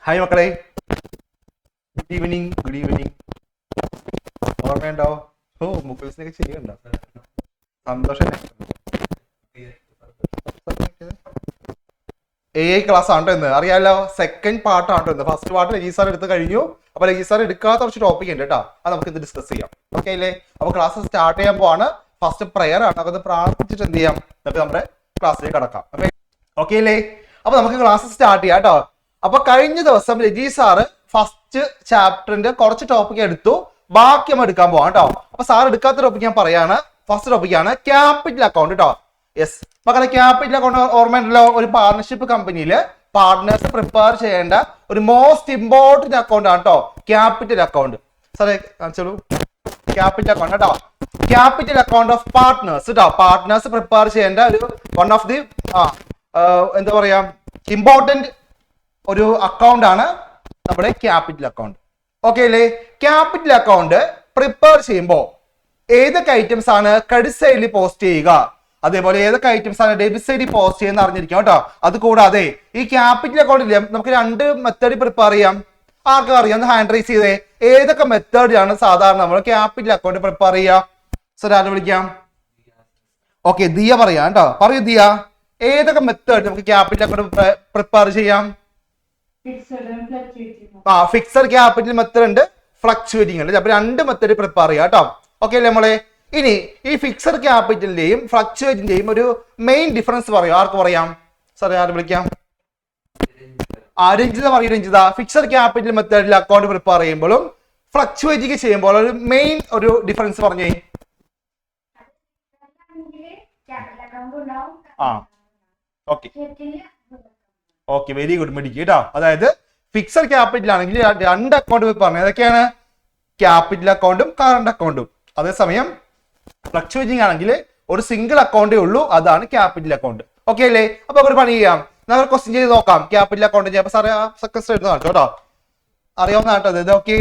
Hi മക്കളെ, good evening. ഓർമ്മയുണ്ടോ? ഓ, മുക്കൽസിനൊക്കെ ചെയ്യുന്നുണ്ടോ? സന്തോഷം. ക്ലാസ് ആണോ ഇന്ന്? അറിയാലോ, സെക്കൻഡ് പാർട്ടാണ് ഇന്ന്. ഫസ്റ്റ് പാർട്ട് രജീഷ് സാർ എടുത്ത് കഴിഞ്ഞു. അപ്പൊ രജീഷ് സാർ എടുക്കാത്ത കുറച്ച് ടോപ്പിക് ഉണ്ട് കേട്ടോ, അത് നമുക്ക് ഇത് ഡിസ്കസ് ചെയ്യാം. ഓക്കെ അല്ലേ? അപ്പൊ ക്ലാസ് സ്റ്റാർട്ട് ചെയ്യാൻ പോവാണ്. ഫസ്റ്റ് പ്രെയർ ആണ്. അപ്പൊ അത് പ്രാർത്ഥിച്ചിട്ട് എന്ത് ചെയ്യാം, എന്നിട്ട് നമ്മുടെ ക്ലാസ്സിലേക്ക് കടക്കാം. ഓക്കെ അല്ലേ? അപ്പൊ നമുക്ക് ക്ലാസ് സ്റ്റാർട്ട് ചെയ്യാം കേട്ടോ. അപ്പൊ കഴിഞ്ഞ ദിവസം രജീഷ് സാറ് ഫസ്റ്റ് ചാപ്റ്ററിന്റെ കുറച്ച് ടോപ്പിക് എടുത്തു, ബാക്കി നമ്മൾ എടുക്കാൻ പോവാം കേട്ടോ. അപ്പൊ സാർ എടുക്കാത്ത ടോപ്പിക് ഞാൻ പറയാണ്. ഫസ്റ്റ് ടോപ്പിക്കാണ് ക്യാപിറ്റൽ അക്കൗണ്ട് കേട്ടോ. യെസ് മക്കളെ, ക്യാപിറ്റൽ അക്കൗണ്ട് ഓർമ്മയുണ്ടല്ലോ? ഒരു പാർട്ണർഷിപ്പ് കമ്പനിയിൽ പാർട്ട്നേഴ്സ് പ്രിപ്പയർ ചെയ്യേണ്ട ഒരു മോസ്റ്റ് ഇമ്പോർട്ടന്റ് അക്കൗണ്ട് ആണ് കേട്ടോ ക്യാപിറ്റൽ അക്കൗണ്ട്. സാറേ കാണിച്ചോളൂ, ക്യാപിറ്റൽ അക്കൗണ്ട് കേട്ടോ. ക്യാപിറ്റൽ അക്കൗണ്ട് ഓഫ് പാർട്ട്നേഴ്സ് കേട്ടോ. പാർട്ട്നേഴ്സ് പ്രിപ്പയർ ചെയ്യേണ്ട ഒരു വൺ ഓഫ് ദി എന്താ പറയാ ഇമ്പോർട്ടന്റ് ഒരു അക്കൗണ്ട് ആണ് നമ്മുടെ ക്യാപിറ്റൽ അക്കൗണ്ട്. ഓക്കെ അല്ലേ? ക്യാപിറ്റൽ അക്കൗണ്ട് പ്രിപ്പയർ ചെയ്യുമ്പോൾ ഏതൊക്കെ ഐറ്റംസ് ആണ് ക്രെഡിറ്റ് സൈഡിൽ പോസ്റ്റ് ചെയ്യുക, അതേപോലെ ഏതൊക്കെ ഐറ്റംസ് ആണ് ഡെബിറ്റ് സൈഡിൽ പോസ്റ്റ് ചെയ്യുന്ന അറിഞ്ഞിരിക്കാം കേട്ടോ. അത് കൂടാതെ ഈ ക്യാപിറ്റൽ അക്കൗണ്ടിൽ നമുക്ക് രണ്ട് മെത്തേഡ് പ്രിപ്പയർ ചെയ്യാം. ആർക്കും അറിയാം? ഒന്ന് ഹാൻഡ് റൈസ് ചെയ്തേ. ഏതൊക്കെ മെത്തേഡിലാണ് സാധാരണ നമ്മൾ ക്യാപിറ്റൽ അക്കൗണ്ട് പ്രിപ്പയർ ചെയ്യുക? സർ ആരെ വിളിക്കാം? ഓക്കെ, ദിയ പറയാം കേട്ടോ. പറയൂ ദിയ, ഏതൊക്കെ മെത്തേഡ് നമുക്ക് ക്യാപിറ്റൽ അക്കൗണ്ട് പ്രിപ്പയർ ചെയ്യാം? ഫിക്സഡ് ക്യാപിറ്റൽ മെത്തേഡ് ഉണ്ട്, ഫ്ലക്ച്വേറ്റിംഗ് ഉണ്ട്. അപ്പൊ രണ്ട് മെത്തേഡ് പ്രിപ്പയർ ചെയ്യാം കേട്ടോ. ഓക്കെ അല്ലേ നമ്മളെ? ഇനി ഈ ഫിക്സഡ് ക്യാപിറ്റലിന്റെയും ഫ്ലക്ച്വേറ്റിന്റെയും ഒരു മെയിൻ ഡിഫറൻസ് പറയും. ആർക്ക് പറയാം? സാറേ ആരെ വിളിക്കാം? രഞ്ജിത പറയും. രഞ്ജിത, ഫിക്സഡ് ക്യാപിറ്റൽ മെത്തേഡിൽ അക്കൗണ്ട് പ്രിപ്പയർ ചെയ്യുമ്പോഴും ഫ്ലക്ച്വേറ്റിംഗ് ചെയ്യുമ്പോൾ ഒരു മെയിൻ ഒരു ഡിഫറൻസ് പറഞ്ഞേ. ഓക്കെ, വെരി ഗുഡ് മിടിക്ക് കേട്ടോ. അതായത് ഫിക്സഡ് ക്യാപിറ്റൽ ആണെങ്കിൽ രണ്ട് അക്കൗണ്ട് പറഞ്ഞു. ഏതൊക്കെയാണ്? ക്യാപിറ്റൽ അക്കൗണ്ടും കറണ്ട് അക്കൗണ്ടും. അതേസമയം ഫ്ലക്ച്വേറ്റിംഗ് ആണെങ്കിൽ ഒരു സിംഗിൾ അക്കൗണ്ടേ ഉള്ളൂ, അതാണ് ക്യാപിറ്റൽ അക്കൗണ്ട്. ഓക്കെ അല്ലേ? അപ്പൊ ഒരു പണി ചെയ്യാം, നമുക്ക് ക്വസ്റ്റ്യൻ ചെയ്ത് നോക്കാം. ക്യാപിറ്റൽ അക്കൗണ്ട് ചെയ്യാം. സാറേ സെക്കൻഡ് എടുത്ത് കാണിച്ചോ കേട്ടോ. അറിയാവുന്ന കേട്ടോ ഇത്. ഓക്കെ,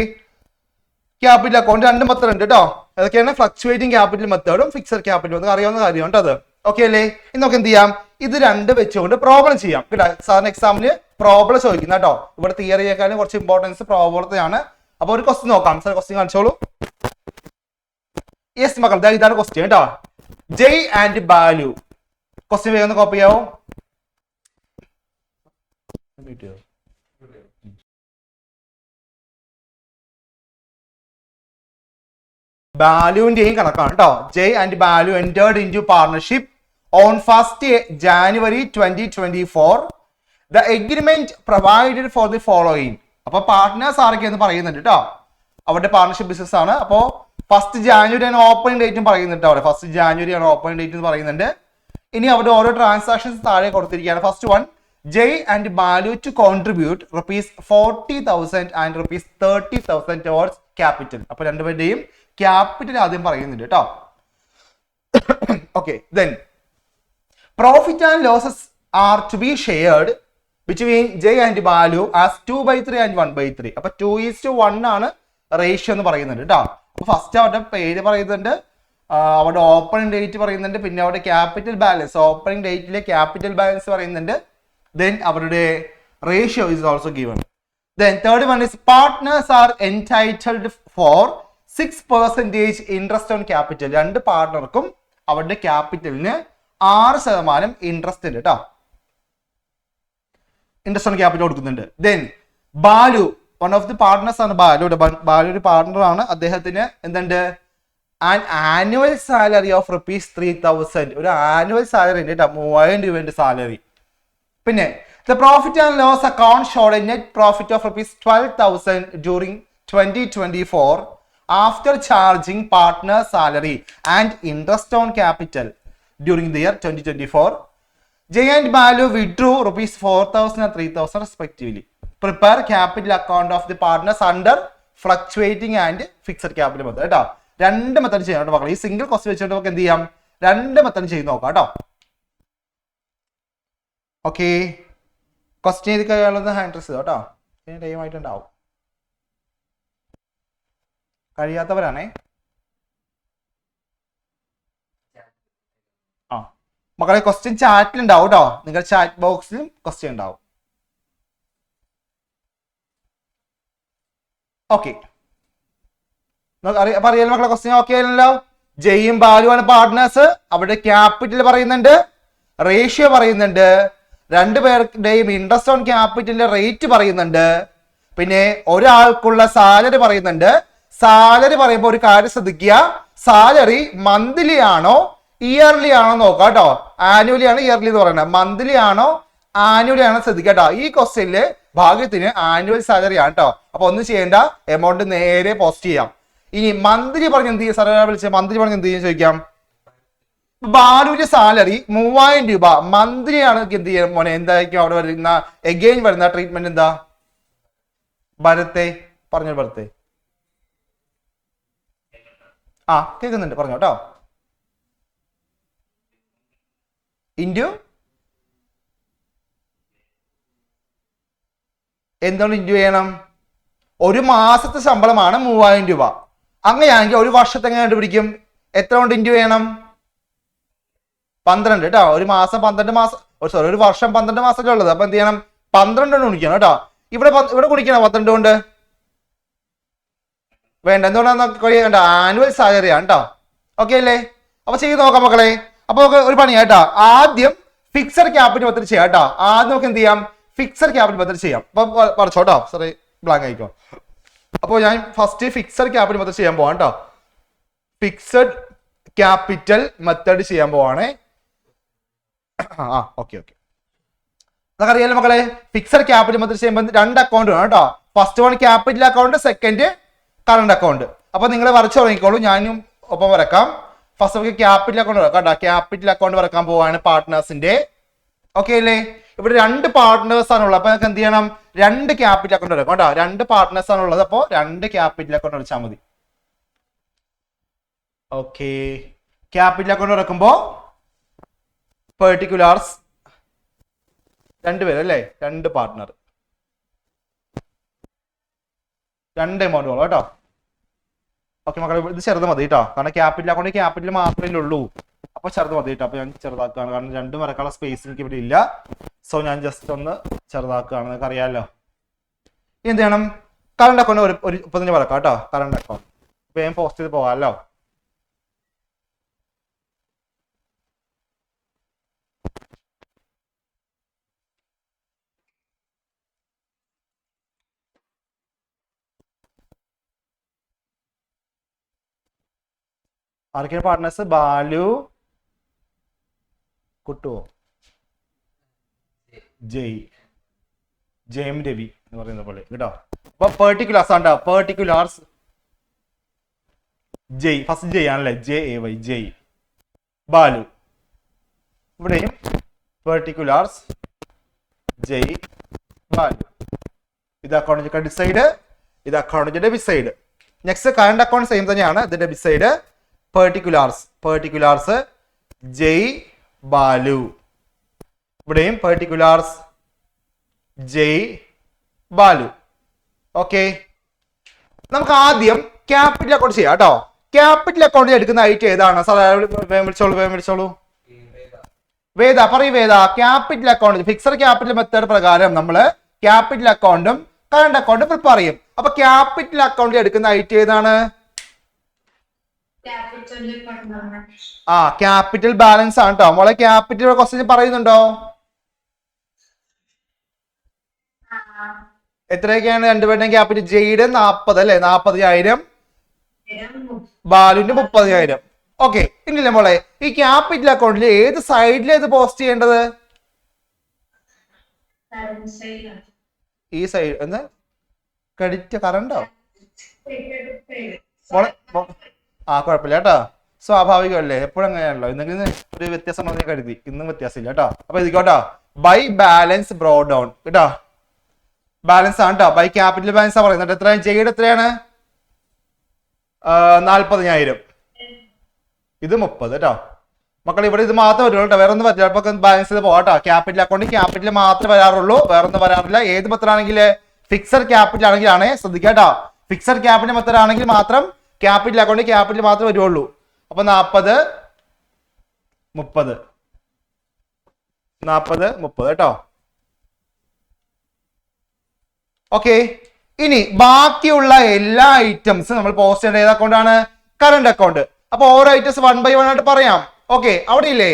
ക്യാപിറ്റൽ അക്കൗണ്ട് രണ്ട് മെത്തേഡ് ഉണ്ട് കേട്ടോ. ഏതൊക്കെയാണ്? ഫ്ലക്ച്വേറ്റിംഗ് ക്യാപിറ്റൽ മെത്തേഡും ഫിക്സഡ് ക്യാപിറ്റൽ മെത്തേഡും. അറിയാവുന്ന കാര്യമാണ് കേട്ടോ അത്. ഓക്കെ അല്ലേ? ഇനി നമുക്ക് എന്ത് ചെയ്യാം, ഇത് രണ്ട് വെച്ചുകൊണ്ട് പ്രോബ്ലം ചെയ്യാം കേട്ടോ. സാറിന് എക്സാമിന് പ്രോബ്ലം ചോദിക്കുന്ന കേട്ടോ. ഇവിടെ തിയറിയേക്കാളും കുറച്ച് ഇമ്പോർട്ടൻസ് പ്രോബ്ലത്തെയാണ്. അപ്പൊ ഒരു ക്വസ്റ്റ്യൻ നോക്കാം. സാർ ക്വസ്റ്റ്യൻ കാണിച്ചോളൂ. യെസ് മക്കൾ, ഇതാണ് ക്വസ്റ്റ്യൻ കേട്ടോ. ജയ് ആൻഡ് ബാലു. ക്വസ്റ്റ്യൻ വേഗം ഒന്ന് കോപ്പി ചെയ്യാവോ? ബാലുവിന്റെയും കണക്കാണ് കേട്ടോ. Jay and Balu entered into partnership on 1st January 2024. The agreement provided for the following. അപ്പൊ പാർട്ട്നേഴ്സ് ആരൊക്കെയെന്ന് പറയുന്നുണ്ട് കേട്ടോ. അവരുടെ പാർട്ണർഷിപ്പ് ബിസിനസ് ആണ്. അപ്പോ 1st January ആണ് ഓപ്പണിംഗ് ഡേറ്റും പറയുന്നുണ്ട്. അവിടെ 1st January ആണ് ഓപ്പണിംഗ് ഡേറ്റ് എന്ന് പറയുന്നുണ്ട്. ഇനി അവിടെ ഓരോ ട്രാൻസാക്ഷൻസ് താഴെ കൊടുത്തിരിക്കുകയാണ്. First one, Jay and Balu to contribute ₹40,000 and ₹30,000 towards capital. അപ്പൊ രണ്ടുപേരുടെയും ക്യാപിറ്റൽ ആദ്യം പറയുന്നുണ്ട് കേട്ടോ. Okay, then profit and losses are to be shared between Jay and Balu as 2/3 and 1/3. അപ്പൊ 2:1 ആണ് റേഷ്യോ എന്ന് പറയുന്നുണ്ട് കേട്ടോ. അപ്പൊ ഫസ്റ്റ് അവരുടെ പേര് പറയുന്നുണ്ട്, അവരുടെ ഓപ്പണിംഗ് ഡേറ്റ് പറയുന്നുണ്ട്, പിന്നെ അവരുടെ ക്യാപിറ്റൽ ബാലൻസ്, ഓപ്പണിംഗ് ഡേറ്റിലെ ക്യാപിറ്റൽ ബാലൻസ് പറയുന്നുണ്ട്. ദെൻ അവരുടെ ratio is also given. Then third one is partners are entitled for 6% interest on capital. രണ്ട് പാർട്ട്ണർക്കും അവരുടെ ക്യാപിറ്റലിന് 6% ഇൻട്രസ്റ്റ് ഉണ്ട് കേട്ടോ. ഇൻട്രസ്റ്റ് ഓൺ ക്യാപിറ്റൽ കൊടുക്കുന്നുണ്ട്. Then Balu, one of the partners ആണ് ബാലു. ബാലു ഒരു പാർട്ട്ണർ ആണ്. അദ്ദേഹത്തിന് എന്തുണ്ട്? An annual salary of ₹3,000. ഒരു ആനുവൽ സാലറി ഉണ്ട് കേട്ടോ, 3000 രൂപയുടെ സാലറി. പിന്നെ the profit and loss account showed a net profit of ₹12,000 during 2024 after charging partner salary and interest on capital during the year 2024. Jay and Balu withdrew ₹4,000 and ₹3,000 respectively. Prepare capital account of the partners under fluctuating and fixed capital method കേട്ടോ. രണ്ട് method ചെയ്യണം കേട്ടോ. ഈ single cost വെച്ചിട്ട് നമുക്ക് എന്ത് ചെയ്യാം, രണ്ട് മെത്തേഡ് ചെയ്ത് നോക്കാം കേട്ടോ. ഓക്കെ, ക്വസ്റ്റ്യൻ ചെയ്ത് കഴിയാനുള്ളത് ഹാൻഡ് റൈസ് ചെയ്തോ കേട്ടോ. ടൈം ആയിട്ടുണ്ടാവും. കഴിയാത്തവരാണേ. മക്കളെ ക്വസ്റ്റ്യൻ ചാറ്റിൽ ഉണ്ടാവും കേട്ടോ. നിങ്ങളുടെ ചാറ്റ് ബോക്സിലും ക്വസ്റ്റ്യൻ ഉണ്ടാവും. ഓക്കെ, അറിയാലോ മക്കളെ ക്വസ്റ്റ്യൻ ഓക്കെ ആണല്ലോ. ജെയും ബാലുവാണ് പാർട്ട്നേഴ്സ്. അവിടെ ക്യാപിറ്റൽ പറയുന്നുണ്ട്, റേഷ്യോ പറയുന്നുണ്ട്, രണ്ടുപേരുടെയും ഇൻട്രസ്റ്റ് ഓൺ ക്യാപിറ്റലിന്റെ റേറ്റ് പറയുന്നുണ്ട്, പിന്നെ ഒരാൾക്കുള്ള സാലറി പറയുന്നുണ്ട്. സാലറി പറയുമ്പോൾ ഒരു കാര്യം ശ്രദ്ധിക്കുക, സാലറി മന്ത്ലി ആണോ ഇയർലി ആണോ നോക്കാം കേട്ടോ. ആനുവലി ആണ് ഇയർലി എന്ന് പറയുന്നത്, മന്ത്ലി ആണോ ആനുവലി ആണോ ശ്രദ്ധിക്കുക കേട്ടോ. ഈ ക്വസ്റ്റ്യനില് ഭാഗ്യത്തിന് ആനുവൽ സാലറി ആണ് കേട്ടോ. അപ്പൊ ഒന്നും ചെയ്യേണ്ട, എമൗണ്ട് നേരെ പോസ്റ്റ് ചെയ്യാം. ഇനി മന്ത്ലി പറഞ്ഞ് എന്ത് ചെയ്യും, സാർ വിളിച്ച മന്ത്ലി പറഞ്ഞ് എന്ത് ചെയ്യും ചോദിക്കാം. ബാലുവിന്റെ സാലറി 3000 രൂപ മന്ത്ലി ആണ്. എന്ത് ചെയ്യാം മോനെ, എന്തായിരിക്കും അവിടെ വരുന്ന എഗെയിൻ വരുന്ന ട്രീറ്റ്മെന്റ് എന്താ? ഭരത്തെ പറഞ്ഞോ, ഭരത്തെ. ആ കേൾക്കുന്നുണ്ട്, പറഞ്ഞോ കേട്ടോ. ഇൻറ്റു എന്താണ് ഇൻറ്റു ചെയ്യണം? ഒരു മാസത്തെ ശമ്പളമാണ് 3000 രൂപ. അങ്ങനെയാണെങ്കിൽ ഒരു വർഷത്തെ എങ്ങനെ കണ്ടുപിടിക്കും? എത്ര കൊണ്ട് ഇൻറ്റു ചെയ്യണം? 12 കേട്ടോ. ഒരു മാസം 12 മാസം, സോറി ഒരു വർഷം 12 മാസമല്ലേ ഉള്ളത്. അപ്പൊ എന്ത് ചെയ്യണം? 12 കൊണ്ട് ഗുണിക്കണം കേട്ടോ. ഇവിടെ ഗുണിക്കണം 12 കൊണ്ട് വേണ്ട. എന്തുകൊണ്ടാണ്? ആനുവൽ സാലറി ആണ് കേട്ടോ. ഓക്കെ അല്ലേ? അപ്പൊ ചെയ്ത് നോക്കാം മക്കളെ. അപ്പൊ ഒരു പണിയാ കേട്ടോ. ആദ്യം ഫിക്സഡ് ക്യാപിറ്റൽ മെത്തേഡ് ചെയ്യാം കേട്ടോ. ആദ്യം നമുക്ക് എന്ത് ചെയ്യാം? ഫിക്സഡ് ക്യാപിറ്റൽ മെത്തേഡ് ചെയ്യാം. അപ്പൊ പഠിച്ചോട്ടോ, സോറി ബ്ലാങ്ക് ആയിക്കോ. അപ്പോൾ ഞാൻ ഫസ്റ്റ് ഫിക്സഡ് ക്യാപിറ്റൽ മെത്തേഡ് ചെയ്യാൻ പോവാം കേട്ടോ. ഫിക്സഡ് ക്യാപിറ്റൽ മെത്തേഡ് ചെയ്യാൻ പോവാണേ. ഓക്കെ ഓക്കെ, അതൊക്കെ അറിയാലോ മക്കളെ. ഫിക്സഡ് ക്യാപിറ്റൽ മെത്തേഡ് ചെയ്യുമ്പോൾ 2 അക്കൗണ്ട് വേണം കേട്ടോ. First one capital account, second current account. അപ്പൊ നിങ്ങൾ വരച്ചു തുടങ്ങിക്കോളൂ, ഞാനും ഒപ്പം വരക്കാം. ഫസ്റ്റ് നമുക്ക് ക്യാപിറ്റൽ അക്കൗണ്ട് വരക്കാം കേട്ടോ. ക്യാപിറ്റൽ അക്കൗണ്ട് വരക്കാൻ പോവാണ് പാർട്ട്നേഴ്സിന്റെ. ഓക്കെ അല്ലേ? ഇവിടെ 2 പാർട്ട്നേഴ്സ് ആണുള്ളത്. അപ്പൊ നമുക്ക് എന്ത് ചെയ്യണം? 2 ക്യാപിറ്റൽ അക്കൗണ്ട് വരക്കാം കേട്ടോ. 2 പാർട്ട്നേഴ്സ് ആണുള്ളത്, അപ്പോൾ 2 ക്യാപിറ്റൽ അക്കൗണ്ട് വരച്ചാൽ മതി. ഓക്കെ, ക്യാപിറ്റൽ അക്കൗണ്ട് വരക്കുമ്പോ പെർട്ടിക്കുലാർസ് 2 പേര് അല്ലേ, 2 പാർട്ട്ണർ, 2 എമൗണ്ട് വേണം കേട്ടോ. ഓക്കെ മക്കളെ, ഇത് ചെറുത് മതി കേട്ടോ. കാരണം ക്യാപിറ്റൽ അക്കൗണ്ട് ക്യാപിറ്റൽ മാത്രമേ ഉള്ളൂ. അപ്പൊ ചെറുത് മതി കേട്ടോ. അപ്പൊ ഞാൻ ചെറുതാക്കുകയാണ്, കാരണം 2 വരക്കാനുള്ള സ്പേസ് എനിക്ക് ഇവിടെ ഇല്ല. സോ ഞാൻ ജസ്റ്റ് ഒന്ന് ചെറുതാക്കുകയാണ്, നിങ്ങൾക്ക് അറിയാമല്ലോ. എന്ത് ചെയ്യണം? കറണ്ട് അക്കൗണ്ട് ഒരു 35 വരക്കാം കേട്ടോ. കറണ്ട് അക്കൗണ്ട് വേഗം പോസ്റ്റ് ചെയ്ത് പോകാമല്ലോ. ആർക്കൊരു പാർട്ട്നേഴ്സ്? ബാലു, കുട്ടുവോ, ജെയിം രവി എന്ന് പറയുന്ന പോലെ കേട്ടോ. അപ്പൊ പെർട്ടിക്കുലാർസ് ആണ് കേട്ടോ. പെർട്ടിക്കുലാർസ് ജെയ്, ഫസ്റ്റ് ജെയ് ആണല്ലേ, JAY, ജെയ്. ബാലു, ഇവിടെയും പെർട്ടിക്കുലാർസ് ജെയ് ബാലു. ഇത് അക്കൗണ്ട് ക്രെഡിറ്റ് സൈഡ്, ഇത് account debit side. Next current account same തന്നെയാണ്. ഇത് ഡെബിറ്റ് സൈഡ്, പെർട്ടിക്കുലാർസ് ജെയ് ബാലു. ഇവിടെയും പെർട്ടിക്കുലാർസ് ജെയ് ബാലു. ഓക്കെ, നമുക്ക് ആദ്യം ക്യാപിറ്റൽ അക്കൗണ്ട് ചെയ്യാം കേട്ടോ. ക്യാപിറ്റൽ അക്കൗണ്ടിൽ എടുക്കുന്ന ഐറ്റം ഏതാണ്? വിളിച്ചോളൂ. വേദ പറയൂ Veda. Capital account fixed capital method പ്രകാരം നമ്മൾ ക്യാപിറ്റൽ അക്കൗണ്ടും കറണ്ട് അക്കൗണ്ടും പ്രിപ്പയർ ചെയ്യും. അപ്പൊ ക്യാപിറ്റൽ അക്കൗണ്ടിൽ എടുക്കുന്ന ഐറ്റം ഏതാണ്? ക്യാപിറ്റൽ ബാലൻസ് ആണ് കേട്ടോ. മോളെ ക്യാപിറ്റൽ ക്വസ്റ്റ്യൻ പറയുന്നുണ്ടോ? എത്രയൊക്കെയാണ് രണ്ടുപേരുടെയും ക്യാപിറ്റൽ? ജെയ്ഡ് 40 അല്ലെ, 40,000. ബാലുവിന്റെ 30,000. ഓക്കെ, ഇന്നില്ലേ മോളെ, ഈ ക്യാപിറ്റൽ അക്കൗണ്ടിൽ ഏത് സൈഡിലേത് പോസ്റ്റ് ചെയ്യേണ്ടത്? ഈ സൈഡ്. എന്താ ക്രെഡിറ്റ് കറണ്ടോ? മോളെ കുഴപ്പമില്ല കേട്ടോ, സ്വാഭാവികമല്ലേ, എപ്പോഴും അങ്ങനെയാണല്ലോ. എന്തെങ്കിലും ഒരു വ്യത്യാസം പറഞ്ഞ് കരുതി, ഇന്നും വ്യത്യാസമില്ല കേട്ടോ. അപ്പൊ ഇരിക്കോട്ടോ, ബൈ ബാലൻസ് ബ്രോ ഡൗൺ കേട്ടോ. ബാലൻസ് ആണ് കേട്ടോ, ബൈ ക്യാപിറ്റൽ ബാലൻസ് ആ പറയുന്നത്. എത്രയാണ് ജെയ്ഡ്? എത്രയാണ്? 40,000. ഇത് 30 കേട്ടോ. മക്കൾ ഇവിടെ ഇത് മാത്രം വരുള്ളൂ കേട്ടോ, വേറെ ഒന്നും പറ്റില്ല. അപ്പൊ ബാലൻസ് ചെയ്ത് പോകാം. ക്യാപിറ്റൽ അക്കൗണ്ടിൽ ക്യാപിറ്റൽ മാത്രമേ വരാറുള്ളൂ, വേറെ ഒന്നും വരാറില്ല. ഏത് മെത്തേഡ് ആണെങ്കിൽ, ഫിക്സഡ് ക്യാപിറ്റൽ ആണെങ്കിലാണ് ശ്രദ്ധിക്കുക കേട്ടോ. ഫിക്സഡ് ക്യാപിറ്റൽ മെത്തേഡ് ആണെങ്കിൽ മാത്രം ക്യാപിറ്റൽ അക്കൗണ്ടിൽ ക്യാപിറ്റൽ മാത്രമേ വരുള്ളൂ. അപ്പൊ 40, 30 കേട്ടോ. ഓക്കെ, ഇനി ബാക്കിയുള്ള എല്ലാ ഐറ്റംസും നമ്മൾ പോസ്റ്റ് ചെയ്യേണ്ട ഏത് അക്കൗണ്ടാണ്? Current account. അപ്പൊ ഓരോ ഐറ്റംസ് 1 by 1 ആയിട്ട് പറയാം. ഓക്കെ, അവിടെ ഇല്ലേ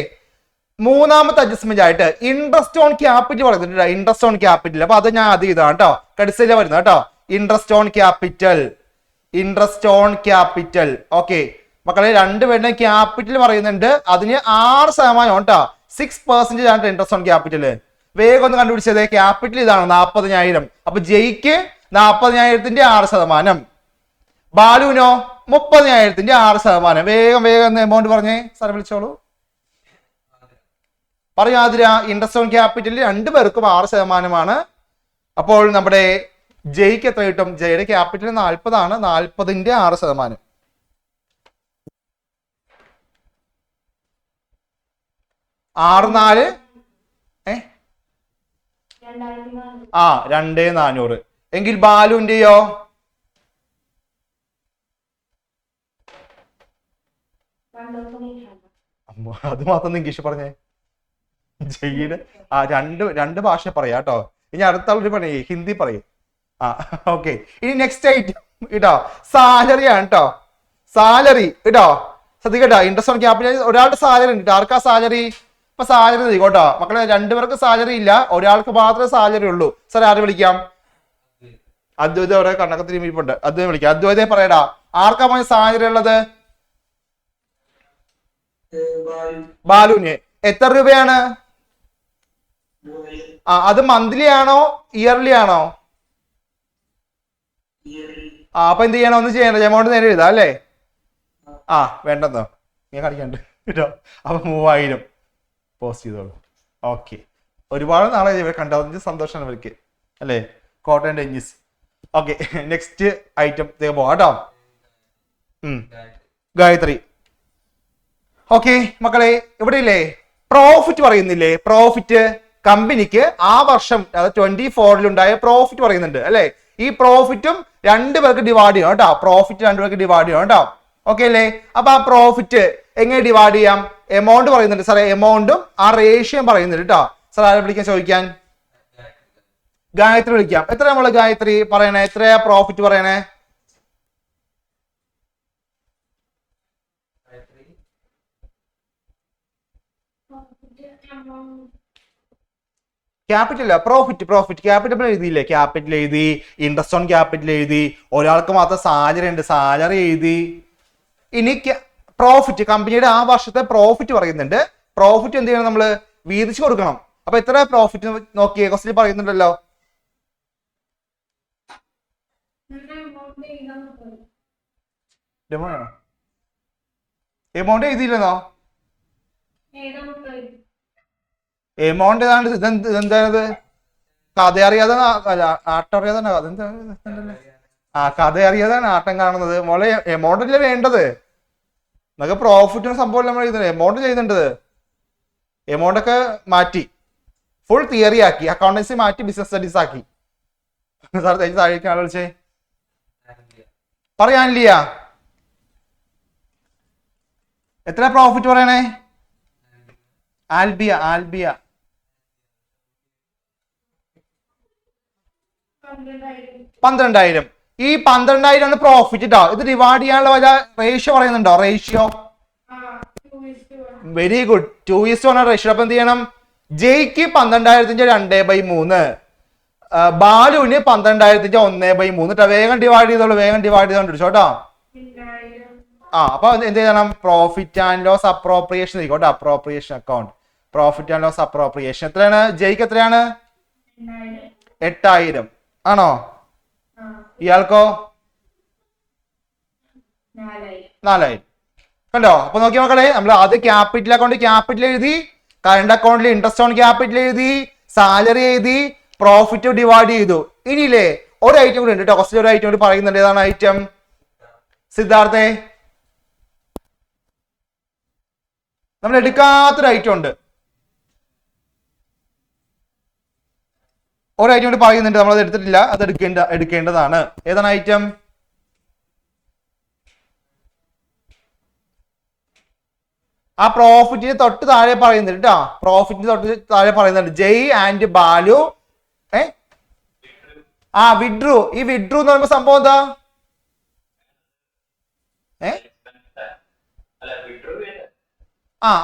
മൂന്നാമത്തെ അഡ്ജസ്റ്റ്മെന്റ് ആയിട്ട് ഇൻട്രസ്റ്റ് ഓൺ ക്യാപിറ്റൽ പറയുന്നുണ്ട്. Interest on capital. അപ്പൊ അത് ഞാൻ അത് ചെയ്താണ് കേട്ടോ, കടിച്ചില്ല വരുന്നത് കേട്ടോ. Interest on capital, interest on capital. Okay മക്കളെ, രണ്ടുപേരുടെ ക്യാപിറ്റൽ പറയുന്നുണ്ട്, അതിന് 6% കേട്ടോ, 6% ആണ് ഇൻട്രസ്റ്റ് ഓൺ ക്യാപിറ്റൽ. വേഗം ഒന്ന് കണ്ടുപിടിച്ചത്. ക്യാപിറ്റൽ ഇതാണ് 40,000. അപ്പൊ ജെയ്ക്ക് 40,000ന്റെ 6%, ബാലുവിനോ 30,000ന്റെ 6%. വേഗം വേഗം എമൗണ്ട് പറഞ്ഞേ, സാറെ വിളിച്ചോളൂ. പറയാതിര. ഇൻട്രസ്റ്റ് ഓൺ ക്യാപിറ്റൽ രണ്ടുപേർക്കും 6%. അപ്പോൾ നമ്മുടെ ജെയ്ക്ക് എത്ര കിട്ടും? ജെയുടെ ക്യാപിറ്റൽ 40 ആണ്, 40ന്റെ 6%. 6×4 2,400. എങ്കിൽ ബാലുവിന്റെയോ? അത് മാത്രം ഇംഗ്ലീഷ് പറഞ്ഞേ. ജയ്യുടെ രണ്ട് ഭാഷ പറയാ കേട്ടോ. ഇനി അടുത്ത ആളൊരു പറയേ, ഹിന്ദി പറയും. ഓക്കെ. ഇനി നെക്സ്റ്റ് ഐറ്റം കേട്ടോ, സാലറി ആണ് കേട്ടോ. സാലറി കേട്ടോ, ശ്രദ്ധിക്കട്ടോ. ഇൻട്രസ്റ്റ് ഓൺ ക്യാപിറ്റൽ ഒരാളുടെ സാലറി ഉണ്ട്. ആർക്കാ സാലറി? ഇപ്പൊ സാലറി കേട്ടോ മക്കളെ, രണ്ടുപേർക്ക് സാലറി ഇല്ല, ഒരാൾക്ക് മാത്രമേ സാലറി ഉള്ളൂ. സാർ ആരെ വിളിക്കാം? അദ്വൈത ഒരേ കണ്ണക്കത്തിന് ഇരിപ്പുണ്ട്, അദ്വൈത വിളിക്കാം. അദ്വൈതയെ പറയടാ, ആർക്കാ പോയ സാലറി ഉള്ളത്? ബാലുവിന്. എത്ര രൂപയാണ്? അത് മന്ത്ലി ആണോ ഇയർലി ആണോ? അപ്പൊ എന്ത് ചെയ്യണം? ഒന്നും ചെയ്യണ്ട, എമൗണ്ട് നേരെ എഴുതാം അല്ലേ? വേണ്ടെന്നോ ഞാൻ കാണിക്കണ്ട് കേട്ടോ. അപ്പൊ 3000 പോസ്റ്റ് ചെയ്തോളൂ. ഓക്കെ, ഒരുപാട് നാളെ ഇവരെ കണ്ടതിന് സന്തോഷമാണ് ഇവർക്ക് അല്ലേ, കോട്ടയം ഡെഞ്ഞിസ്. ഓക്കെ, നെക്സ്റ്റ് ഐറ്റം പോകാം കേട്ടോ. ഗായത്രി. ഓക്കെ മക്കളെ, ഇവിടെ ഇല്ലേ പ്രോഫിറ്റ് പറയുന്നില്ലേ? പ്രോഫിറ്റ് കമ്പനിക്ക് ആ വർഷം, അതായത് 24 പ്രോഫിറ്റ് പറയുന്നുണ്ട് അല്ലെ? ഈ പ്രോഫിറ്റും രണ്ടുപേർക്ക് ഡിവൈഡ് ചെയ്യണം കേട്ടോ. പ്രോഫിറ്റ് രണ്ടുപേർക്ക് ഡിവൈഡ് ചെയ്യണം കേട്ടോ. ഓക്കെ അല്ലേ? അപ്പൊ ആ പ്രോഫിറ്റ് എങ്ങനെ ഡിവൈഡ് ചെയ്യാം? എമൗണ്ട് പറയുന്നുണ്ട് സാറേ, എമൗണ്ടും ആ റേഷ്യം പറയുന്നുണ്ട് കേട്ടോ. സാർ ആരെ വിളിക്കാൻ ചോദിക്കാൻ? ഗായത്രി വിളിക്കാം. എത്ര നമ്മള് ഗായത്രി പറയണേ? എത്രയാ പ്രോഫിറ്റ് പറയണേ? Capital profit. ക്യാപിറ്റൽ എഴുതിയില്ലേ? ക്യാപിറ്റൽ എഴുതി, ഇൻട്രസ്റ്റ് ഓൺ ക്യാപിറ്റൽ എഴുതി, ഒരാൾക്ക് മാത്രം സാലറി ഉണ്ട്, സാലറി എഴുതി. ഇനി പ്രോഫിറ്റ്, കമ്പനിയുടെ ആ വർഷത്തെ പ്രോഫിറ്റ് പറയുന്നുണ്ട്. പ്രോഫിറ്റ് എന്ത് ചെയ്യണം? നമ്മള് വീതിച്ചു കൊടുക്കണം. അപ്പൊ എത്ര പ്രോഫിറ്റ് നോക്കിയേ, ക്വസ്റ്റ്യൻ പറയുന്നുണ്ടല്ലോ. എമൗണ്ട് എഴുതിയില്ലെന്നോ? എമൗണ്ട് ഏതാണ്ട് ഇതെന്തായത്? കഥ അറിയാതെ ആട്ടം അറിയാതെ അതെന്താ? കഥ അറിയാതാണ് ആട്ടം കാണുന്നത്. മോളെ എമൗണ്ട് അല്ലേ വേണ്ടത്? നമുക്ക് പ്രോഫിറ്റിന് സംഭവം നമ്മൾ എഴുതുന്നത്, എമൗണ്ട് ചെയ്യുന്നുണ്ടത്. എമൗണ്ട് ഒക്കെ മാറ്റി ഫുൾ തിയറി ആക്കി, അക്കൗണ്ടൻസി മാറ്റി ബിസിനസ് സ്റ്റഡീസ് ആക്കി. സാർ താഴേക്ക് ആളെ വിളിച്ചേ, പറയാനില്ല. എത്ര പ്രോഫിറ്റ് പറയണേ? ആൽബിയ 12,000. ഈ 12,000 ആണ് പ്രോഫിറ്റ് കേട്ടോ. ഇത് ഡിവൈഡ് ചെയ്യാനുള്ള വല്ല റേഷ്യോ പറയുന്നുണ്ടോ? Ratio very good, 2:1 ratio. അപ്പൊ എന്ത് ചെയ്യണം? ജെയ്ക്ക് 12,000ന്റെ 2/3, ബാലുവിന് 12,000ന്റെ 1/3. വേഗം ഡിവൈഡ് ചെയ്തോളൂ, വേഗം ഡിവൈഡ് ചെയ്തോണ്ടിരിച്ചോ കേട്ടോ. അപ്പൊ എന്ത് ചെയ്യണം? പ്രോഫിറ്റ് ആൻഡ് ലോസ് അപ്രോപ്രിയേഷൻ ആയിക്കോട്ടെ. Appropriation account, profit and loss appropriation. എത്രയാണ് ജെയ്ക്ക്? എത്രയാണ്? 8,000 ആണോ? ഇയാൾക്കോ? 4,000. കണ്ടോ? അപ്പൊ നോക്കിയ മക്കളെ, നമ്മൾ ആദ്യം ക്യാപിറ്റൽ അക്കൗണ്ട് ക്യാപിറ്റൽ എഴുതി, കറണ്ട് അക്കൗണ്ടിൽ ഇൻട്രസ്റ്റ് ഓൺ ക്യാപിറ്റൽ എഴുതി, സാലറി എഴുതി, പ്രോഫിറ്റ് ഡിവൈഡ് ചെയ്തു. ഇനിയില്ലേ ഒരു ഐറ്റം കൂടി ഉണ്ട് കേട്ടോ. ക്വസ്റ്റ്യൻ ഒരു ഐറ്റം കൂടി പറയുന്നുണ്ട്. ഏതാണ് ഐറ്റം? സിദ്ധാർത്ഥേ, നമ്മൾ എടുക്കാത്തൊരു ഐറ്റം ഉണ്ട്. ഒരു ഐറ്റം കൂടി പറയുന്നുണ്ട്, നമ്മളത് എടുത്തിട്ടില്ല, അത് എടുക്കേണ്ടതാണ്. ഏതാണ് ഐറ്റം? ആ പ്രോഫിറ്റിന് തൊട്ട് താഴെ പറയുന്നുണ്ട് കേട്ടോ. പ്രോഫിറ്റിന് തൊട്ട് താഴെ പറയുന്നുണ്ട് ജയ് ആൻഡ് ബാലു ആ വിഡ്രൂ. ഈ വിഡ്രൂ എന്ന് പറയുമ്പോ സംഭവം എന്താ?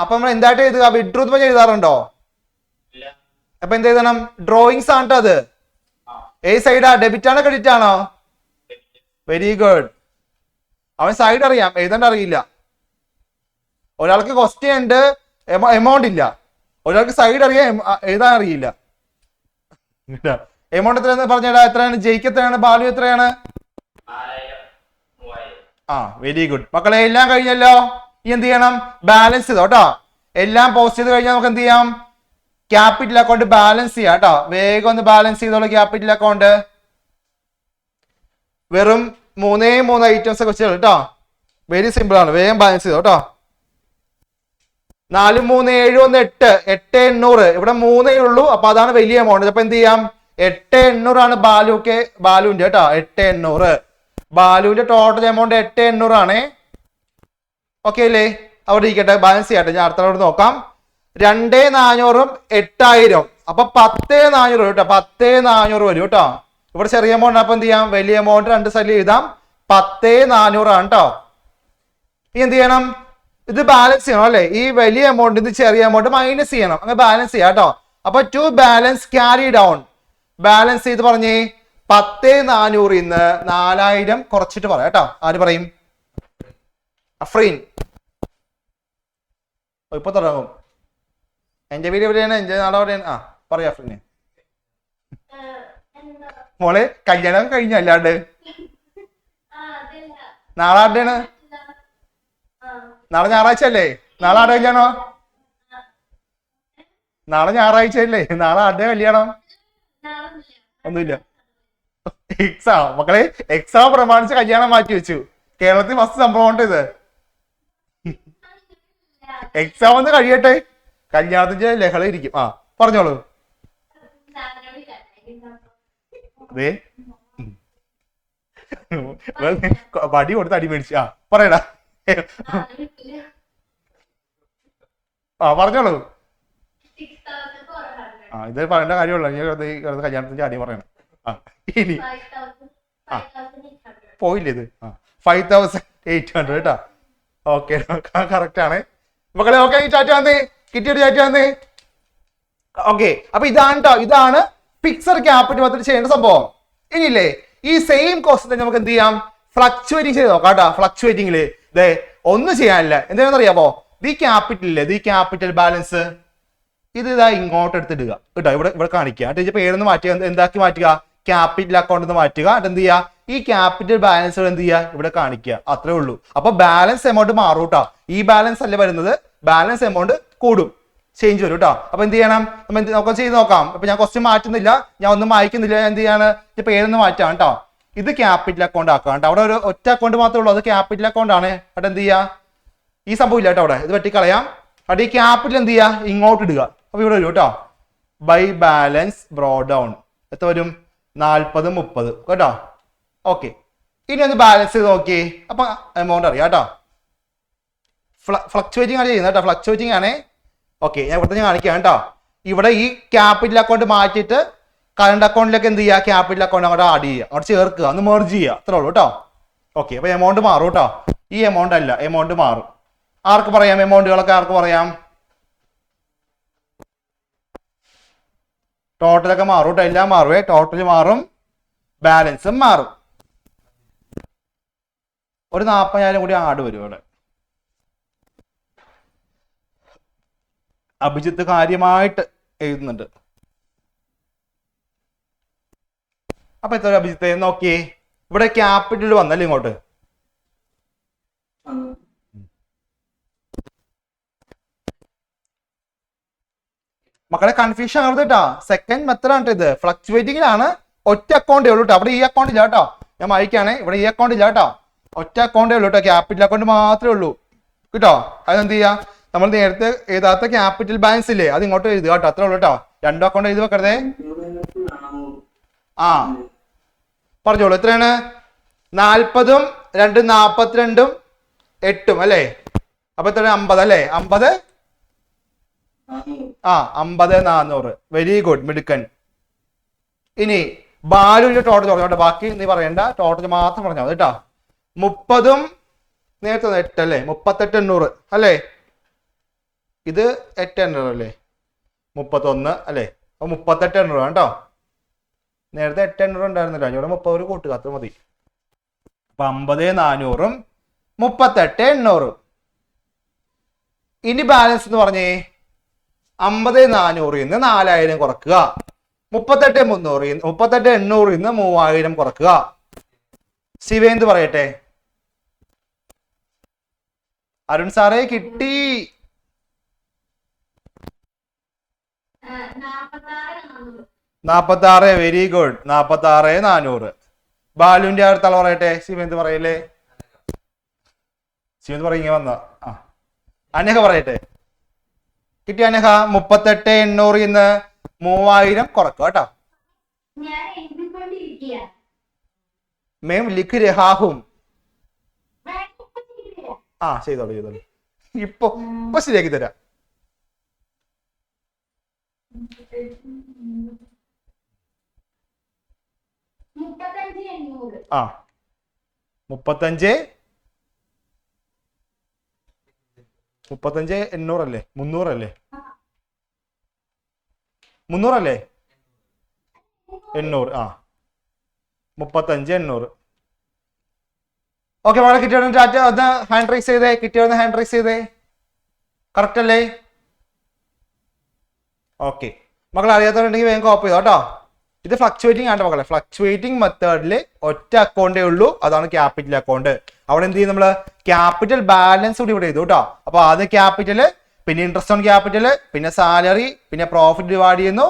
അപ്പൊ നമ്മൾ എന്തായിട്ട് എഴുതുക? വിഡ്രൂ എന്ന് എഴുതാറുണ്ടോ? അപ്പൊ എന്ത് എഴുതണം? ഡ്രോയിങ്സ് ആണ് അത്. ഏത് സൈഡാ? ഡെബിറ്റ് ആണോ ക്രെഡിറ്റ് ആണോ? Very good. അവൻ സൈഡ് അറിയാം, എഴുതാണ്ട് അറിയില്ല. ഒരാൾക്ക് ക്വസ്റ്റ്യൻ ഉണ്ട്, എമൗണ്ട് ഇല്ല. ഒരാൾക്ക് സൈഡ് അറിയാം, എഴുതാൻ അറിയില്ല. എമൗണ്ട് എത്രയാന്ന് പറഞ്ഞാ? എത്രയാണ്? ജയിക്ക് എത്രയാണ്? ബാലു എത്രയാണ്? വെരി ഗുഡ് മക്കളെ. എല്ലാം കഴിഞ്ഞല്ലോ. ഈ എന്ത് ചെയ്യണം? ബാലൻസ് ചെയ്തോ കേട്ടോ. എല്ലാം പോസ്റ്റ് ചെയ്ത് കഴിഞ്ഞാൽ നമുക്ക് എന്ത് ചെയ്യാം? ക്യാപിറ്റൽ അക്കൗണ്ട് ബാലൻസ് ചെയ്യാം കേട്ടോ. വേഗം ഒന്ന് ബാലൻസ് ചെയ്തോളൂ ക്യാപിറ്റൽ അക്കൗണ്ട്. വെറും 3 ഐറ്റംസ് ഒക്കെ വെച്ചാൽ കേട്ടോ. വെരി സിമ്പിൾ ആണ്. വേഗം ബാലൻസ് ചെയ്തോ കേട്ടോ. 4 3 7 1 8 8,800. ഇവിടെ 3 ഉള്ളൂ, അപ്പൊ അതാണ് വലിയ എമൗണ്ട്. അപ്പൊ എന്ത് ചെയ്യാം? 8,800 ആണ് ബാലുവിന്റെ കേട്ടോ. 8,800 ബാലുവിന്റെ ടോട്ടൽ എമൗണ്ട് 8,800 ആണ്. ഓക്കെ അല്ലേ? അവിടെ ഇരിക്കട്ടെ, ബാലൻസ് ചെയ്യട്ടെ. ഞാൻ അടുത്തോട് നോക്കാം. 2,400 8,000. അപ്പൊ 10,400 കേട്ടോ. 10,400 വരും കേട്ടോ. ഇവിടെ ചെറിയ എമൗണ്ട്. അപ്പൊ എന്ത് ചെയ്യാം? വലിയ എമൗണ്ട് രണ്ട് സൈഡിൽ എഴുതാം. 10,400 ആണ് കേട്ടോ. ഈ എന്ത് ചെയ്യണം? ഇത് ബാലൻസ് ചെയ്യണം അല്ലെ? ഈ വലിയ എമൗണ്ട് ഇത് ചെറിയ എമൗണ്ട് മൈനസ് ചെയ്യണം. അങ്ങനെ ബാലൻസ് ചെയ്യാം കേട്ടോ. അപ്പൊ to balance carry down. Balance ചെയ്ത് പറഞ്ഞേ 10,400 ന്ന് 4,000 കുറച്ചിട്ട് പറയാം കേട്ടോ. ആര് പറയും? അഫ്രീൻ. ഇപ്പൊ തുടങ്ങും. എന്റെ വീട് എവിടെയാണ്? എന്റെ നാട് എവിടെയാണ്? പറയാ അഫ്രീന്. മോളെ കല്യാണം കഴിഞ്ഞ അല്ലാണ്ട് നാളെ ആരുടെയാണ്? നാളെ ഞായറാഴ്ച അല്ലേ? നാളെ ആരുടെ കല്യാണോ? നാളെ ഞായറാഴ്ച അല്ലേ? നാളെ ആരുടെ കല്യാണം? ഒന്നുമില്ല. എക്സാം മക്കളെ. എക്സാം പ്രമാണിച്ച് കല്യാണം മാറ്റി വെച്ചു. കേരളത്തിൽ മസ്റ്റ് സംഭവം ഉണ്ട് ഇത്. എക്സാം ഒന്ന് കഴിയട്ടെ, കല്യാണത്തിന്റെ ലഹള ഇരിക്കും. പറഞ്ഞോളൂ. അതെ, വടി കൊടുത്ത് അടി മേടിച്ചു. പറയടാ. പറഞ്ഞോളൂ. ഇത് പറയേണ്ട കാര്യമുള്ള കല്യാണത്തിന്റെ അടി പറയണം. ഇനി പോയില്ലേ ഇത്? 5,800 കേട്ടോ. ഓക്കെ, കറക്റ്റ് ആണ് മക്കളെ. ഓക്കെ, ചാറ്റ് വന്നേ, കിട്ടിയിട്ട് ചാറ്റ് വന്നേ. ഓക്കെ, അപ്പൊ ഇതാണ് കേട്ടോ. ഇതാണ് ഫിക്സഡ് ക്യാപിറ്റൽ മെത്തേഡ് ചെയ്യേണ്ട സംഭവം. ഇനിയില്ലേ ഈ സെയിം കോസ്റ്റ് തന്നെ നമുക്ക് എന്ത് ചെയ്യാം? ഫ്ലക്ച്വേറ്റിംഗ് ചെയ്ത് നോക്കാം കേട്ടോ. ഫ്ലക്ച്വേറ്റിംഗില് ഇതേ ഒന്നും ചെയ്യാനില്ല. എന്താണെന്ന് അറിയാമോ? ദി ക്യാപിറ്റലില്ലേ, ദി ക്യാപിറ്റൽ ബാലൻസ് ഇത് ഇതാ ഇങ്ങോട്ട് എടുത്തിടുക കേട്ടോ. ഇവിടെ കാണിക്കുക. എന്നിട്ട് പേരൊന്ന് മാറ്റുക. എന്താക്കി മാറ്റുക? ക്യാപിറ്റൽ അക്കൗണ്ട് എന്ന് മാറ്റുക. എന്നിട്ട് എന്ത് ചെയ്യുക? ഈ ക്യാപിറ്റൽ ബാലൻസ് എന്ത് ചെയ്യുക? ഇവിടെ കാണിക്കുക. അത്രേ ഉള്ളൂ. അപ്പൊ ബാലൻസ് എമൗണ്ട് മാറും കേട്ടോ. ഈ ബാലൻസ് അല്ലേ വരുന്നത്, ബാലൻസ് എമൗണ്ട് കൂടും, ചേഞ്ച് വരും കേട്ടോ. അപ്പൊ എന്ത് ചെയ്യണം? നമുക്ക് ചെയ്ത് നോക്കാം. അപ്പൊ ഞാൻ ക്വസ്റ്റ്യൻ മാറ്റുന്നില്ല, ഞാൻ ഒന്നും വായിക്കുന്നില്ല. എന്ത് ചെയ്യാണ്? പേരൊന്ന് മാറ്റാം കേട്ടോ. ഇത് ക്യാപിറ്റൽ അക്കൗണ്ട് ആക്കാം കേട്ടോ. അവിടെ ഒരു ഒറ്റ അക്കൗണ്ട് മാത്രമേ ഉള്ളൂ, അത് ക്യാപിറ്റൽ അക്കൗണ്ട് ആണ്. അവിടെ എന്ത് ചെയ്യുക? ഈ സംഭവം ഇല്ല കേട്ടോ. അവിടെ ഇത് വെട്ടിക്കളയാം. അവിടെ ഈ ക്യാപിറ്റൽ എന്ത് ചെയ്യുക? ഇങ്ങോട്ട് ഇടുക. അപ്പൊ ഇവിടെ വരും കേട്ടോ. ബൈ ബാലൻസ് ബ്രോ ഡൗൺ എത്ര വരും? 40 30 കേട്ടോ. ഓക്കെ, ഇനി ഒന്ന് ബാലൻസ് ചെയ്ത് നോക്കിയേ. അപ്പൊ എമൗണ്ട് അറിയാം കേട്ടോ. ഫ്ലക്ച്വേറ്റിംഗ് ആണ് ചെയ്യുന്നത് കേട്ടോ. ഫ്ലക്ച്വേറ്റിംഗ് ആണ്. ഓക്കെ, ഞാൻ ഇവിടുത്തെ ഞാൻ കാണിക്കാം കേട്ടോ. ഇവിടെ ഈ ക്യാപിറ്റൽ അക്കൗണ്ട് മാറ്റിയിട്ട് കറണ്ട് അക്കൗണ്ടിലേക്ക് എന്ത് ചെയ്യുക? ക്യാപിറ്റൽ അക്കൗണ്ട് അങ്ങോട്ട് ആഡ് ചെയ്യുക, അങ്ങോട്ട് ചേർക്കുക, ഒന്ന് മെർജ് ചെയ്യുക. അത്രേ ഉള്ളൂ കേട്ടോ. ഓക്കെ, അപ്പൊ എമൗണ്ട് മാറും കേട്ടോ. ഈ എമൗണ്ട് അല്ല, എമൗണ്ട് മാറും. ആർക്ക് പറയാം? എമൗണ്ടുകളൊക്കെ ആർക്ക് പറയാം? ടോട്ടലൊക്കെ മാറും കേട്ടോ. എല്ലാം മാറുവേ. ടോട്ടൽ മാറും, ബാലൻസും മാറും. ഒരു 40,000 കൂടി ആഡ് വരും ഇവിടെ. അഭിജിത്ത് കാര്യമായിട്ട് എഴുതുന്നുണ്ട്. അപ്പൊ എത്ര അഭിജിത്ത് നോക്കിയേ? ഇവിടെ ക്യാപിറ്റൽ വന്നല്ലേ ഇങ്ങോട്ട്. മക്കളെ കൺഫ്യൂഷൻ ആവരുത് കേട്ടോ. സെക്കൻഡ് മെത്തേഡ് ആണ് ഇത്. ഫ്ലക്ച്വേറ്റിംഗിലാണ്. ഒറ്റ അക്കൗണ്ടേ ഉള്ളൂ കേട്ടോ. അവിടെ ഈ അക്കൗണ്ട് ഇല്ല കേട്ടോ. ഞാൻ വായിക്കാണേ. ഇവിടെ ഈ അക്കൗണ്ട് ഇല്ല കേട്ടോ. ഒറ്റ അക്കൗണ്ടേ ഉള്ളൂ കേട്ടോ. ക്യാപിറ്റൽ അക്കൗണ്ട് മാത്രമേ ഉള്ളൂ കേട്ടോ. അതെന്ത് ചെയ്യാ? നമ്മൾ നേരത്തെ എഴുതാത്ത ക്യാപിറ്റൽ ബാലൻസ് ഇല്ലേ, അത് ഇങ്ങോട്ട് എഴുതുക കേട്ടോ. അത്രേ ഉള്ളൂ കേട്ടോ. 2 അക്കൗണ്ട് എഴുതി വെക്കരുതേ. പറഞ്ഞോളൂ. എത്രയാണ്? 40 2 42 8 അല്ലേ? അപ്പൊ എത്ര? 50 അല്ലേ? 50 50 400. വെരി ഗുഡ്, മിടുക്കൻ. ഇനി ബാലുവിന്റെ ടോട്ടൽ പറഞ്ഞോട്ടെ, ബാക്കി നീ പറയണ്ട, ടോട്ടൽ മാത്രം പറഞ്ഞാൽ മതി കേട്ടോ. 30 നേരത്തെ 8 അല്ലേ, 38,800 അല്ലേ, ഇത് 8,800 അല്ലേ, 31 അല്ലേ, അപ്പൊ 38,800 കേട്ടോ. നേരത്തെ 8,800 ഉണ്ടായിരുന്നില്ല, ഇവിടെ 30 കൂട്ടുക, അത്ര മതി. അപ്പൊ 50,400 38,800. ഇനി ബാലൻസ് എന്ന് പറഞ്ഞേ 50,400 നിന്ന് 4,000 കുറക്കുക, 38,800 നിന്ന് 3,000 കുറക്കുക. ശിവേന്ത് പറയട്ടെ. അരുൺ സാറേ കിട്ടി. 46, വെരി ഗുഡ്. 46,400. ബാലുവിന്റെ അടുത്ത ആൾ പറയട്ടെ. ശിവേന്ത് പറയല്ലേ, ശിവേന്ത് പറയ വന്ന. ആ അനഘ പറയട്ടെ. കിട്ടി അനഘ. 38,800 നിന്ന് 3,000 കുറക്കുക കേട്ടോ. മേം ലിഖ് രഹാഹും. ആ ചെയ്തോളൂ. ഇപ്പൊ ശരിയാക്കി തരാം. ആ 35,800 അല്ലേ, 300 അല്ലേ, 300 അല്ലേ, 800. ആ 35,800. ഓക്കെ മകളെ കിട്ടിയ ടാറ്റ ഒന്ന് ഹാൻഡ് റൈസ് ചെയ്തേ, കിട്ടിയൊന്ന് ഹാൻഡ് റൈസ് ചെയ്തേ. കറക്റ്റ് അല്ലേ? ഓക്കെ മക്കളെ അറിയാത്തവരുണ്ടെങ്കിൽ വേഗം കോപ്പി ചെയ്തോ കേട്ടോ. ഇത് ഫ്ലക്ച്വേറ്റിംഗ് ആണ് മക്കളെ. ഫ്ലക്ച്വേറ്റിംഗ് മെത്തേഡിൽ ഒറ്റ അക്കൗണ്ടേ ഉള്ളൂ, അതാണ് ക്യാപിറ്റൽ അക്കൗണ്ട്. അവിടെ എന്ത് ചെയ്യും നമ്മള്, ക്യാപിറ്റൽ ബാലൻസ് കൂടി ഇവിടെ ചെയ്തു കേട്ടോ. അപ്പൊ ആദ്യം ക്യാപിറ്റല്, പിന്നെ ഇൻട്രസ്റ്റ് ഓൺ ക്യാപിറ്റൽ, പിന്നെ സാലറി, പിന്നെ പ്രോഫിറ്റ് ഡിവൈഡ് ചെയ്യുന്നു,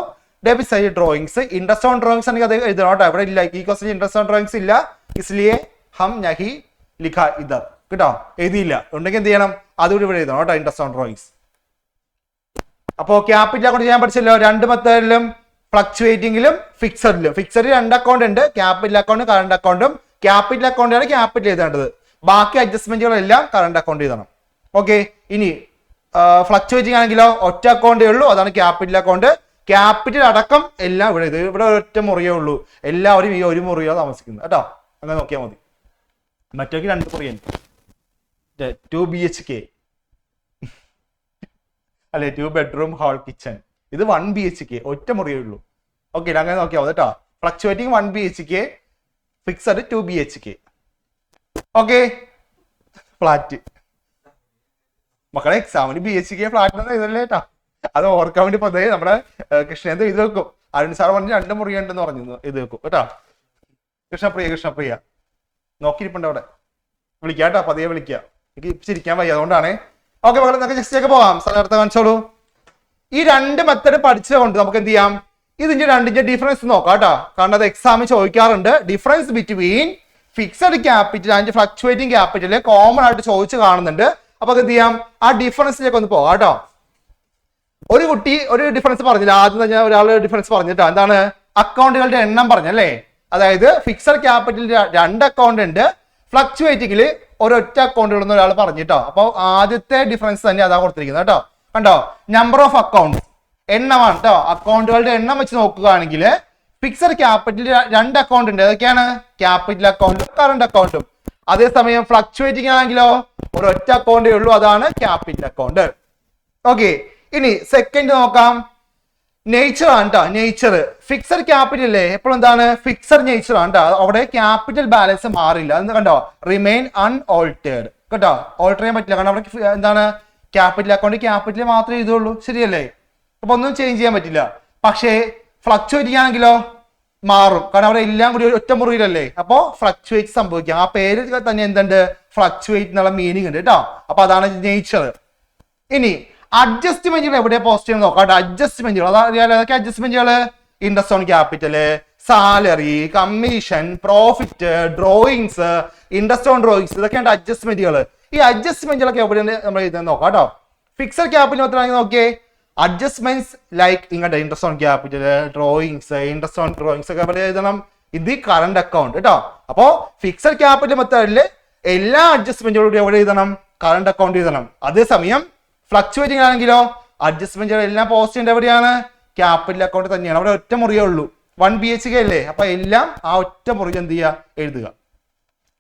debit side drawings. Interest on drawings ആണെങ്കിൽ അത് എഴുതണം കേട്ടോ. ഇവിടെ ഇല്ല, ഈ ക്വസ്റ്റ്യൻ ഇൻട്രസ്റ്റ് ഓൺ ഡ്രോയിങ്സ് ഇല്ല, ഇസ്ലിയെ ഹം നഹി ലിഖ ഇധർ കേട്ടോ, എഴുതിയില്ല. ഉണ്ടെങ്കിൽ എന്ത് ചെയ്യണം, അതുകൂടി ഇവിടെ എഴുതണം കേട്ടോ, ഇൻട്രസ്റ്റ് ഓൺ ഡ്രോയിങ്സ്. അപ്പോ ക്യാപിറ്റൽ അക്കൗണ്ട് ചെയ്യാൻ പഠിച്ചല്ലോ, രണ്ട് മെത്തേഡിലും, ഫ്ലക്ച്വേറ്റിംഗിലും ഫിക്സഡിലും. ഫിക്സഡ് 2 അക്കൗണ്ട് ഉണ്ട്, ക്യാപിറ്റൽ അക്കൗണ്ട് കറണ്ട് അക്കൗണ്ടും. ക്യാപിറ്റൽ അക്കൗണ്ടാണ് ക്യാപിറ്റൽ എഴുതേണ്ടത്, ബാക്കി അഡ്ജസ്റ്റ്മെന്റുകളെല്ലാം കറണ്ട് അക്കൗണ്ട് എഴുതണം. ഓക്കെ. ഇനി ഫ്ലക്ച്വേറ്റിംഗ് ആണെങ്കിലോ ഒറ്റ അക്കൗണ്ടേ ഉള്ളൂ, അതാണ് ക്യാപിറ്റൽ അക്കൗണ്ട്. ക്യാപിറ്റൽ അടക്കം എല്ലാം ഇവിടെ ഇത് ഇവിടെ ഒറ്റ മുറിയേ ഉള്ളൂ, എല്ലാവരും ഈ ഒരു മുറിയോ താമസിക്കുന്നത് കേട്ടോ. അങ്ങനെ നോക്കിയാൽ മതി. മറ്റൊക്കെ 2 മുറിയുണ്ട്, 2 BHK അല്ലെ, 2 ബെഡ്റൂം ഹാൾ കിച്ചൺ. ഇത് 1 BHK, ഒറ്റ മുറിയേ ഉള്ളൂ. ഓക്കെ അങ്ങനെ നോക്കിയാൽ മതി കേട്ടോ. Fluctuating 1 BHK, fixed 2 BHK. Okay. Flat മക്കളെ എക്സാമിന് BHK ഫ്ലാറ്റ് ഒന്നും എഴുതല്ലേ കേട്ടോ, അത് ഓർക്കാൻ വേണ്ടി പതിയെ നമ്മുടെ കൃഷ്ണേന്ത് എഴുതി വെക്കും. അരുൺ സാർ പറഞ്ഞ് 2 മുറിയുണ്ടെന്ന് പറഞ്ഞു, എഴുതി വെക്കും കേട്ടോ. കൃഷ്ണപ്രിയ നോക്കിയിരിപ്പുണ്ട് അവിടെ, വിളിക്കാം കേട്ടോ, പതിയെ വിളിക്കുക. എനിക്ക് ചിരിക്കാൻ വയ്യ, അതുകൊണ്ടാണ്. ഓക്കെ മക്കളെ നമുക്ക് ജസ്റ്റ് ഒക്കെ പോകാം. സ്ഥലത്ത് കാണിച്ചോളൂ. ഈ 2 മെത്തേഡ് പഠിച്ചതുകൊണ്ട് നമുക്ക് എന്ത് ചെയ്യാം, ഇതിന്റെ 2ന്റെ ഡിഫറൻസ് നോക്കാം കേട്ടോ. കാരണം അത് എക്സാമിൽ ചോദിക്കാറുണ്ട്. Difference between fixed capital and fluctuating capital common ആയിട്ട് ചോദിച്ചു കാണുന്നുണ്ട്. അപ്പൊ എന്ത് ചെയ്യാം, ആ ഡിഫറൻസിലേക്ക് ഒന്ന് പോകാം കേട്ടോ. ഒരു കുട്ടി ഒരു ഡിഫറൻസ് പറഞ്ഞില്ല, ആദ്യം തന്നെ ഒരാൾ ഡിഫറൻസ് പറഞ്ഞിട്ടോ. എന്താണ്, അക്കൗണ്ടുകളുടെ എണ്ണം പറഞ്ഞല്ലേ. അതായത് ഫിക്സഡ് ക്യാപിറ്റലിൽ 2 അക്കൗണ്ട് ഉണ്ട്, ഫ്ലക്ച്വേറ്റിംഗിൽ ഒരൊറ്റ അക്കൗണ്ടുകളെന്ന് ഒരാൾ പറഞ്ഞിട്ടോ. അപ്പൊ ആദ്യത്തെ ഡിഫറൻസ് തന്നെ അതാ കൊടുത്തിരിക്കുന്നത് കേട്ടോ. കണ്ടോ, നമ്പർ ഓഫ് അക്കൗണ്ട് എണ്ണമാണ് കേട്ടോ. അക്കൗണ്ടുകളുടെ എണ്ണം വെച്ച് നോക്കുകയാണെങ്കിൽ ഫിക്സഡ് ക്യാപിറ്റലിൽ 2 അക്കൗണ്ട് ഉണ്ട്. ഏതൊക്കെയാണ്, ക്യാപിറ്റൽ അക്കൗണ്ടും കറണ്ട് അക്കൗണ്ടും. അതേസമയം ഫ്ലക്ച്വേറ്റിംഗ് ആണെങ്കിലോ ഒരൊറ്റ അക്കൗണ്ടേ ഉള്ളൂ, അതാണ് ക്യാപിറ്റൽ അക്കൗണ്ട്. ഓക്കെ. ഇനി സെക്കൻഡ് നോക്കാം, നേച്ചർ ആണ് കേട്ടോ. നേച്ചർ ഫിക്സഡ് ക്യാപിറ്റൽ അല്ലേ, എപ്പോഴും എന്താണ്, ഫിക്സഡ് നേച്ചർ ആണ് കേട്ടോ. അവിടെ ക്യാപിറ്റൽ ബാലൻസ് മാറില്ല, എന്ന് കണ്ടോ, റിമെയിൻ അൺഓൾട്ടേഡ് കേട്ടോ. ഓൾട്ടർ ചെയ്യാൻ പറ്റില്ല, കാരണം അവിടെ എന്താണ്, ക്യാപിറ്റൽ അക്കൗണ്ട് ക്യാപിറ്റൽ മാത്രമേ ഇതുള്ളൂ, ശരിയല്ലേ. അപ്പൊ ഒന്നും ചേഞ്ച് ചെയ്യാൻ പറ്റില്ല. പക്ഷേ ഫ്ലക്ച്വേറ്റ് ചെയ്യാണെങ്കിലോ മാറും, കാരണം അവിടെ എല്ലാം കൂടി ഒറ്റ മുറിയിലല്ലേ. അപ്പോ ഫ്ലക്ച്വേറ്റ് സംഭവിക്കാം. ആ പേര് തന്നെ എന്തുണ്ട്, ഫ്ലക്ച്വേറ്റ് എന്നുള്ള മീനിങ് ഉണ്ട് കേട്ടോ. അപ്പൊ അതാണ് നേച്ചർ. ഇനി അഡ്ജസ്റ്റ്മെന്റുകൾ എവിടെ പോസിറ്റീവ് നോക്കാം. അഡ്ജസ്റ്റ്മെന്റുകൾ അതറിയാലോ, ഏതൊക്കെ അഡ്ജസ്റ്റ്മെന്റുകൾ, interest on capital, salary, commission, profit, drawings, interest on drawings, ഇതൊക്കെയാണ് അഡ്ജസ്റ്റ്മെന്റുകൾ. ഈ അഡ്ജസ്റ്റ്മെന്റുകളൊക്കെ എവിടെയാണ് നമ്മൾ എഴുതാൻ നോക്കാം കേട്ടോ. ഫിക്സഡ് ക്യാപിറ്റൽ മാത്രമാണെങ്കിൽ നോക്കിയേ, അഡ്ജസ്റ്റ്മെന്റ്സ് ലൈക്ക് ഇങ്ങോട്ട് interest on capital, drawings, interest on drawings ഒക്കെ എവിടെ എഴുതണം, ഇത് കറണ്ട് അക്കൗണ്ട് കേട്ടോ. അപ്പോ ഫിക്സഡ് ക്യാപിറ്റൽ മെത്തേഡിൽ എല്ലാ അഡ്ജസ്റ്റ്മെന്റുകളും എവിടെ എഴുതണം, കറണ്ട് അക്കൗണ്ട് എഴുതണം. അതേസമയം ഫ്ലക്ച്വേറ്റിംഗ് ആണെങ്കിലോ അഡ്ജസ്റ്റ്മെന്റുകൾ എല്ലാം പോസിറ്റീവ് എവിടെയാണ്, ക്യാപിറ്റൽ അക്കൗണ്ട് തന്നെയാണ്. അവിടെ ഒറ്റ മുറിയേ ഉള്ളൂ, 1 BHK അല്ലേ? അപ്പൊ എല്ലാം ആ ഒറ്റ മുറിയിൽ എന്ത് ചെയ്യുക, എഴുതുക.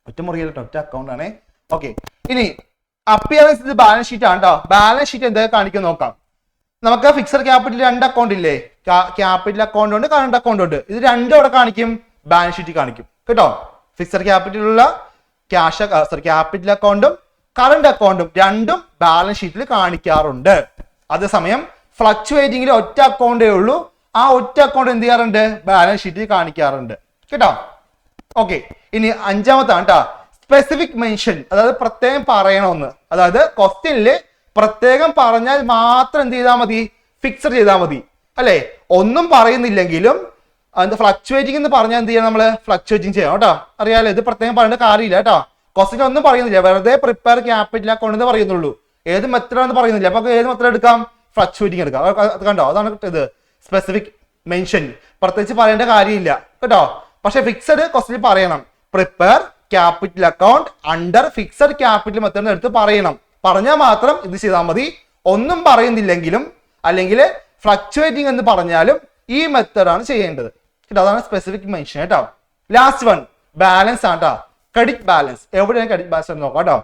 ഒറ്റ മുറിയിൽ ഒറ്റ അക്കൗണ്ട് ആണേ. ഓക്കെ, ഇനി അപ്പിയറൻസ് ഇത് ബാലൻസ് ഷീറ്റ് ആണ് കേട്ടോ. ബാലൻസ് ഷീറ്റ് എന്തൊക്കെ കാണിക്കാൻ നോക്കാം. നമുക്ക് ഫിക്സഡ് ക്യാപിറ്റൽ 2 അക്കൗണ്ട് ഇല്ലേ? ക്യാപിറ്റൽ അക്കൗണ്ട് ഉണ്ട്, കറണ്ട് അക്കൗണ്ട് ഉണ്ട്. ഇത് രണ്ടും അവിടെ കാണിക്കും, ബാലൻസ് ഷീറ്റ് കാണിക്കും കേട്ടോ. ഫിക്സഡ് ക്യാപിറ്റലുള്ള ക്യാപിറ്റൽ അക്കൗണ്ടും കറണ്ട് അക്കൗണ്ടും രണ്ടും ബാലൻസ് ഷീറ്റിൽ കാണിക്കാറുണ്ട്. അതേസമയം ഫ്ലക്ച്വേറ്റിംഗിൽ ഒറ്റ അക്കൗണ്ടേ ഉള്ളൂ. ആ ഒറ്റ അക്കൗണ്ട് എന്ത് ചെയ്യാറുണ്ട്, ബാലൻസ് ഷീറ്റിൽ കാണിക്കാറുണ്ട് കേട്ടോ. ഓക്കെ, ഇനി അഞ്ചാമത്താണ് കേട്ടോ, സ്പെസിഫിക് മെൻഷൻ. അതായത് പ്രത്യേകം പറയണമെന്ന്. അതായത് ക്വസ്റ്റ്യനിൽ പ്രത്യേകം പറഞ്ഞാൽ മാത്രം എന്ത് ചെയ്താൽ മതി, ഫിക്സഡ് ചെയ്താൽ മതി അല്ലെ? ഒന്നും പറയുന്നില്ലെങ്കിലും ഫ്ലക്ച്വേറ്റിംഗ് എന്ന് പറഞ്ഞാൽ എന്ത് ചെയ്യണം, നമ്മള് ഫ്ലക്ച്വേറ്റിംഗ് ചെയ്യണം കേട്ടോ. അറിയാലോ, ഇത് പ്രത്യേകം പറയേണ്ട കാര്യമില്ല കേട്ടോ. ക്വസ്റ്റ്യൻ ഒന്നും പറയുന്നില്ല, വെറുതെ പ്രിപ്പയർ ക്യാപിറ്റൽ അക്കൗണ്ട് എന്ന് പറയുന്നുള്ളൂ. ഏത് മെത്തേഡാണെന്ന് പറയുന്നില്ല. അപ്പൊ ഏത് മെത്തേഡ് എടുക്കാം, ഫ്ലക്ച്വേറ്റിംഗ് എടുക്കാം. അത് കണ്ടോ, അതാണ് ഇത് സ്പെസിഫിക് മെൻഷൻ. പ്രത്യേകിച്ച് പറയേണ്ട കാര്യമില്ല കേട്ടോ. പക്ഷെ ഫിക്സഡ് ക്വസ്റ്റ്യൻ പറയണം, prepare capital account under fixed capital method എടുത്ത് പറയണം. പറഞ്ഞാൽ മാത്രം ഇത് ചെയ്താൽ മതി. ഒന്നും പറയുന്നില്ലെങ്കിലും അല്ലെങ്കിൽ ഫ്ലക്ച്വേറ്റിംഗ് എന്ന് പറഞ്ഞാലും ഈ മെത്തേഡാണ് ചെയ്യേണ്ടത് കേട്ടോ. അതാണ് സ്പെസിഫിക് മെൻഷൻ കേട്ടോ. ലാസ്റ്റ് വൺ ബാലൻസ് ആണ് കേട്ടോ. Credit balance. എവിടെയാണ് ക്രെഡിറ്റ് ബാലൻസ് എന്ന് നോക്കാം കേട്ടോ.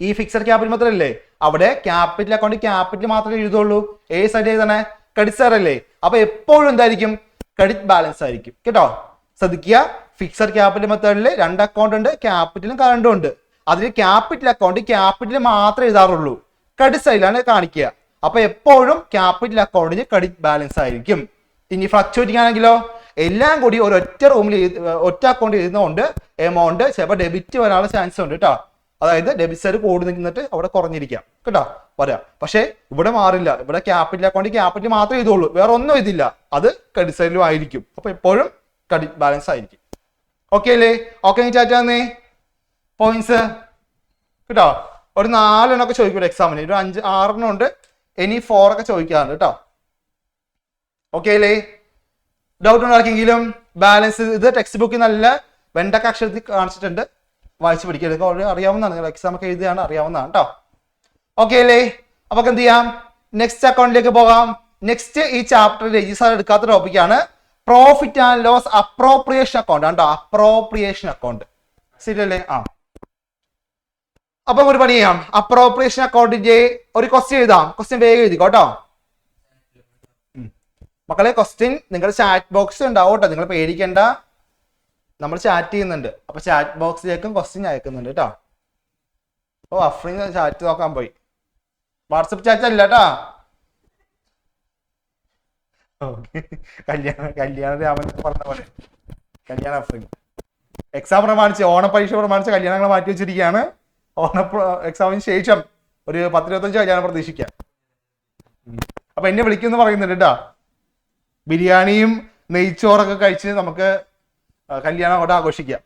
ഈ ഫിക്സഡ് ക്യാപിറ്റൽ മെത്തേഡ് അല്ലേ, അവിടെ ക്യാപിറ്റൽ അക്കൗണ്ട് ക്യാപിറ്റൽ മാത്രമേ എഴുതുള്ളൂ. ഏത് സൈഡ് എഴുതണേ, ക്രെഡിറ്റ് സൈഡ് അല്ലേ. അപ്പൊ എപ്പോഴും എന്തായിരിക്കും, ക്രെഡിറ്റ് ബാലൻസ് ആയിരിക്കും കേട്ടോ. ശ്രദ്ധിക്കുക, ഫിക്സഡ് ക്യാപിറ്റൽ മെത്തേഡിൽ 2 അക്കൗണ്ട് ഉണ്ട്, ക്യാപിറ്റലും കറണ്ടും ഉണ്ട്. അതിൽ ക്യാപിറ്റൽ അക്കൗണ്ട് ക്യാപിറ്റൽ മാത്രമേ എഴുതാറുള്ളൂ, ക്രെഡിറ്റ് സൈഡിലാണ് കാണിക്കുക. അപ്പൊ എപ്പോഴും ക്യാപിറ്റൽ അക്കൗണ്ടിന് ക്രെഡിറ്റ് ബാലൻസ് ആയിരിക്കും. ഇനി ഫ്ലക്ച്വേറ്റിംഗ് ആണെങ്കിലോ എല്ലാം കൂടി ഒരൊറ്റ റൂമിൽ ഒറ്റ അക്കൗണ്ട് എഴുതുന്നതുകൊണ്ട് എമൗണ്ട് ചിലപ്പോൾ ഡെബിറ്റ് വരാനുള്ള ചാൻസ് ഉണ്ട് കേട്ടോ. അതായത് ഡെബിറ്റ് സൈഡ് കൂടി നിന്നിട്ട് അവിടെ കുറഞ്ഞിരിക്കാം കേട്ടോ, വരാം. പക്ഷെ ഇവിടെ മാറില്ല. ഇവിടെ ക്യാപിറ്റൽ അക്കൗണ്ട് ക്യാപിറ്റൽ മാത്രമേ എഴുതുള്ളൂ, വേറെ ഒന്നും ഇതില്ല. അത് ക്രെഡിറ്റ് സൈഡിലും ആയിരിക്കും. അപ്പൊ എപ്പോഴും ക്രെഡിറ്റ് ബാലൻസ് ആയിരിക്കും. ഓക്കെ അല്ലേ? ഓക്കെ, ചാറ്റാന്നേ പോയിന്റ്സ് കേട്ടോ. ഒരു 4 എണ്ണമൊക്കെ ചോദിക്കൂടെ എക്സാമിന്, ഒരു 5 6 എണ്ണം ഉണ്ട്. ഇനി 4 ഒക്കെ ചോദിക്കാറുണ്ട് കേട്ടോ. ഓക്കെ അല്ലേ? ഡൗട്ട് ഉണ്ടാക്കിയെങ്കിലും ബാലൻസ് ഇത് ടെക്സ്റ്റ് ബുക്കിൽ നല്ല വെണ്ടക്ക അക്ഷരത്തിൽ കാണിച്ചിട്ടുണ്ട്, വായിച്ച് പഠിക്കുക. ഓൾറെഡി അറിയാവുന്നതാണ്, എക്സാം ഒക്കെ എഴുതിയാണ്, അറിയാവുന്നതാണ് കേട്ടോ. ഓക്കെ അല്ലേ? അപ്പൊ എന്ത് ചെയ്യാം, നെക്സ്റ്റ് അക്കൗണ്ടിലേക്ക് പോകാം. നെക്സ്റ്റ് ഈ ചാപ്റ്ററിൽ രജിസ്റ്റർ എടുക്കാത്ത ടോപ്പിക്കാണ് profit and loss appropriation account കേട്ടോ. അപ്രോപ്രിയേഷൻ അക്കൗണ്ട് ശരിയല്ലേ? അപ്പൊ ഒരു പണി ചെയ്യാം, അപ്രോപ്രിയേഷൻ അക്കൗണ്ടിന്റെ ഒരു ക്വസ്റ്റ്യൻ എഴുതാം. ക്വസ്റ്റ്യൻ വേഗം എഴുതിക്കോ കേട്ടോ മക്കളെ. ക്വസ്റ്റ്യൻ നിങ്ങളുടെ ചാറ്റ് ബോക്സ് ഉണ്ടാവും കേട്ടോ, നിങ്ങൾ പേടിക്കണ്ട. നമ്മൾ ചാറ്റ് ചെയ്യുന്നുണ്ട്, അപ്പൊ ചാറ്റ് ബോക്സിലേക്കും ക്വസ്റ്റ്യൻ അയക്കുന്നുണ്ട് കേട്ടോ. ഓ, അഫ്രീൻ ചാറ്റ് നോക്കാൻ പോയി. വാട്സപ്പ് ചാറ്റ് അല്ല കേട്ടോ. കല്യാണ രാമൻ പറഞ്ഞ പോലെ കല്യാണ അഫ്രീൻ. എക്സാം പ്രമാണിച്ച്, ഓണപരീക്ഷ പ്രമാണിച്ച് കല്യാണങ്ങൾ മാറ്റി വെച്ചിരിക്കുകയാണ്. എക്സാമിന് ശേഷം ഒരു 10-25 കല്യാണം പ്രതീക്ഷിക്കാം. അപ്പൊ എന്നെ വിളിക്കുമെന്ന് പറയുന്നുണ്ട് കേട്ടോ. ബിരിയാണിയും നെയ്ച്ചോറൊക്കെ കഴിച്ച് നമുക്ക് കല്യാണം അവിടെ ആഘോഷിക്കാം.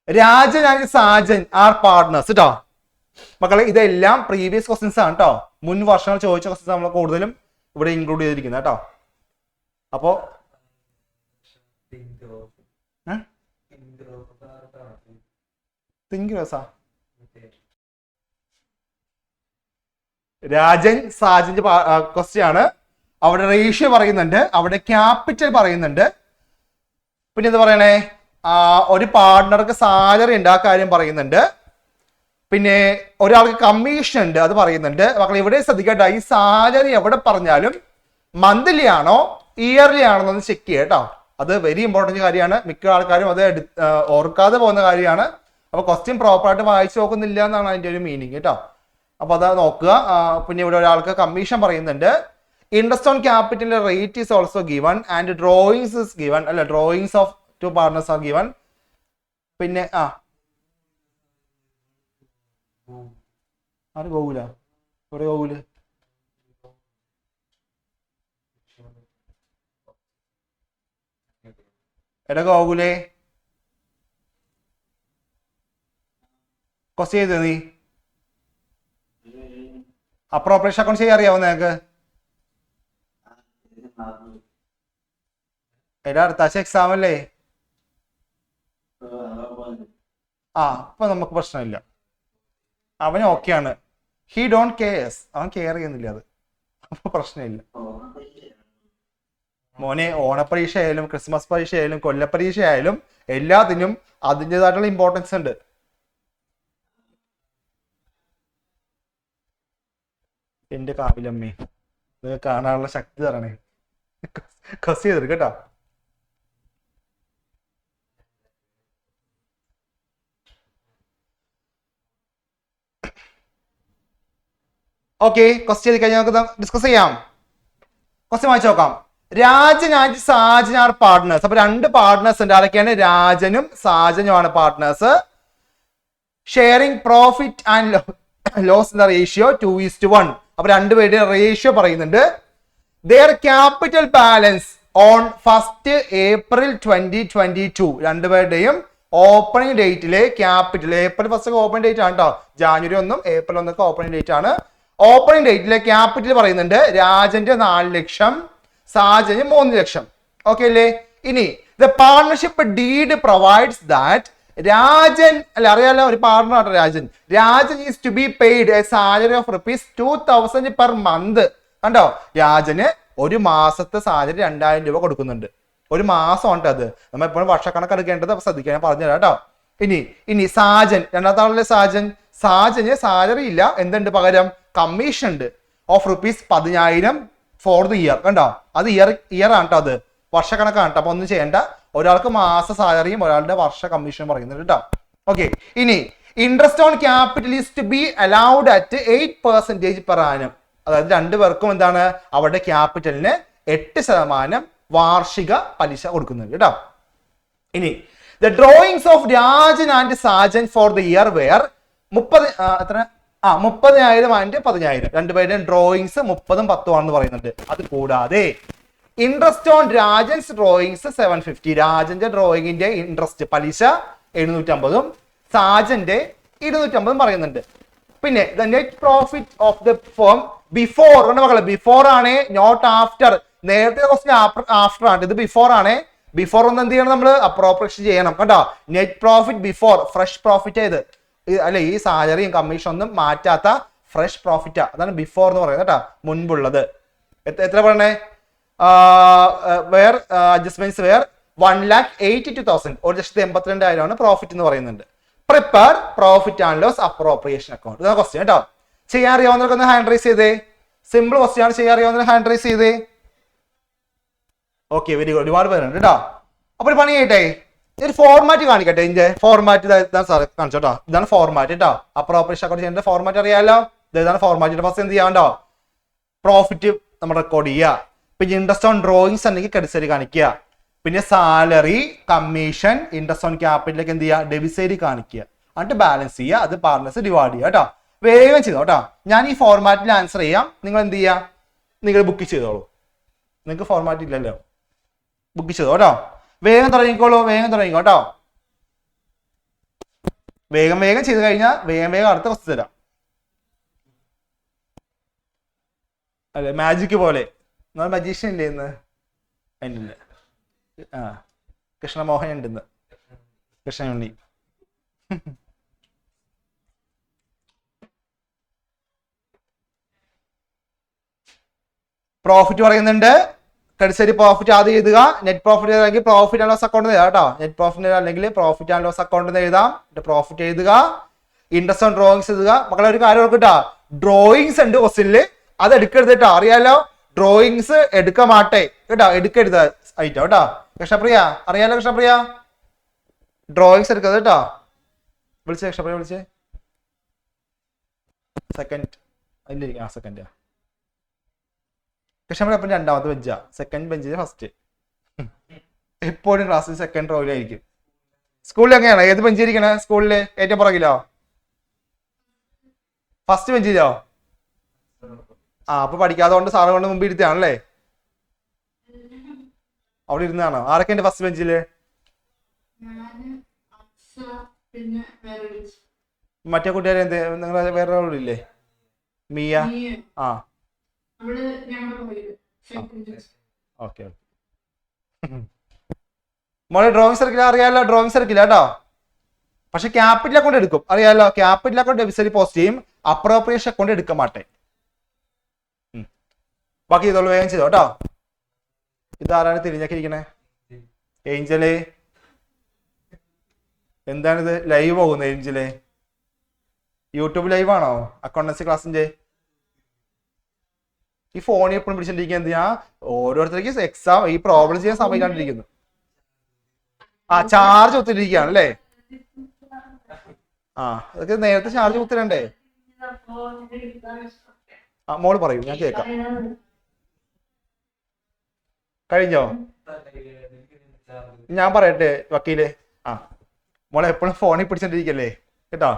Rajan and Sajan are partners കേട്ടോ. മക്കളെ ഇതെല്ലാം പ്രീവിയസ് ക്വസ്റ്റ്യൻസ് ആണ് കേട്ടോ. മുൻ വർഷങ്ങൾ ചോദിച്ച ക്വസ്റ്റ്യൻസ് നമ്മൾ കൂടുതലും ഇവിടെ ഇൻക്ലൂഡ് ചെയ്തിരിക്കുന്നത് കേട്ടോ. അപ്പോ രാജൻ സാജന്റെ ക്വസ്റ്റ്യൻ ആണ്. അവിടെ റേഷ്യോ പറയുന്നുണ്ട്, അവിടെ ക്യാപിറ്റൽ പറയുന്നുണ്ട്. പിന്നെ എന്താ പറയണേ, ഒരു പാർട്ട്ണർക്ക് സാലറി ഉണ്ട്, ആ കാര്യം പറയുന്നുണ്ട്. പിന്നെ ഒരാൾക്ക് കമ്മീഷൻ ഉണ്ട്, അത് പറയുന്നുണ്ട്. മക്കൾ ഇവിടെ ശ്രദ്ധിക്കട്ടെ, ഈ സാലറി എവിടെ പറഞ്ഞാലും മന്ത്ലി ആണോ ഇയർലി ആണോ എന്ന് ചെക്ക് ചെയ്യുക കേട്ടോ. അത് വെരി ഇമ്പോർട്ടൻറ്റ് കാര്യമാണ്. മിക്ക ആൾക്കാരും അത് ഓർക്കാതെ പോകുന്ന കാര്യമാണ്. അപ്പൊ ക്വസ്റ്റ്യൻ പ്രോപ്പറായിട്ട് വായിച്ചു നോക്കുന്നില്ല എന്നാണ് അതിന്റെ ഒരു മീനിങ് കേട്ടോ. അപ്പൊ അത് നോക്കുക. പിന്നെ ഇവിടെ ഒരാൾക്ക് കമ്മീഷൻ പറയുന്നുണ്ട്. Interest on capital rate is also given and drawings is given. അല്ല, drawings of 2 partners are given. പിന്നെ ആര് ഗോകുല? ഇവിടെ ഗോകുല് എടാ ഗോകുലേ, ക്വസ്റ്റ്യൻ ചെയ്ത നീ അപ്രോപ്രിയേഷൻ അക്കൗണ്ട് ചെയ്യാൻ അറിയാവോ നിനക്ക്? എടാ അടുത്താഴ്ച എക്സാം അല്ലേ? അപ്പൊ നമുക്ക് പ്രശ്നമില്ല. അവന് ഓക്കെയാണ്. ഹി ഡോണ്ട് കെയർസ്, അവൻ കെയർ ചെയ്യുന്നില്ല, അത് അപ്പൊ പ്രശ്നമില്ല. മോനെ, ഓണപ്പരീക്ഷ ആയാലും ക്രിസ്മസ് പരീക്ഷ ആയാലും കൊല്ലപ്പരീക്ഷ ആയാലും എല്ലാത്തിനും അതിൻ്റെതായിട്ടുള്ള ഇമ്പോർട്ടൻസ് ഉണ്ട്. എന്റെ കാവിലമ്മേ, ഇത് കാണാനുള്ള ശക്തി തരണേ. കസ് ചെയ്തിട്ട് കേട്ടോ. ഓക്കെ, ക്വസ്റ്റ്യൻ ചെയ്ത് കഴിഞ്ഞാൽ നമുക്ക് ഡിസ്കസ് ചെയ്യാം. ക്വസ്റ്റ്യൻ വായിച്ചു നോക്കാം. Rajan and Sajan are partners. അപ്പൊ രണ്ട് പാർട്ട്നേഴ്സ് ഉണ്ട്. ആരൊക്കെയാണ്? രാജനും സാജനുമാണ് partners. Sharing profit and loss in the ratio 2:1. അപ്പൊ രണ്ടുപേരുടെ റേഷ്യോ പറയുന്നുണ്ട്. Their capital balance on 1st April 2022. രണ്ടുപേരുടെയും ഓപ്പണിംഗ് ഡേറ്റിലെ ക്യാപിറ്റൽ, ഏപ്രിൽ 1 ഓപ്പണിംഗ് ഡേറ്റ് ആണ് കേട്ടോ. ജാനുവരി 1 ഏപ്രിൽ 1 ഓപ്പണിംഗ് ഡേറ്റ് ആണ്. ഓപ്പണിംഗ് ഡേറ്റിലെ ക്യാപിറ്റൽ പറയുന്നുണ്ട് രാജന്റെ 4 ലക്ഷം, സാജന് 3 ലക്ഷം. ഓക്കെ അല്ലേ? ഇനി the partnership deed provides that Rajan, അല്ല അറിയാലോ ഒരു പാർട്ണർ ആണ് Rajan. Rajan is to be paid a salary of ₹2,000 per month. കണ്ടോ, രാജന് ഒരു മാസത്തെ സാലറി 2000 രൂപ കൊടുക്കുന്നുണ്ട്. ഒരു മാസം ഉണ്ട് അത്. നമ്മൾ എപ്പോഴും വർഷക്കണക്ക് എടുക്കേണ്ടത് ശ്രദ്ധിക്കാൻ, ഞാൻ പറഞ്ഞുതരാം കേട്ടോ. ഇനി സാജൻ, രണ്ടാമത്തെ ആളല്ലേ സാജൻ. സാജന് സാലറി ഇല്ല, എന്തുണ്ട് പകരം? കമ്മീഷൻ ഉണ്ട് ഓഫ് ₹10,000 ഫോർ ദ ഇയർ. കണ്ടോ, അത് ഇയർ ആണ് കേട്ടോ, അത് വർഷക്കണക്കാണ് കേട്ടോ. അപ്പൊ ഒന്നും ചെയ്യേണ്ട. ഒരാൾക്ക് മാസ സാലറിയും ഒരാളുടെ വർഷ കമ്മീഷനും പറയുന്നുണ്ട് കേട്ടോ. ഓക്കെ, ഇനി interest on capital is to be allowed at 8% per annum. അതായത് രണ്ടുപേർക്കും എന്താണ്, അവരുടെ ക്യാപിറ്റലിന് 8% വാർഷിക പലിശ കൊടുക്കുന്നുണ്ട് കേട്ടോ. ഇനി the drawings of Rajan and Sajan for the year were 30,000 and 10,000. രണ്ടുപേരുടെയും ഡ്രോയിങ്സ് 30ഉം 10ഉം ആണെന്ന് പറയുന്നുണ്ട്. അത് കൂടാതെ ഇൻട്രസ്റ്റ് ഓൺ രാജൻസ് ഡ്രോയിങ്സ് 750. രാജന്റെ ഡ്രോയിങ്ങിന്റെ ഇൻട്രസ്റ്റ് പലിശ 750ഉം സാജന്റെ 250ഉം പറയുന്നുണ്ട്. പിന്നെ the net profit of the firm before, മക്കളെ ബിഫോർ ആണ്, നോട്ട് ആഫ്റ്റർ. നേരത്തെ ക്വസ്റ്റ്യൻ ആഫ്റ്റർ ആണ്, ഇത് ബിഫോർ ആണ്. ബിഫോർ ഒന്ന് എന്ത് ചെയ്യണം, നമ്മൾ അപ്രോപ്രിയേഷൻ ചെയ്യണം കേട്ടോ. Net profit before, fresh profit ചെയ്ത് അല്ലെ, ഈ സാലറിയും കമ്മീഷൻ ഒന്നും മാറ്റാത്ത ഫ്രഷ് പ്രോഫിറ്റാ, അതാണ് ബിഫോർ എന്ന് പറയുന്നത് കേട്ടോ, മുൻപുള്ളത്. എത്ര പറയണേ? വേർ അഡ്ജസ്റ്റ്മെന്റ്സ് വേർ 1,82,000, 1,82,000 പ്രോഫിറ്റ് എന്ന് പറയുന്നുണ്ട്. Prepare profit and loss appropriation account. ഇതാണ് ക്വസ്റ്റ്യൻ കേട്ടോ. ചെയ്യാൻ അറിയാവുന്നവർക്ക് ഒന്ന് ഹാൻഡ് റൈസ് ചെയ്തേ. സിമ്പിൾ ക്വസ്റ്റ്യൻ ആണ്, ചെയ്യാൻ അറിയാവുന്ന ഹാൻഡ് റൈസ് ചെയ്തേ. ഓക്കെ, വെരി ഗുഡ്, ഒരുപാട് പേരുണ്ട് കേട്ടോ. അപ്പൊ ഒരു പണി ചെയ്യട്ടെ, ഒരു ഫോർമാറ്റ് കാണിക്കട്ടെ. ഇതിന്റെ ഫോർമാറ്റ് സാർ കാണിച്ചോ കേട്ടോ. ഇതാണ് ഫോർമാറ്റ് കേട്ടോ. അപ്രോപ്രിയേഷൻ അക്കൗണ്ട് ചെയ്യേണ്ട ഫോർമാറ്റ് അറിയാലോ. ഇതാണ് ഫോർമാറ്റ്. ഫസ്റ്റ് എന്ത് ചെയ്യാണ്ടോ, പ്രോഫിറ്റ് നമ്മൾ റെക്കോർഡ് ചെയ്യുക. പിന്നെ ഇൻട്രസ്റ്റ് ഓൺ ഡ്രോയിങ്സ് ഉണ്ടെങ്കിൽ ക്രെഡിറ്റ് സൈഡ് കാണിക്കുക. പിന്നെ സാലറി, കമ്മീഷൻ, ഇൻട്രസ്റ്റ് ഓൺ ക്യാപിറ്റലിലേക്ക് എന്ത് ചെയ്യുക, ഡെബിറ്റ് സൈഡ് കാണിക്കുക. എന്നിട്ട് ബാലൻസ് ചെയ്യുക. അത് പാർട്ട്നേഴ്സ് ഡിവൈഡ് ചെയ്യുക കേട്ടോ. വേഗം ചെയ്തോ കേട്ടോ. ഞാൻ ഈ ഫോർമാറ്റിൽ ആൻസർ ചെയ്യാം, നിങ്ങൾ എന്ത് ചെയ്യുക, നിങ്ങൾ ബുക്ക് ചെയ്തോളൂ. നിങ്ങൾക്ക് ഫോർമാറ്റ് ഇല്ലല്ലോ, ബുക്ക് ചെയ്തോ കേട്ടോ. വേഗം തുടങ്ങിക്കോളൂ, വേഗം തുടങ്ങിക്കോ കേട്ടോ. വേഗം ചെയ്ത് കഴിഞ്ഞാൽ വേഗം അടുത്ത ക്വസ്റ്റ്യൻ തരാം. അല്ലെ മാജിക് പോലെ. നമ്മൾ മജീഷ്യൻ ഇല്ലേ ഇന്ന്? അതിൻ്റെ കൃഷ്ണമോഹൻ ഉണ്ട് ഇന്ന്, കൃഷ്ണനുണ്ണി. പ്രോഫിറ്റ് പറയുന്നുണ്ട്. ക്രെഡിറ്റ് സൈഡ് പ്രോഫിറ്റ് ആദ്യം എഴുതുക. നെറ്റ് പ്രോഫിറ്റ് അല്ലെങ്കിൽ പ്രോഫിറ്റ് ആൻഡ് ലോസ് അക്കൗണ്ട് എഴുതാം കേട്ടോ. നെറ്റ് പ്രോഫിറ്റ് അല്ലെങ്കിൽ പ്രോഫിറ്റ് ആൻഡ് ലോസ് അക്കൗണ്ട് എഴുതാം. പ്രോഫിറ്റ് എഴുതുക. ഇൻട്രസ്റ്റ് ഓൺ ഡ്രോയിങ്സ് എഴുതുക. മക്കളെ ഒരു കാര്യം ഓർക്കട്ടോ, ഡ്രോയിങ്സ് ഉണ്ട് ക്വസ്റ്റ്യനില്, അത് എടുക്കരുത് കേട്ടോ. അറിയാലോ, ഡ്രോയിങ്സ് എടുക്ക മാട്ടെ കേട്ടോ, എടുക്കരുത് ഐറ്റം കേട്ടോ. കൃഷ്ണപ്രിയ അറിയാലോ, കൃഷ്ണപ്രിയ ഡ്രോയിങ്സ് എടുക്കരുത് കേട്ടോ. വിളിച്ചേ കൃഷ്ണപ്രിയ, വിളിച്ചേ. സെക്കൻഡ് അതിലിരിക്കും. സെക്കൻഡ് കൃഷ്ണപ്രിയ അപ്പം രണ്ടാമത്തെ ബെഞ്ചാ, സെക്കൻഡ് ബെഞ്ചിന് ഫസ്റ്റ്. എപ്പോഴും ക്ലാസ്സിൽ സെക്കൻഡ് റോയിലായിരിക്കും. സ്കൂളിൽ എങ്ങനെയാണ്, ഏത് ബെഞ്ചിരിക്കണേ? സ്കൂളില് ഏറ്റവും പുറകിലോ, ഫസ്റ്റ് ബെഞ്ചിലോ? അപ്പൊ പഠിക്കാതെ കൊണ്ട് സാറ് കൊണ്ട് മുമ്പ് ഇരുത്താണല്ലേ? അവിടെ ഇരുന്നാണോ? ആരൊക്കെ ഉണ്ട് ഫസ്റ്റ് ബെഞ്ചില്? മറ്റേ കൂട്ടുകാരെ എന്ത്, നിങ്ങൾ വേറെ ഇല്ലേ? മിയ. ഓക്കെ. മോളെ ഡ്രോയിങ് സർക്കിൾ അറിയാലോ, ഡ്രോയിങ് സർക്കിൾ കേട്ടോ. പക്ഷെ ക്യാപിറ്റൽ അക്കൗണ്ട് എടുക്കും, അറിയാലോ. Capital account debit side post ചെയ്യും. അപ്രോപ്രിയേഷൻ അക്കൗണ്ട് എടുക്കാൻ മാട്ടെ. ബാക്കി ചെയ്തോളൂ, വേഗം ചെയ്തോ കേട്ടോ. ഇതാരാണ് തിരിഞ്ഞൊക്കെ ഇരിക്കണേ? ഏഞ്ചലേ, എന്താണിത്? ലൈവ് പോകുന്നത് ഏഞ്ചലേ? യൂട്യൂബ് ലൈവ് ആണോ അക്കൗണ്ടൻസി ക്ലാസ്സിന്റെ? ഈ ഫോണിൽ എപ്പോഴും പിടിച്ചിട്ടിരിക്കുക എന്തിനാ? ഓരോരുത്തർക്ക് എക്സാം ഈ പ്രോബ്ലം ചെയ്യാൻ സമയമില്ലാണ്ടിരിക്കുന്നു. ആ ചാർജ് ഒത്തിരിക്കുകയാണ് അല്ലേ? ആ അതൊക്കെ നേരത്തെ ചാർജ് കുത്തിരണ്ടേ? ആ മോള് പറയൂ, ഞാൻ കേൾക്കാം. കഴിഞ്ഞോ? ഞാൻ പറയട്ടെ വക്കീല്. ആ മോളെ എപ്പോഴും ഫോണിൽ പിടിച്ചോണ്ടിരിക്കല്ലേ കേട്ടോ.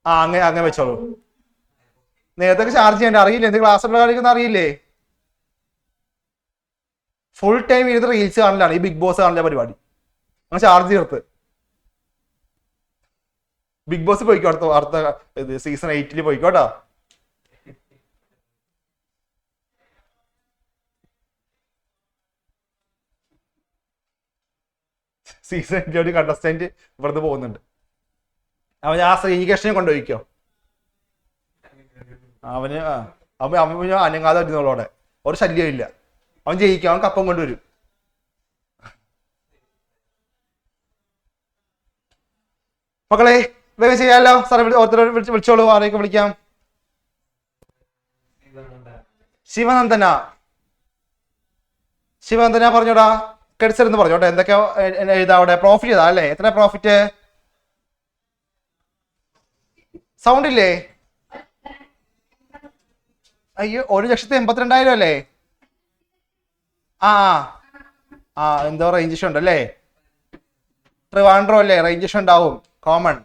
ആ അങ്ങനെ വെച്ചോളൂ. നേരത്തെ ചാർജ് ചെയ്യണ്ട. അറിയില്ലേ എന്ത് ക്ലാസ്സുള്ള കളിക്കുന്ന അറിയില്ലേ? ഫുൾ ടൈം ഇരുന്ന് റീൽസ് കാണലാണ് ഈ ബിഗ് ബോസ് കാണില്ല പരിപാടി. അങ്ങനെ ചാർജ് ചേർത്ത് ബിഗ് ബോസ് പോയിക്കോ. അടുത്ത ഇത് സീസൺ 8 പോയിക്കോട്ടോ. സീസൺ 8 ഒരു കണ്ടസ്റ്റന്റ് ഇവിടുന്ന് പോകുന്നുണ്ട്. അവൻ ആ ശ്രീകൃഷ്ണനെ കൊണ്ടുപോയിക്കോ. അവന് അനങ്ങാതെ വരുന്നോളോടെ ഒരു ശല്യം ഇല്ല. അവൻ ജയിക്കും, അവൻ കപ്പം കൊണ്ടുവരും. മക്കളെ വേഗം ചെയ്യാമല്ലോ. സാറെ ഓരോരുത്തരോട് വിളിച്ചോളൂ. ആരെയൊക്കെ വിളിക്കാം? ശിവനന്ദന പറഞ്ഞോടാ. കെടിച്ചെന്ന് പറഞ്ഞോട്ടെ. എന്തൊക്കെയാ എഴുതാ അവിടെ? പ്രോഫിറ്റ് ചെയ്താ അല്ലേ? എത്ര പ്രോഫിറ്റ്? സൗണ്ട് ഇല്ലേ? അയ്യോ, 1,82,000 അല്ലേ? ആ ആ എന്തോ റേഞ്ച് ഇഷ്യൂ ഉണ്ടല്ലേ? ട്രിവാൻഡ്രം അല്ലേ? റേഞ്ച് ഇഷ്യൂ ഉണ്ടാവും. കോമൺ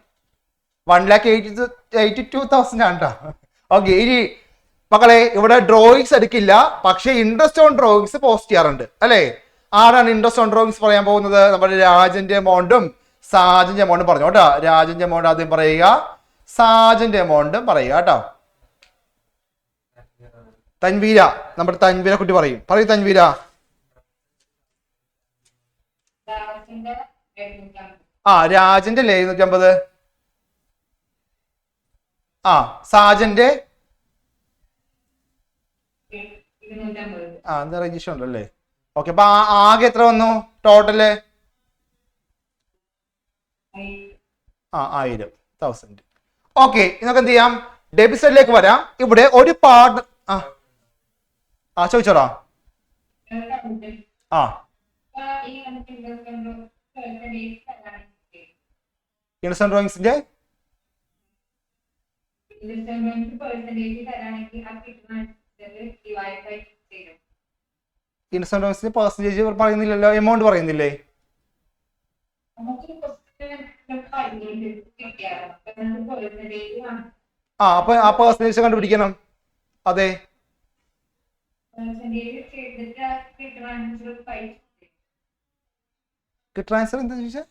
1,82,000 ആണ് കേട്ടോ. ഓക്കെ, ഇനി മക്കളെ ഇവിടെ ഡ്രോയിങ്സ് എടുക്കില്ല, പക്ഷെ ഇൻട്രസ്റ്റ് ഓൺ ഡ്രോയിങ്സ് പോസ്റ്റ് ചെയ്യാറുണ്ട് അല്ലേ? ആരാണ് ഇൻട്രസ്റ്റ് ഓൺ ഡ്രോയിങ്സ് പറയാൻ പോകുന്നത്? നമ്മുടെ രാജന്റെ എമൗണ്ടും സാജന്റെ എമൗണ്ടും പറഞ്ഞു കേട്ടോ. രാജന്റെ എമൗണ്ട് ആദ്യം പറയുക, സാജന്റെ എമൗണ്ടും പറയുക കേട്ടോ. തൻവീര, നമ്മുടെ തൻവീര കുട്ടി പറയും. പറയൂ തൻവീര. ആ രാജന്റെ അല്ലേ 750? ആ സാജന്റെ എന്താ രജിസ്റ്റർ ഉണ്ടല്ലേ? ഓക്കെ, അപ്പൊ ആകെ എത്ര വന്നു ടോട്ടല്? 1,000. ഓക്കെ, ഇതൊക്കെ എന്ത് ചെയ്യാം? ഡെബിറ്റ് സൈഡിലേക്ക് വരാം. ഇവിടെ ഒരു പാർട്ട് ചോദിച്ചോടാ. ആ ഇൻസ്റ്റന്റ് ഡ്രോയിങ്സിന്റെ ഇൻസ്റ്റന്റ് ഡ്രോയിങ്സിന്റെ പെർസെന്റേജ് പറയുന്നില്ലല്ലോ, എമൗണ്ട് പറയുന്നില്ലേ? അപ്പൊ ആ പെർസെന്റേജ് കണ്ടുപിടിക്കണം. അതെ, ട്രാൻസ്ഫർ എന്താ ചോദിച്ചാ?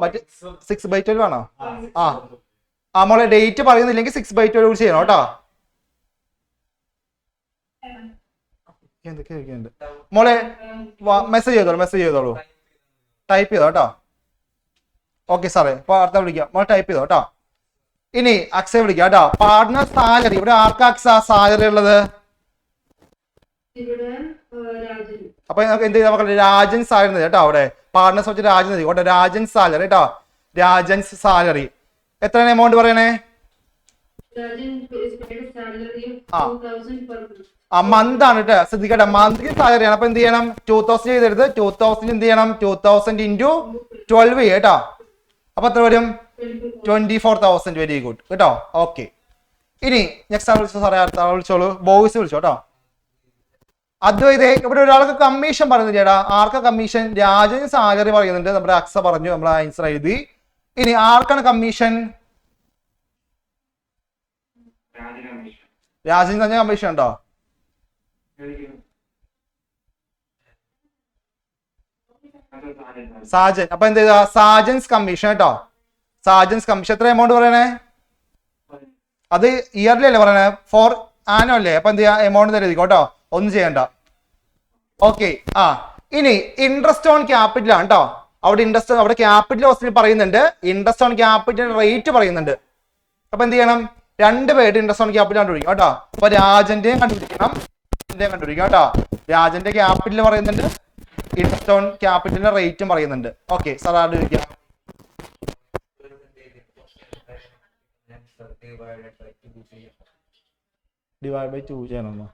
മറ്റേ 6/12 ആണോ? മോളെ ഡേറ്റ് പറയുന്നില്ലെങ്കിൽ 6/12 ചെയ്യണം കേട്ടോ. എന്തൊക്കെയുണ്ട് മോളെ? മെസ്സേജ് ചെയ്തോളൂ, ടൈപ്പ് ചെയ്തോ കേട്ടോ. ഓക്കെ സാറേ, അപ്പൊ അടുത്ത വിളിക്കാം. മോളെ ടൈപ്പ് ചെയ്തോ കേട്ടോ. ഇനി അക്സ വിളിക്കാം കേട്ടോ. പാർട്ട്ണർ സാലറി, ഇവിടെ ആർക്കാ അക്സ സാലറി ഉള്ളത്? അപ്പൊ എന്ത് ചെയ്താൽ മക്കളെ? രാജൻ സാലറി കേട്ടോ. അവിടെ പാർട്ട്നേഴ്സ് വെച്ച് രാജൻ കേട്ടോ. രാജൻ സാലറി കേട്ടോ. രാജൻസ് സാലറി എത്രയാണ് എമൗണ്ട് പറയണേ? മന്ത് ആണ് കേട്ടോ. ശ്രദ്ധിക്കട്ടെ, മന്ത്ലി സാലറി ആണ്. അപ്പൊ എന്ത് ചെയ്യണം? 2,000 ചെയ്തെടുത്ത് 2,000 എന്ത് ചെയ്യണം? 2,000 × 12 കേട്ടോ. അപ്പൊ എത്ര വരും? 24,000. വെരി ഗുഡ് കേട്ടോ. ഓക്കെ, ഇനി നെക്സ്റ്റ് വിളിച്ചോ സാറേ. അടുത്ത വിളിച്ചോളൂ. ബോയ്സ് വിളിച്ചോ കേട്ടോ. അദ്വൈതേ, ഇവിടെ ഒരാൾക്ക് കമ്മീഷൻ പറയുന്നില്ലേടാ? ആർക്കാ കമ്മീഷൻ? രാജന് സാലറി പറയുന്നുണ്ട്. നമ്മുടെ അക്സ പറഞ്ഞു, നമ്മൾ ആൻസർ എഴുതി. ഇനി ആർക്കാണ് കമ്മീഷൻ? രാജന് തന്നെ കമ്മീഷൻ ഉണ്ടോ? സാജൻ. അപ്പൊ എന്ത് ചെയ്താ? സാജൻസ് കമ്മീഷൻ കേട്ടോ. സാജൻസ് കമ്മീഷൻ എത്ര എമൗണ്ട് പറയണേ? അത് ഇയർലി അല്ലേ പറയണേ? ഫോർ ആനോ അല്ലേ? അപ്പൊ എന്ത് ചെയ്യാ? എമൗണ്ട് തന്നെ എഴുതിക്കോ കേട്ടോ, ഒന്നും ചെയ്യണ്ട. ഓക്കെ, ഇനി ഇൻട്രസ്റ്റ് ഓൺ ക്യാപിറ്റൽ ആണ് കേട്ടോ. അവിടെ ഇൻട്രസ്റ്റ് അവിടെ ക്യാപിറ്റൽ ക്വസ്റ്റ്യൻ പറയുന്നുണ്ട്, ഇൻട്രസ്റ്റ് ഓൺ ക്യാപിറ്റൽ റേറ്റ് പറയുന്നുണ്ട്. അപ്പൊ എന്ത് ചെയ്യണം, രണ്ടുപേരുടെ ഇൻട്രസ്റ്റ് ഓൺ ക്യാപിറ്റൽ കണ്ടുപിടിക്കും കേട്ടോ. അപ്പൊ രാജന്റെയും കണ്ടുപിടിക്കണം, കണ്ടുപിടിക്കാം കേട്ടോ. രാജന്റെ ക്യാപിറ്റൽ പറയുന്നുണ്ട്, ഇൻട്രസ്റ്റ് ഓൺ ക്യാപിറ്റലിന്റെ റേറ്റും പറയുന്നുണ്ട്. ഓക്കെ സാർ ആലോചിക്കാം. ഡിവൈഡ് ബൈ 2 ചെയ്യണമെന്നോ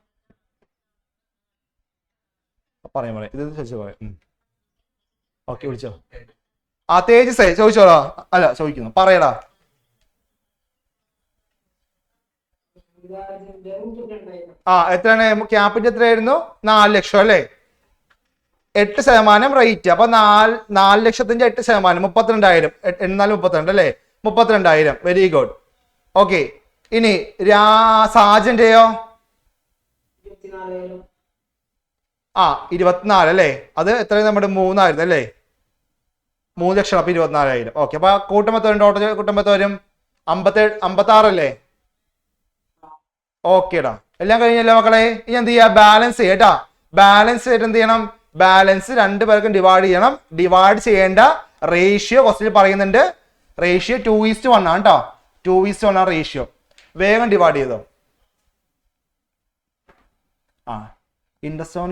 പറയാം ഇത് ചോദിച്ചോ പറയാം. ഓക്കെ വിളിച്ചോ. ആ തേജസ് ചോദിച്ചോടാ. അല്ല ചോദിക്കുന്നു, പറയടാ. എത്രയാണ് ക്യാപിറ്റൽ? എത്രയായിരുന്നു? 4 ലക്ഷം അല്ലേ? 8% റേറ്റ്. അപ്പൊ 4 ലക്ഷത്തിന്റെ 8% 32,000. 32 അല്ലേ? 32,000. Very good. ഓക്കെ, ഇനി സാജന്റെയോ? 24 അല്ലേ? അത് എത്രയും നമ്മുടെ 3 അല്ലേ? 3 ലക്ഷം. അപ്പൊ 24,000. ഓക്കെ, അപ്പൊ കൂട്ടുമ്പത്തോരും ടോട്ടൽ കൂട്ടുമ്പത്തോരും 56 അല്ലേ? ഓക്കേടാ, എല്ലാം കഴിഞ്ഞല്ലോ മക്കളെ. ഇനി എന്ത് ചെയ്യാ? ബാലൻസ് ചെയ്യട്ടാ. ബാലൻസ് ചെയ്തിട്ട് എന്ത് ചെയ്യണം? ബാലൻസ് 2 പേർക്കും ഡിവൈഡ് ചെയ്യണം. ഡിവൈഡ് ചെയ്യേണ്ട റേഷ്യോ ക്വസ്റ്റ്യൻ പറയുന്നുണ്ട്. റേഷ്യോ 2:1 ആണ് കേട്ടോ. 2:1 ആണ് റേഷ്യോ. വേഗം ഡിവൈഡ് ചെയ്തോ. ഇൻട്രസ്റ്റ് ഓൺ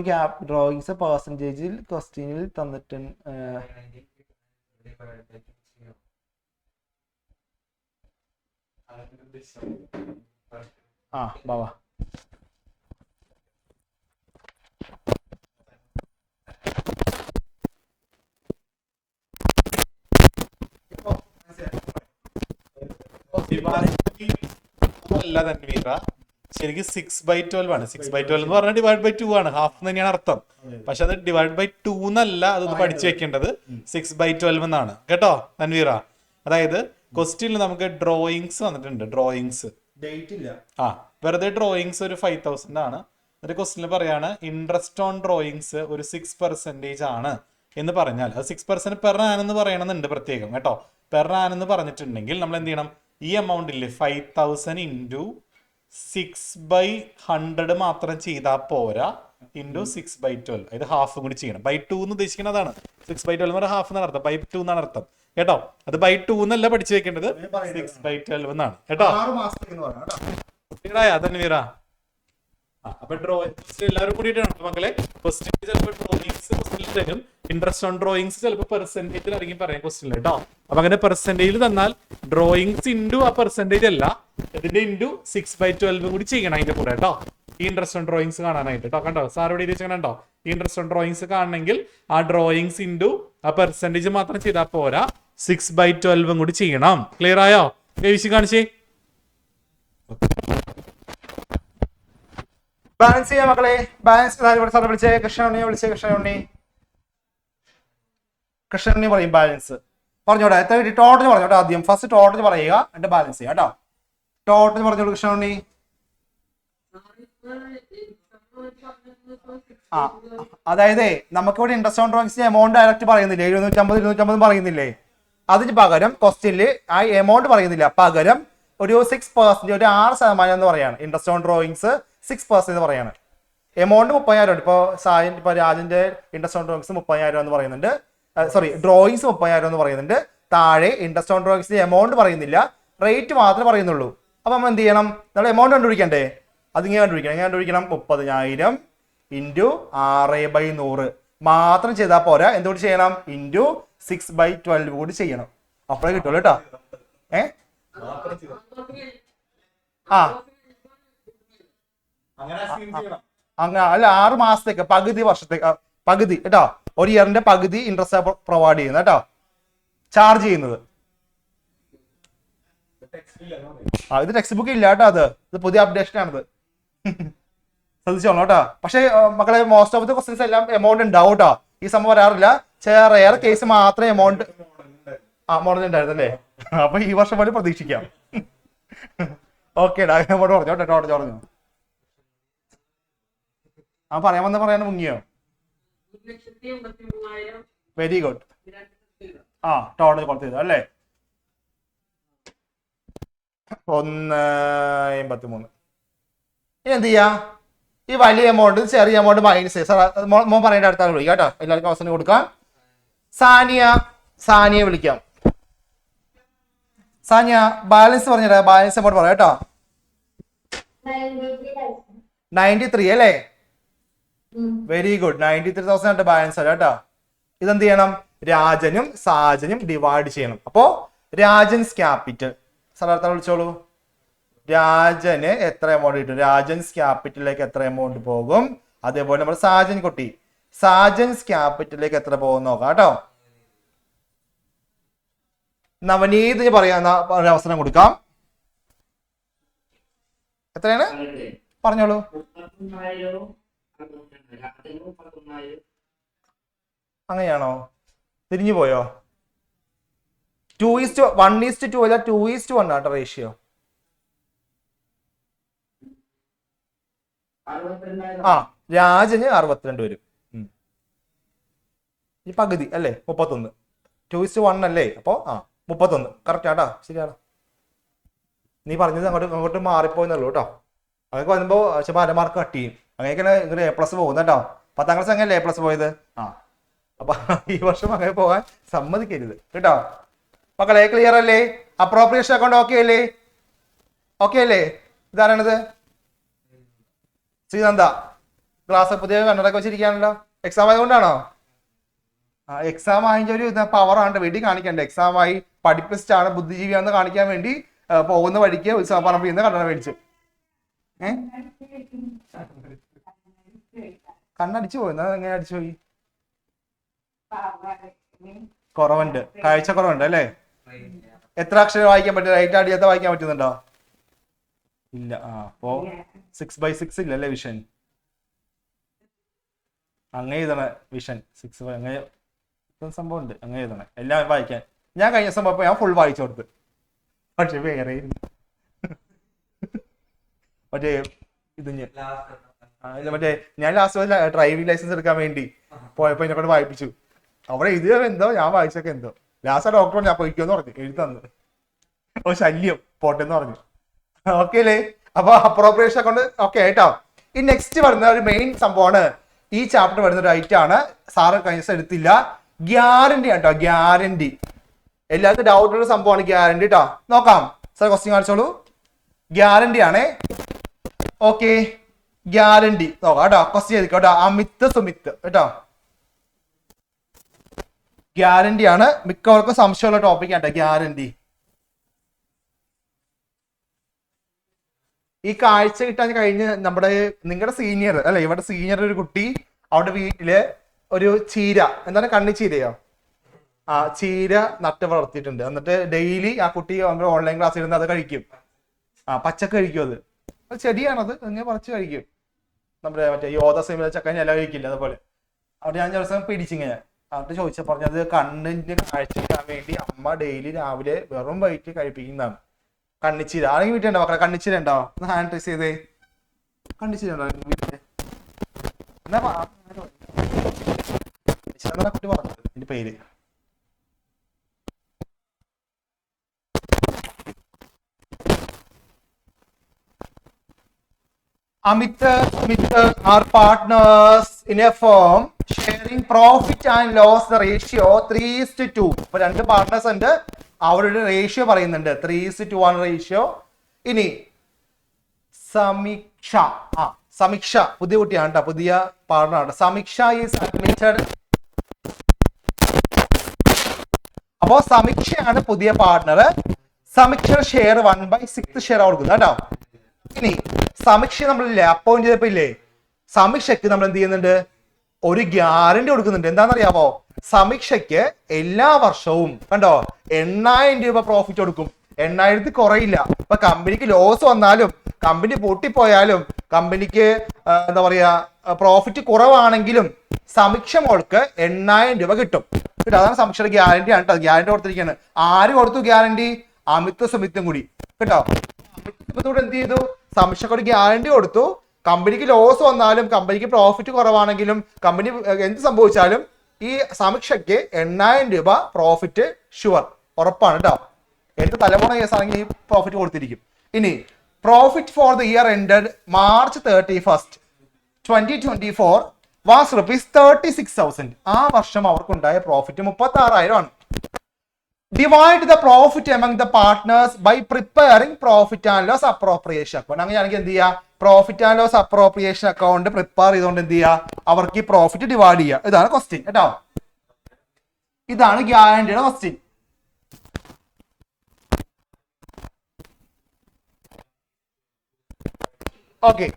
ഡ്രോയിങ്സ് പെർസെന്റേജിൽ ക്വസ്റ്റ്യനിൽ തന്നിട്ടുണ്ട്. ബാബാ അല്ല തൻവീറ, ശരിക്കും 6/12 ആണ്. 6/12 എന്ന് പറഞ്ഞാൽ ഡിവൈഡ് ബൈ 2 ആണ്. ഹാഫ് തന്നെയാണ് അർത്ഥം. പക്ഷെ അത് ഡിവൈഡ് ബൈ 2 എന്നല്ല അതൊന്ന് പഠിച്ചു വെക്കേണ്ടത്. 6/12 എന്നാണ് കേട്ടോ തൻവീറ. അതായത് ക്വസ്റ്റ്യനിൽ നമുക്ക് ഡ്രോയിങ്സ് വന്നിട്ടുണ്ട്. ഡ്രോയിങ്സ് വെറുതെ ഡ്രോയിങ്സ് ഒരു 5,000 ആണ്. എന്നിട്ട് ക്വസ്റ്റ്യനിൽ പറയാണ് ഇൻട്രസ്റ്റ് ഓൺ ഡ്രോയിങ്സ് ഒരു 6% ആണ് എന്ന് പറഞ്ഞാൽ അത് 6% പെർ ആനെന്ന് പറയണമെന്നുണ്ട് പ്രത്യേകം കേട്ടോ. പെർ ആനെന്ന് പറഞ്ഞിട്ടുണ്ടെങ്കിൽ നമ്മൾ എന്ത് ചെയ്യണം? ഈ എമൗണ്ട് ഇല്ലേ 5,000 ഇൻറ്റു 6/100 മാത്രം ചെയ്താൽ പോരാ. ഇൻറ്റു 6/12, ഇത് ഹാഫ് കൂടി ചെയ്യണം. ബൈ 2 എന്ന് ഉദ്ദേശിക്കുന്നത് അതാണ്. 6/12 എന്ന് പറഞ്ഞാൽ ഹാഫ് എന്നാണ് അർത്ഥം. ബൈ 2 എന്നാണ് അർത്ഥം കേട്ടോ. അത് ബൈ 2 എന്നല്ല പഠിച്ചു വെക്കേണ്ടത്, 6/12 എന്നാണ് കേട്ടോ. തൻവീറ അപ്പൊ ഡ്രോയിങ്സ് എല്ലാവരും കൂടിയിട്ടാണ് മക്കളെ. ക്വസ്റ്റ്യൻ ചിലപ്പോൾ ഡ്രോയിങ്സ് ക്വസ്റ്റ്യനിൽ തരും, ഇൻട്രസ്റ്റ് ഓൺ ഡ്രോയിങ്സ് ചിലപ്പോൾ പെർസെന്റേജിൽ ആയിരിക്കും പറയാം ക്വസ്റ്റ്യനിൽ കേട്ടോ. അപ്പൊ അങ്ങനെ പെർസെന്റേജിൽ തന്നാൽ ഡ്രോയിങ്സ് ഇൻറ്റു ആ പെർസെന്റേജ് അല്ല, ഇതിന്റെ ഇൻറ്റു 6/12 കൂടി ചെയ്യണം അതിന്റെ കൂടെ കേട്ടോ. ഈ ഇൻട്രസ്റ്റ് ഓൺ ഡ്രോയിങ്സ് കാണാനായിട്ട് കേട്ടോ. കണ്ടോ സാർ ഇവിടെ എഴുതി കണ്ടോ? ഈ ഇൻട്രസ്റ്റ് ഓൺ ഡ്രോയിങ്സ് കാണണമെങ്കിൽ ആ ഡ്രോയിങ്സ് ഇൻറ്റു ആ പെർസെന്റേജ് മാത്രം ചെയ്താൽ പോരാ, 6/12 കൂടി ചെയ്യണം. ക്ലിയർ ആയോ? കേവിശി കാണിച്ചേ. ബാലൻസ് ചെയ്യാം മക്കളെ. ബാലൻസ് സാറെ വിളിച്ചേ. കൃഷ്ണനുണ്ണിയെ വിളിച്ചേ. കൃഷ്ണനുണ്ണി പറയും ബാലൻസ്. പറഞ്ഞോട്ടെ എത്ര ടോട്ടൽ പറഞ്ഞോട്ടെ. ആദ്യം ഫസ്റ്റ് ടോട്ടൽ പറയുക, എന്നിട്ട് ബാലൻസ് ചെയ്യാം കേട്ടോ. ടോട്ടൽ പറഞ്ഞോളൂ കൃഷ്ണനുണ്ണി. അതായത് നമുക്കിവിടെ ഇൻട്രസ്റ്റ് ഓൺ ഡ്രോയിങ്സിന്റെ എമൗണ്ട് ഡയറക്റ്റ് പറയുന്നില്ലേ, 750 പറയുന്നില്ലേ. അതിന് പകരം ക്വസ്റ്റ്യനിൽ ആ എമൗണ്ട് പറയുന്നില്ല, പകരം ഒരു 6%, ഒരു 6% എന്ന് പറയാണ്. ഇൻട്രസ്റ്റ് ഓൺ ഡ്രോയിങ്സ് 6% എന്ന് പറയാണ്. എമൗണ്ട് 30,000 ഉണ്ട്. ഇപ്പൊ രാജന്റെ ഇൻട്രസ്റ്റ് ഓൺ ഡ്രോയിങ്സ് 30,000 എന്ന് പറയുന്നുണ്ട്. സോറി, ഡ്രോയിങ്സ് 30,000 എന്ന് പറയുന്നുണ്ട്. താഴെ ഇൻട്രസ്റ്റ് ഓൺ ഡ്രോയിങ്സിന്റെ എമൗണ്ട് പറയുന്നില്ല, റേറ്റ് മാത്രമേ പറയുന്നുള്ളൂ. അപ്പൊ നമ്മൾ എന്ത് ചെയ്യണം? നമ്മൾ എമൗണ്ട് കണ്ടുപിടിക്കണ്ടേ? അതിങ്ങനെ കണ്ടുപിടിക്കണം. എങ്ങനെ കണ്ടുപിടിക്കണം? 30,000 ഇൻറ്റു 6/100 മാത്രം ചെയ്താൽ പോരാ, എന്തുകൂടി ചെയ്യണം? ഇൻറ്റു 6/12 കൂടി ചെയ്യണം. അപ്പോഴേ കിട്ടുള്ളൂ കേട്ടോ. അങ്ങനെ അല്ല, 6 മാസത്തേക്ക്, പകുതി വർഷത്തേക്ക്, പകുതി കേട്ടോ. ഒരു ഇയറിന്റെ പകുതി ഇൻട്രസ്റ്റ് പ്രൊവൈഡ് ചെയ്യുന്നത് കേട്ടോ, ചാർജ് ചെയ്യുന്നത്. ഇത് ടെക്സ്റ്റ് ബുക്ക് ഇല്ല കേട്ടോ. ഇത് പുതിയ അപ്ഡേഷൻ ആണിത്. ശ്രദ്ധിച്ചോളൂ കേട്ടോ. പക്ഷേ മക്കളെ മോസ്റ്റ് ഓഫ് ദ ക്വസ്റ്റ്യൻസ് എല്ലാം എമൗണ്ട് ഉണ്ടാവും കേട്ടോ. ഈ സംഭവം വരാറില്ല. റെയർ കേസ് മാത്രമേ എമൗണ്ട് മോഡൽ ഉണ്ടായിരുന്നു അല്ലേ. അപ്പൊ ഈ വർഷം പോലെ പ്രതീക്ഷിക്കാം. ഓക്കേടാ, എമൗണ്ട് പറഞ്ഞോ. ടോട്ടൽ പറഞ്ഞു. പറയാൻ മുങ്ങിയോ? Very good. ടോട്ടൽ കൊടുത്തു അല്ലേ? 183. ഇനി എന്ത് ചെയ്യാ? ഈ വലിയ എമൗണ്ട് ചെറിയ എമൗണ്ട് മൈനസ് മോൻ പറയേണ്ട അടുത്ത വിളിക്കാം കേട്ടോ. എല്ലാവർക്കും അവസരം കൊടുക്കാം. സാനിയ വിളിക്കാം. സാനിയ ബാലൻസ് പറഞ്ഞിട്ട് ബാലൻസ് അങ്ങോട്ട് പറയാം കേട്ടോ. 93 അല്ലേ? Very good. 93,000 ബാലൻസ് അല്ല കേട്ടോ. ഇതെന്ത് ചെയ്യണം? രാജനും സാജനും ഡിവൈഡ് ചെയ്യണം. അപ്പോ രാജൻസ് ക്യാപിറ്റൽ സാറിനടുത്ത വിളിച്ചോളൂ. രാജന് എത്ര എമൗണ്ട് കിട്ടും? രാജൻസ് ക്യാപിറ്റലിലേക്ക് എത്ര എമൗണ്ട് പോകും? അതേപോലെ നമ്മൾ സാജൻ കുട്ടി സാജൻസ് ക്യാപിറ്റലിലേക്ക് എത്ര പോകും നോക്കാം കേട്ടോ. നവനീത് പറയാൻ ഒരു അവസരം കൊടുക്കാം. എത്രയാണ് പറഞ്ഞോളൂ. അങ്ങനെയാണോ? തിരിഞ്ഞു പോയോ? 2:1:2 അല്ല 2:1 ആട്ടോ റേഷ്യോ. രാജന് 62 വരും. ഈ പകുതി അല്ലേ? 31. 2:1 അല്ലേ? അപ്പൊ 31 കറക്റ്റ് ആട്ടാ. ശരിയാടാ. നീ പറഞ്ഞത് അങ്ങോട്ട് മാറിപ്പോയെന്നുള്ളൂ കേട്ടോ. അതൊക്കെ വരുമ്പോ അരമാർക്ക് കട്ട് ചെയ്യും. അങ്ങനെയൊക്കെയാണ് ഇങ്ങനെ A+ പോകുന്നത് കേട്ടോ. 10ാം ക്ലാസ് അങ്ങനെയല്ലേ A+ പോയത്? അപ്പൊ ഈ വർഷം അങ്ങനെ പോകാൻ സമ്മതിക്കരുത് കേട്ടോ. മക്കളെ ക്ലിയർ അല്ലേ? അപ്രോപ്രിയേഷൻ അക്കൗണ്ട് ഓക്കെ അല്ലേ? ഓക്കെ അല്ലേ? ഇതാരാണിത്? ശ്രീനന്ദ. ക്ലാസ് പുതിയ കണ്ണടൊക്കെ വെച്ചിരിക്കാണല്ലോ. എക്സാം ആയതുകൊണ്ടാണോ? എക്സാം ആയതിന്റെ ഒരു പവറാണ് വീട്ടിൽ കാണിക്കണ്ടേ. എക്സാം ആയി പഠിപ്പിച്ചാണ് ബുദ്ധിജീവിയാണെന്ന് കാണിക്കാൻ വേണ്ടി പോകുന്ന വഴിക്ക് ഉത്സവപ്പറമ്പിൽ നിന്ന് കണ്ണട മേടിച്ചു. കണ്ണടിച്ചു പോയി. എങ്ങനെ അടിച്ചു പോയി? കുറവുണ്ട്, കാഴ്ച കുറവുണ്ട് അല്ലേ? എത്ര അക്ഷരം വായിക്കാൻ പറ്റും? റൈറ്റ് അടിയാത്ത വായിക്കാൻ പറ്റുന്നുണ്ടോ? ഇല്ല. അപ്പോ 6/6 ഇല്ലല്ലേ വിഷൻ? അങ്ങനെ എഴുതണ വിഷൻ 6 അങ്ങനെ സംഭവം ഉണ്ട്. അങ്ങനെ എഴുതണേ എല്ലാം വായിക്കാൻ. ഞാൻ കഴിഞ്ഞ ദിവസം പോയപ്പോ ഞാൻ ഫുൾ വായിച്ചു കൊടുത്ത്. പക്ഷെ വേറെ മറ്റേ ഇത് മറ്റേ ഞാൻ ലാസ്റ്റ് ഡ്രൈവിംഗ് ലൈസൻസ് എടുക്കാൻ വേണ്ടി പോയപ്പോ എന്നെ വായിപ്പിച്ചു. അവിടെ ഇത് എന്തോ ഞാൻ വായിച്ചൊക്കെ എന്തോ. ലാസ്റ്റ് ഡോക്ടർ ഞാൻ പോയിക്കോന്ന് പറഞ്ഞു. എഴുതി തന്നു. ശല്യം പോട്ടെന്ന് പറഞ്ഞു. ഓക്കെ അല്ലേ? അപ്പൊ അപ്രോപ്രിയേഷൻ അക്കൗണ്ട് ഓക്കെ ആയിട്ടോ. ഈ നെക്സ്റ്റ് വരുന്ന ഒരു മെയിൻ സംഭവമാണ്. ഈ ചാപ്റ്റർ വരുന്ന ഒരു ഐറ്റം ആണ്. സാറ് കഴിഞ്ഞ ദിവസം എടുത്തില്ല. ഗ്യാരണ്ടി കേട്ടോ. ഗ്യാരണ്ടി എല്ലാവർക്കും ഡൗട്ട് ഉള്ള സംഭവമാണ് ഗ്യാരണ്ടി കേട്ടോ. നോക്കാം. സാർ ക്വസ്റ്റ്യൻ കാണിച്ചോളൂ. ഗ്യാരണ്ടി ആണേ. ഓക്കെ, ഗ്യാരണ്ടി നോക്കാം കേട്ടോ. ക്വസ്റ്റ്യൻ ചെയ്തിട്ടോ കേട്ടോ. അമിത് സുമിത്ത് കേട്ടോ. ഗ്യാരണ്ടി ആണ്. മിക്കവർക്കും സംശയമുള്ള ടോപ്പിക് ആട്ടോ ഗ്യാരണ്ടി. ഈ കാഴ്ച കിട്ടാൻ കഴിഞ്ഞ് നമ്മുടെ നിങ്ങളുടെ സീനിയർ അല്ലെ, ഇവിടെ സീനിയർ ഒരു കുട്ടി അവിടെ വീട്ടില് ഒരു ചീര, എന്താണ് കണ്ണിച്ചീരയോ, ചീര നട്ട് വളർത്തിയിട്ടുണ്ട്. എന്നിട്ട് ഡെയിലി ആ കുട്ടി ഓൺലൈൻ ക്ലാസ് ഇരുന്ന് അത് കഴിക്കും. പച്ചക്ക് കഴിക്കും. അത് ചെടിയാണത്, അങ്ങനെ പറിച്ച് കഴിക്കും. നമ്മുടെ മറ്റേ യോധ സെമില ചക്കൻ ഇല കഴിക്കില്ല അതുപോലെ. അവിടെ ഞാൻ ദിവസം പിടിച്ചിങ്ങനെ എന്നിട്ട് ചോദിച്ചാൽ പറഞ്ഞത് കണ്ണിന്റെ കാഴ്ച കിട്ടാൻ വേണ്ടി അമ്മ ഡെയിലി രാവിലെ വെറും വൈറ്റ് കഴിപ്പിക്കുന്നതാണ് കണ്ണിച്ചീര. ആരെങ്കിലും വീട്ടിലുണ്ടോ മക്കളെ? കണ്ണിച്ചീര ഉണ്ടോ? ഒന്ന് ഹാൻഡ് ട്രേസ് ചെയ്തേ. കണ്ണിച്ചീര ഉണ്ടോ വീട്ടില്? എന്നാ കുട്ടി പറഞ്ഞത് എന്റെ പേര്. Amit, are partners in a firm sharing profit and loss the ratio 3:2. അപ്പൊ രണ്ട് പാർട്ട്നേഴ്സ് ഉണ്ട്. അവരുടെ റേഷ്യോ പറയുന്നുണ്ട് 3:1 റേഷ്യോ. ഇനി സമീക്ഷ. സമീക്ഷ പുതിയ കുട്ടിയാണ് കേട്ടോ, പുതിയ പാർട്ട്ണർ. Sameeksha is admitted. അപ്പോ സമീക്ഷയാണ് പുതിയ പാർട്ട്ണർ. സമീക്ഷ ഷെയർ 1/6 ഷെയർ കൊടുക്കുന്നത് കേട്ടോ. ഇനി സമീക്ഷ നമ്മളില്ലേ അപ്പോയിന്റ് ചെയ്തപ്പോ ഇല്ലേ, സമീക്ഷയ്ക്ക് നമ്മൾ എന്ത് ചെയ്യുന്നുണ്ട്? ഒരു ഗ്യാരണ്ടി കൊടുക്കുന്നുണ്ട്. എന്താണെന്നറിയാമോ? സമീക്ഷയ്ക്ക് എല്ലാ വർഷവും കണ്ടോ 8,000 രൂപ പ്രോഫിറ്റ് കൊടുക്കും. 8,000 കുറയില്ല. ഇപ്പൊ കമ്പനിക്ക് ലോസ് വന്നാലും കമ്പനി പൂട്ടിപ്പോയാലും കമ്പനിക്ക് എന്താ പറയാ പ്രോഫിറ്റ് കുറവാണെങ്കിലും സമീക്ഷ മോൾക്ക് 8,000 രൂപ കിട്ടും. അതാണ് സമീക്ഷയുടെ ഗ്യാരണ്ടി ആണ് കേട്ടോ. ഗ്യാരണ്ടി കൊടുത്തിരിക്കുകയാണ്. ആര് കൊടുത്തു ഗ്യാരണ്ടി? അമിത് സുമിത്തും കൂടി കേട്ടോ. അമിത് എന്ത് ചെയ്തു? സമീക്ഷയ്ക്ക് ഒരു ഗ്യാരണ്ടി കൊടുത്തു. കമ്പനിക്ക് ലോസ് വന്നാലും കമ്പനിക്ക് പ്രോഫിറ്റ് കുറവാണെങ്കിലും കമ്പനി എന്ത് സംഭവിച്ചാലും ഈ സമീക്ഷയ്ക്ക് 8,000 രൂപ പ്രോഫിറ്റ് ഷുവർ, ഉറപ്പാണ് കേട്ടോ. എന്ത് തലമുറ കേസാണെങ്കിൽ ഈ പ്രോഫിറ്റ് കൊടുത്തിരിക്കും. ഇനി profit for the year ended March 31, 2024 was rupees 36,000. ആ വർഷം അവർക്കുണ്ടായ പ്രോഫിറ്റ് 36,000 ആണ്. Divide the profit among the partners by preparing profit and loss appropriation account. അങ്ങനെയാണെങ്കിൽ എന്ത് ചെയ്യുക, profit and loss appropriation account prepare ചെയ്തുകൊണ്ട് എന്ത് ചെയ്യുക, അവർക്ക് ഈ പ്രോഫിറ്റ് ഡിവൈഡ് ചെയ്യുക. ഇതാണ് ക്വസ്റ്റ്യൻ കേട്ടോ, ഇതാണ് ഗ്യാരണ്ടിയുടെ ക്വസ്റ്റ്യൻ. ഓക്കെ,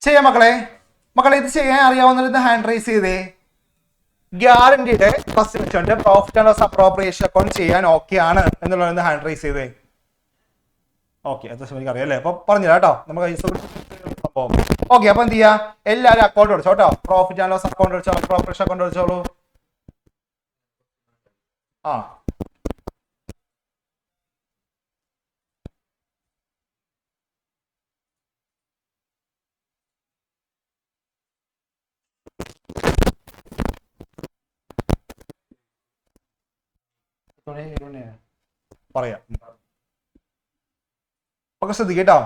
ചെയ്യാം മക്കളെ. ഇത് ചെയ്യാൻ അറിയാവുന്ന ഹാൻഡ് റൈസ് ചെയ്തേ. ഗ്യാരണ്ടിയുടെ ഫസ്റ്റ് മെച്ചോണ്ട് profit and loss appropriation account ചെയ്യാൻ ഓക്കെ ആണ് എന്നുള്ളത് ഹാൻഡ് റൈസ് ചെയ്തേ. ഓക്കെ, അത്യാവശ്യം എനിക്ക് അറിയാം അല്ലേ, അപ്പൊ പറഞ്ഞില്ല കേട്ടോ. നമുക്ക് ഓക്കെ, അപ്പൊ എന്ത് ചെയ്യാ, എല്ലാവരും അക്കൗണ്ട് അടിച്ചോ കേട്ടോ. പ്രോഫിറ്റ് ആൻഡ് ലോസ് അക്കൗണ്ട് അടിച്ചോ, അപ്രോപ്രിയേഷൻ അക്കൗണ്ട് അടിച്ചോളൂ. ആ പറയാം. ഒക്കെ ശ്രദ്ധിക്കട്ടോ,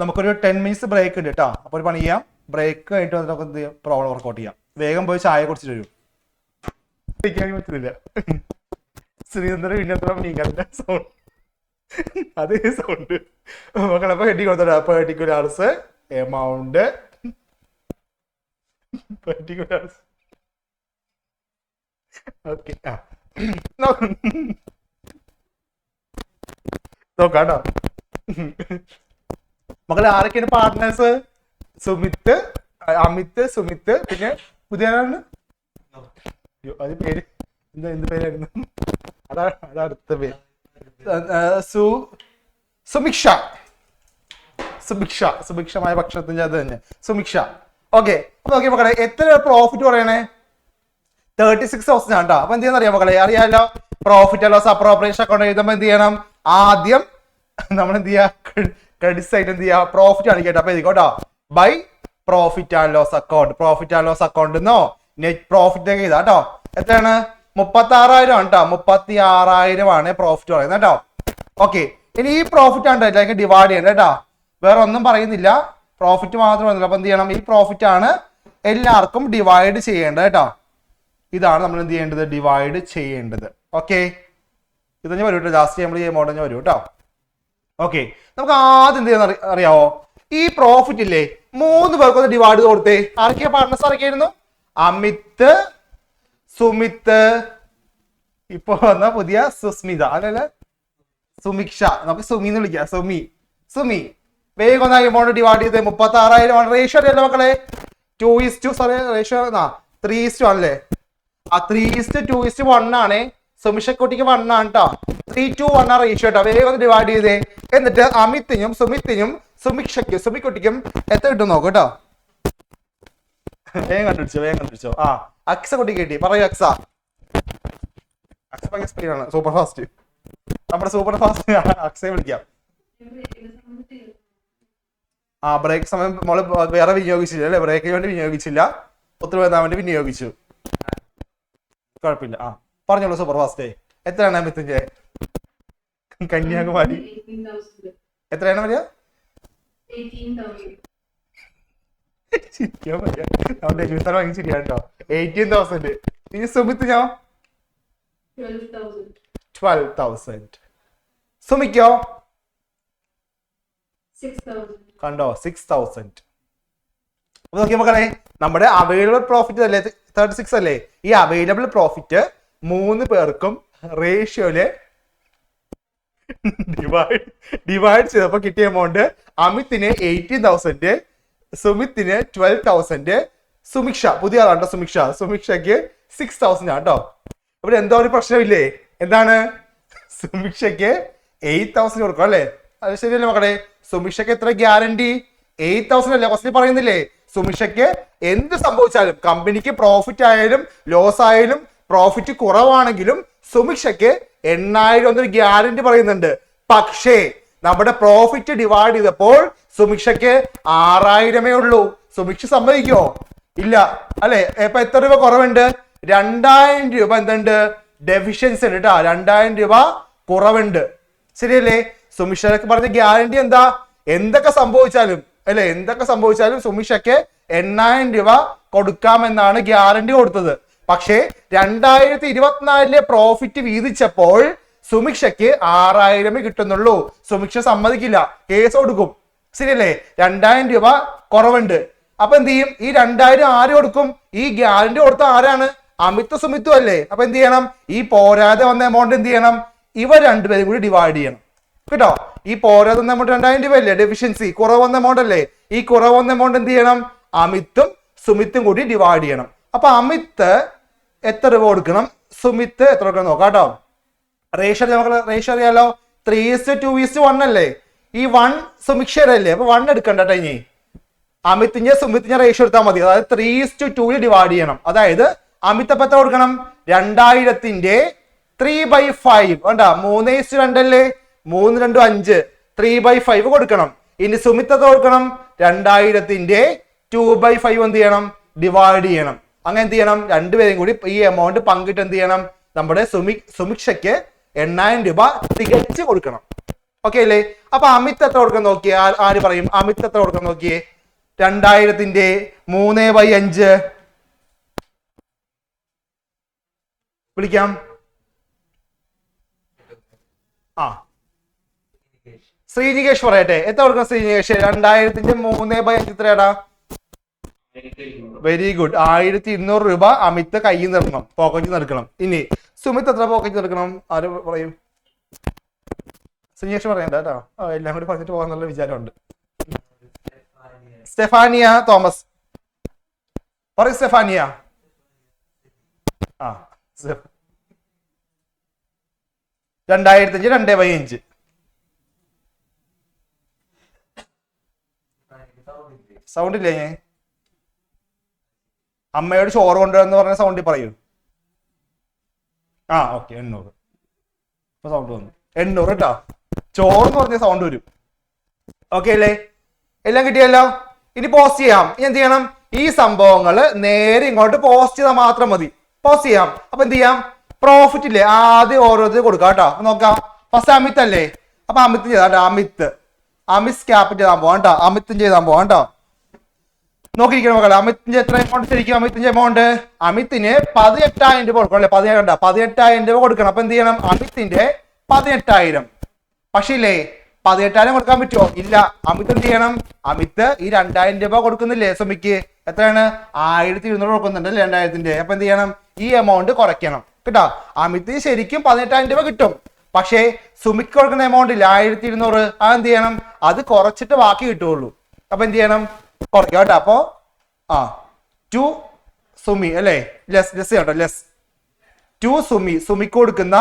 നമുക്കൊരു 10 മിനിറ്റ്സ് ബ്രേക്ക് ഉണ്ട് കേട്ടോ. അപ്പൊ ഒരു പണി ചെയ്യാം, ബ്രേക്ക് ആയിട്ട് നമുക്ക് എന്ത് ചെയ്യാം, പ്രോബ്ലം വർക്കൗട്ട് ചെയ്യാം. വേഗം പോയി ചായ കുടിച്ചിട്ട് വരും. പറ്റുന്നില്ല, ശ്രീധരൻ പിന്നെ മീൻകറിന്റെ സൗണ്ട്, അതേ സൗണ്ട് മക്കളെ ഹെഡി കൊടുത്തോ. പെർട്ടിക്കുലർസ് എമൗണ്ട്, പെർട്ടിക്കുലർസ്. ഓക്കെ, നോക്കാട്ടോ മക്കളെ. ആരൊക്കെയാണ് പാർട്ട്നേഴ്സ്? സുമിത്ത്, അമിത്, സുമിത്ത്, പിന്നെ പുതിയ അത് പേര് എന്ത് പേരായിരുന്നു? അത് അടുത്ത പേര് സുമിക്ഷ. സുഭിക്ഷമായ ഭക്ഷണത്തിന്റെ അത് തന്നെ സുമിക്ഷ. ഓക്കെ, നോക്കിയ മക്കളെ എത്ര പ്രോഫിറ്റ് പറയണേ? 36,000 ആണ് കേട്ടോ. അപ്പൊ എന്ത് ചെയ്യാൻ അറിയാം മക്കളെ, അറിയാലോ profit and loss appropriation account എഴുതുമ്പോൾ എന്ത് ചെയ്യണം, ആദ്യം നമ്മൾ എന്ത് ചെയ്യാ, ക്രെഡിറ്റ് സൈഡ് എന്ത് ചെയ്യാ, പ്രോഫിറ്റ് ആണ് കേട്ടോ. അപ്പൊ എഴുതിക്കോട്ടോ, by profit and loss account. Profit and loss account എന്നോ നെറ്റ് പ്രോഫിറ്റ് ഒക്കെ എഴുതാ കേട്ടോ. എത്രയാണ്? 36,000 ആണ് കേട്ടോ. 36,000 ആണ് പ്രോഫിറ്റ് പറയുന്നത് കേട്ടോ. ഓക്കെ, ഇനി ഈ പ്രോഫിറ്റ് ആണ് അതിലേക്ക് ഡിവൈഡ് ചെയ്യണ്ട കേട്ടോ. വേറെ ഒന്നും പറയുന്നില്ല, പ്രോഫിറ്റ് മാത്രം പറയുന്നില്ല. അപ്പൊ എന്ത് ചെയ്യണം, ഈ പ്രോഫിറ്റ് ആണ് എല്ലാവർക്കും ഡിവൈഡ് ചെയ്യേണ്ടത് കേട്ടോ. ഇതാണ് നമ്മൾ എന്ത് ചെയ്യേണ്ടത്, ഡിവൈഡ് ചെയ്യേണ്ടത്. ഓക്കെ, ഇത് തന്നെ വരും കേട്ടോ, ലാസ്റ്റ് നമ്മൾ ചെയ്യുമ്പോൾ തന്നെ വരും കേട്ടോ. ഓക്കെ, നമുക്ക് ആദ്യം എന്ത് ചെയ്യുന്ന അറിയാവോ, ഈ പ്രോഫിറ്റ് ഇല്ലേ 3 പേർക്കൊന്ന് ഡിവൈഡ് ചെയ്ത് കൊടുത്തേ. ആരൊക്കെയാ പാർട്ട്നേഴ്സ്? ആരൊക്കെയായിരുന്നു? അമിത്, സുമിത്ത്, ഇപ്പൊ വന്ന പുതിയ സുസ്മിത, അല്ലല്ല സുമിക്ഷ, നമുക്ക് സുമി എന്ന് വിളിക്കാം. സുമി വേഗം ഒന്ന് എമൗണ്ട് ഡിവൈഡ് ചെയ്ത് 36,000 ആണ്. റേഷ്യോ അറിയാലോ മക്കളെ, 2:, റേഷ്യോ 3:1 ആണല്ലേ. ആ 3:2:1 ആണ്. സുമിഷക്കുട്ടിക്ക് 1 ആണ് കേട്ടോ. 3:1 ആ റേഷ്യോ കേട്ടോ. വേഗം ഒന്ന് ഡിവൈഡ് ചെയ്തേ. എന്നിട്ട് അമിത്തിനും സുമിത്തിനും സുമിക്കുട്ടിക്കും എത്ര കിട്ടും നോക്കൂ കേട്ടോ. വേഗം കണ്ടുപിടിച്ചോ. ആ അക്സ കുട്ടി കിട്ടി. പറയൂ അക്സ. ഭയങ്കര സ്പീഡാണ്, സൂപ്പർ ഫാസ്റ്റ്. നമ്മുടെ സൂപ്പർ ഫാസ്റ്റ് അക്സയെ വിളിക്കാം. ആ ബ്രേക്ക് സമയം നമ്മള് വേറെ വിനിയോഗിച്ചില്ല അല്ലെ, ബ്രേക്കിന് വേണ്ടി വിനിയോഗിച്ചില്ല, ഒത്തിരി വരാൻ വേണ്ടി വിനിയോഗിച്ചു. കുഴപ്പമില്ല. ആ പറഞ്ഞോളൂ സൂപ്പർ ഫാസ്റ്റ്. എത്രയാണ് അമിത്തിന്റെ? കന്യാകുമാരി എത്രയാണ് വരിക? 18,000. ഇനി സുമിത്ത് ഞാൻ 12,000. സുമിക്കോ? 6,000. കണ്ടോ, 6,000. അപ്പൊ നോക്കിയ മക്കളെ, നമ്മുടെ അവൈലബിൾ പ്രോഫിറ്റ് അല്ലേ 36 അല്ലേ? ഈ അവൈലബിൾ പ്രോഫിറ്റ് 3 പേർക്കും റേഷ്യോയില് ഡിവൈഡ് ചെയ്തപ്പോ കിട്ടിയ എമൗണ്ട് അമിത്തിന് 18,000, സുമിത്തിന് 12,000, സുമിക്ഷ പുതിയ ആളാട്ടോ സുമിക്ഷയ്ക്ക് 6,000 ആട്ടോ. ഇവിടെ എന്തോ ഒരു പ്രശ്നമില്ലേ? എന്താണ്? സുമിക്ഷയ്ക്ക് 8,000 കൊടുക്കും അല്ലേ? അത് ശരിയല്ലേ മക്കളെ? സുമിക്ഷയ്ക്ക് എത്ര ഗ്യാരണ്ടി? 8,000 അല്ലേ? ഫസ്റ്റ് പറയുന്നില്ലേ, സുമിക്ഷയ്ക്ക് എന്ത് സംഭവിച്ചാലും, കമ്പനിക്ക് പ്രോഫിറ്റ് ആയാലും ലോസ് ആയാലും, പ്രോഫിറ്റ് കുറവാണെങ്കിലും സുമിക്ഷയ്ക്ക് 8,000 എന്നൊരു ഗ്യാരണ്ടി പറയുന്നുണ്ട്. പക്ഷേ നമ്മുടെ പ്രോഫിറ്റ് ഡിവൈഡ് ചെയ്തപ്പോൾ സുമിക്ഷയ്ക്ക് 6,000 ഉള്ളൂ. സുമിക്ഷ സമ്മതിക്കോ? ഇല്ല അല്ലെ? ഇപ്പൊ എത്ര രൂപ കുറവുണ്ട്? 2000 രൂപ എന്തുണ്ട്? ഡെഫിഷ്യൻസി ഉണ്ട് കേട്ടോ. 2000 രൂപ കുറവുണ്ട്. ശരിയല്ലേ? സുമിഷയ്ക്ക് പറഞ്ഞ ഗ്യാരണ്ടി എന്താ? എന്തൊക്കെ സംഭവിച്ചാലും അല്ലെ, എന്തൊക്കെ സംഭവിച്ചാലും സുമിഷയ്ക്ക് 8000 രൂപ കൊടുക്കാമെന്നാണ് ഗ്യാരണ്ടി കൊടുത്തത്. പക്ഷേ 2024 പ്രോഫിറ്റ് വീതിച്ചപ്പോൾ സുമിക്ഷയ്ക്ക് 6000 കിട്ടുന്നുള്ളൂ. സുമിക്ഷ സമ്മതിക്കില്ല, കേസ് കൊടുക്കും. ശരിയല്ലേ? 2000 രൂപ കുറവുണ്ട്. അപ്പൊ എന്ത് ചെയ്യും? ഈ 2000 ആര് കൊടുക്കും? ഈ ഗ്യാരണ്ടി കൊടുത്ത ആരാണ്? അമിത് സുമിത്തു അല്ലേ? അപ്പൊ എന്ത് ചെയ്യണം? ഈ പോരാതെ വന്ന എമൗണ്ട് എന്ത് ചെയ്യണം? ഇവർ രണ്ടുപേരും കൂടി ഡിവൈഡ് ചെയ്യണം കേട്ടോ. ഈ പോരാതെ വന്ന എമൗണ്ട് 2000 രൂപ അല്ലേ? ഡെഫിഷ്യൻസി കുറവ് വന്ന എമൗണ്ട് അല്ലേ? ഈ കുറവ് വന്ന എമൗണ്ട് എന്ത് ചെയ്യണം? അമിത്തും സുമിത്തും കൂടി ഡിവൈഡ് ചെയ്യണം. അപ്പൊ അമിത് എത്ര രൂപ കൊടുക്കണം? സുമിത്ത് എത്ര കൊടുക്കണം നോക്കാം കേട്ടോ. റേഷ്യോ നമുക്ക് റേഷ്യോ അറിയാലോ. 3:2:1 അല്ലേ? ഈ 1 സുമിക്ഷയുടെ അല്ലേ? അപ്പൊ 1 എടുക്കണ്ട കേട്ടോ. ഇനി അമിത്തിന്റെ സുമിത്തിന്റെ റേഷ്യോ എടുത്താൽ മതി. അതായത് 3:2 ഡിവൈഡ് ചെയ്യണം. അതായത് അമിത് അപ്പൊ എത്ര കൊടുക്കണം? 2000 3/5 വേണ്ട, 3:2 അല്ലേ? 3 2 5 3/5 കൊടുക്കണം. ഇനി സുമിത്ത് എത്ര കൊടുക്കണം? 2000 2/5 എന്ത് ചെയ്യണം? ഡിവൈഡ് ചെയ്യണം. അങ്ങനെ എന്ത് ചെയ്യണം? രണ്ടുപേരും കൂടി ഈ എമൗണ്ട് പങ്കിട്ട് എന്ത് ചെയ്യണം? നമ്മുടെ സുമിക്ഷയ്ക്ക് 8000 രൂപ തികച്ച് കൊടുക്കണം. ഓക്കെ അല്ലേ? അപ്പൊ അമിത് എത്ര കൊടുക്കാൻ നോക്കിയേ? ആര് പറയും? അമിത് എത്ര കൊടുക്കാൻ നോക്കിയേ? 2000 3/5 വിളിക്കാം. ആ, ശ്രീനികേഷ് പറയട്ടെ. എത്ര കൊടുക്കണം ശ്രീനികേഷ്? 2000 3/5 എത്രയാടാ? Very good. 1200 രൂപ അമിത് കയ്യിൽ നിറക്കണം, പോക്കറ്റിൽ നിറക്കണം. ഇനി സുമിത് എത്ര പോക്കറ്റിൽ നിറക്കണം? ആര് പറയും? ശ്രീനികേഷ് പറയണ്ട കേട്ടോ. എല്ലാം കൂടി പറഞ്ഞിട്ട് പോകാന്നുള്ള വിചാരമുണ്ട്. സ്റ്റെഫാനിയ തോമസ് പറയും. സ്റ്റെഫാനിയ. ആ, 2005 2/5. സൗണ്ട് ഇല്ലേ? അമ്മയോട് ചോറ് കൊണ്ടുവരെന്ന് പറഞ്ഞ സൗണ്ടിൽ പറയൂ. ആ ഓക്കെ, 800. ഇപ്പൊ സൗണ്ട് വന്നു. 800 കേട്ടോ. ചോറെന്ന് പറഞ്ഞ സൗണ്ട് വരും. ഓക്കെ അല്ലേ? എല്ലാം കിട്ടിയല്ലോ. ഇനി പോസ്റ്റ് ചെയ്യാം. ഇനി എന്ത് ചെയ്യണം? ഈ സംഭവങ്ങൾ നേരെ ഇങ്ങോട്ട് പോസ്റ്റ് ചെയ്താൽ മാത്രം മതി. പോസ്റ്റ് ചെയ്യാം. അപ്പൊ എന്ത് ചെയ്യാം? പ്രോഫിറ്റ് ഇല്ലേ? ആദ്യം ഓരോരുത്തർ കൊടുക്കാം കേട്ടോ. നോക്കാം. ഫസ്റ്റ് അമിത് അല്ലേ? അപ്പൊ അമിത് ചെയ്താ അമിത് ക്യാപിറ്റൽ ചെയ്താൽ പോവാം കേട്ടോ. അമിത്തും ചെയ്താൽ പോവാം കേട്ടോ. നോക്കിയിരിക്കണം മക്കളെ. അമിത്തിന്റെ എത്ര എമൗണ്ട് ശരിക്കും? അമിത്തിന്റെ എമൗണ്ട് അമിത്തിന് 18,000 രൂപ കൊടുക്കണം അല്ലെ? 18,000 രൂപ കൊടുക്കണം. അപ്പൊ എന്ത് ചെയ്യണം? അമിത്തിന്റെ 18,000. പക്ഷേ ഇല്ലേ 18,000 കൊടുക്കാൻ പറ്റുമോ? ഇല്ല. അമിത് എന്ത് ചെയ്യണം? അമിത് ഈ 2000 രൂപ കൊടുക്കുന്നില്ലേ സുമിക്ക്? എത്രയാണ്? 1200 കൊടുക്കുന്നുണ്ട് അല്ലേ 2000. അപ്പൊ എന്ത് ചെയ്യണം? ഈ എമൗണ്ട് കുറയ്ക്കണം കേട്ടോ. അമിത് ശരിക്കും 18,000 രൂപ കിട്ടും. പക്ഷേ സുമിക്ക് കൊടുക്കുന്ന എമൗണ്ട് ഇല്ല 1200. അത് എന്ത് ചെയ്യണം? അത് കുറച്ചിട്ട് ബാക്കി കിട്ടുള്ളൂ. അപ്പൊ എന്ത് ചെയ്യണം? കുറയ്ക്കാം കേട്ടോ. അപ്പോ ടു സുമി അല്ലേ? ലെസ് കേട്ടോ. ലെസ് ടു സുമിക്ക് കൊടുക്കുന്ന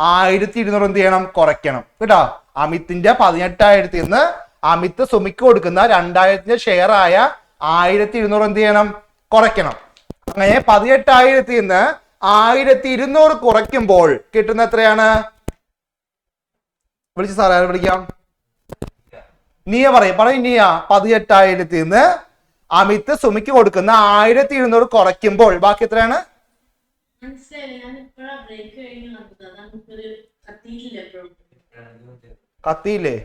1200 എന്ത് ചെയ്യണം? കുറയ്ക്കണം കേട്ടോ. അമിത്തിന്റെ 18,000 നിന്ന് അമിത് സുമിക്ക് കൊടുക്കുന്ന 2000 ഷെയർ ആയ 1200 എന്ത് ചെയ്യണം? കുറയ്ക്കണം. അങ്ങനെ 18,000 നിന്ന് 1200 കുറയ്ക്കുമ്പോൾ കിട്ടുന്ന എത്രയാണ്? വിളിച്ച് സാറേ വിളിക്കാം. നീയ പറയും നീയ. 18,000 നിന്ന് അമിത് സുമിക്ക് കൊടുക്കുന്ന 1200 കുറയ്ക്കുമ്പോൾ ബാക്കി എത്രയാണ്? കത്തിയില്ലേ?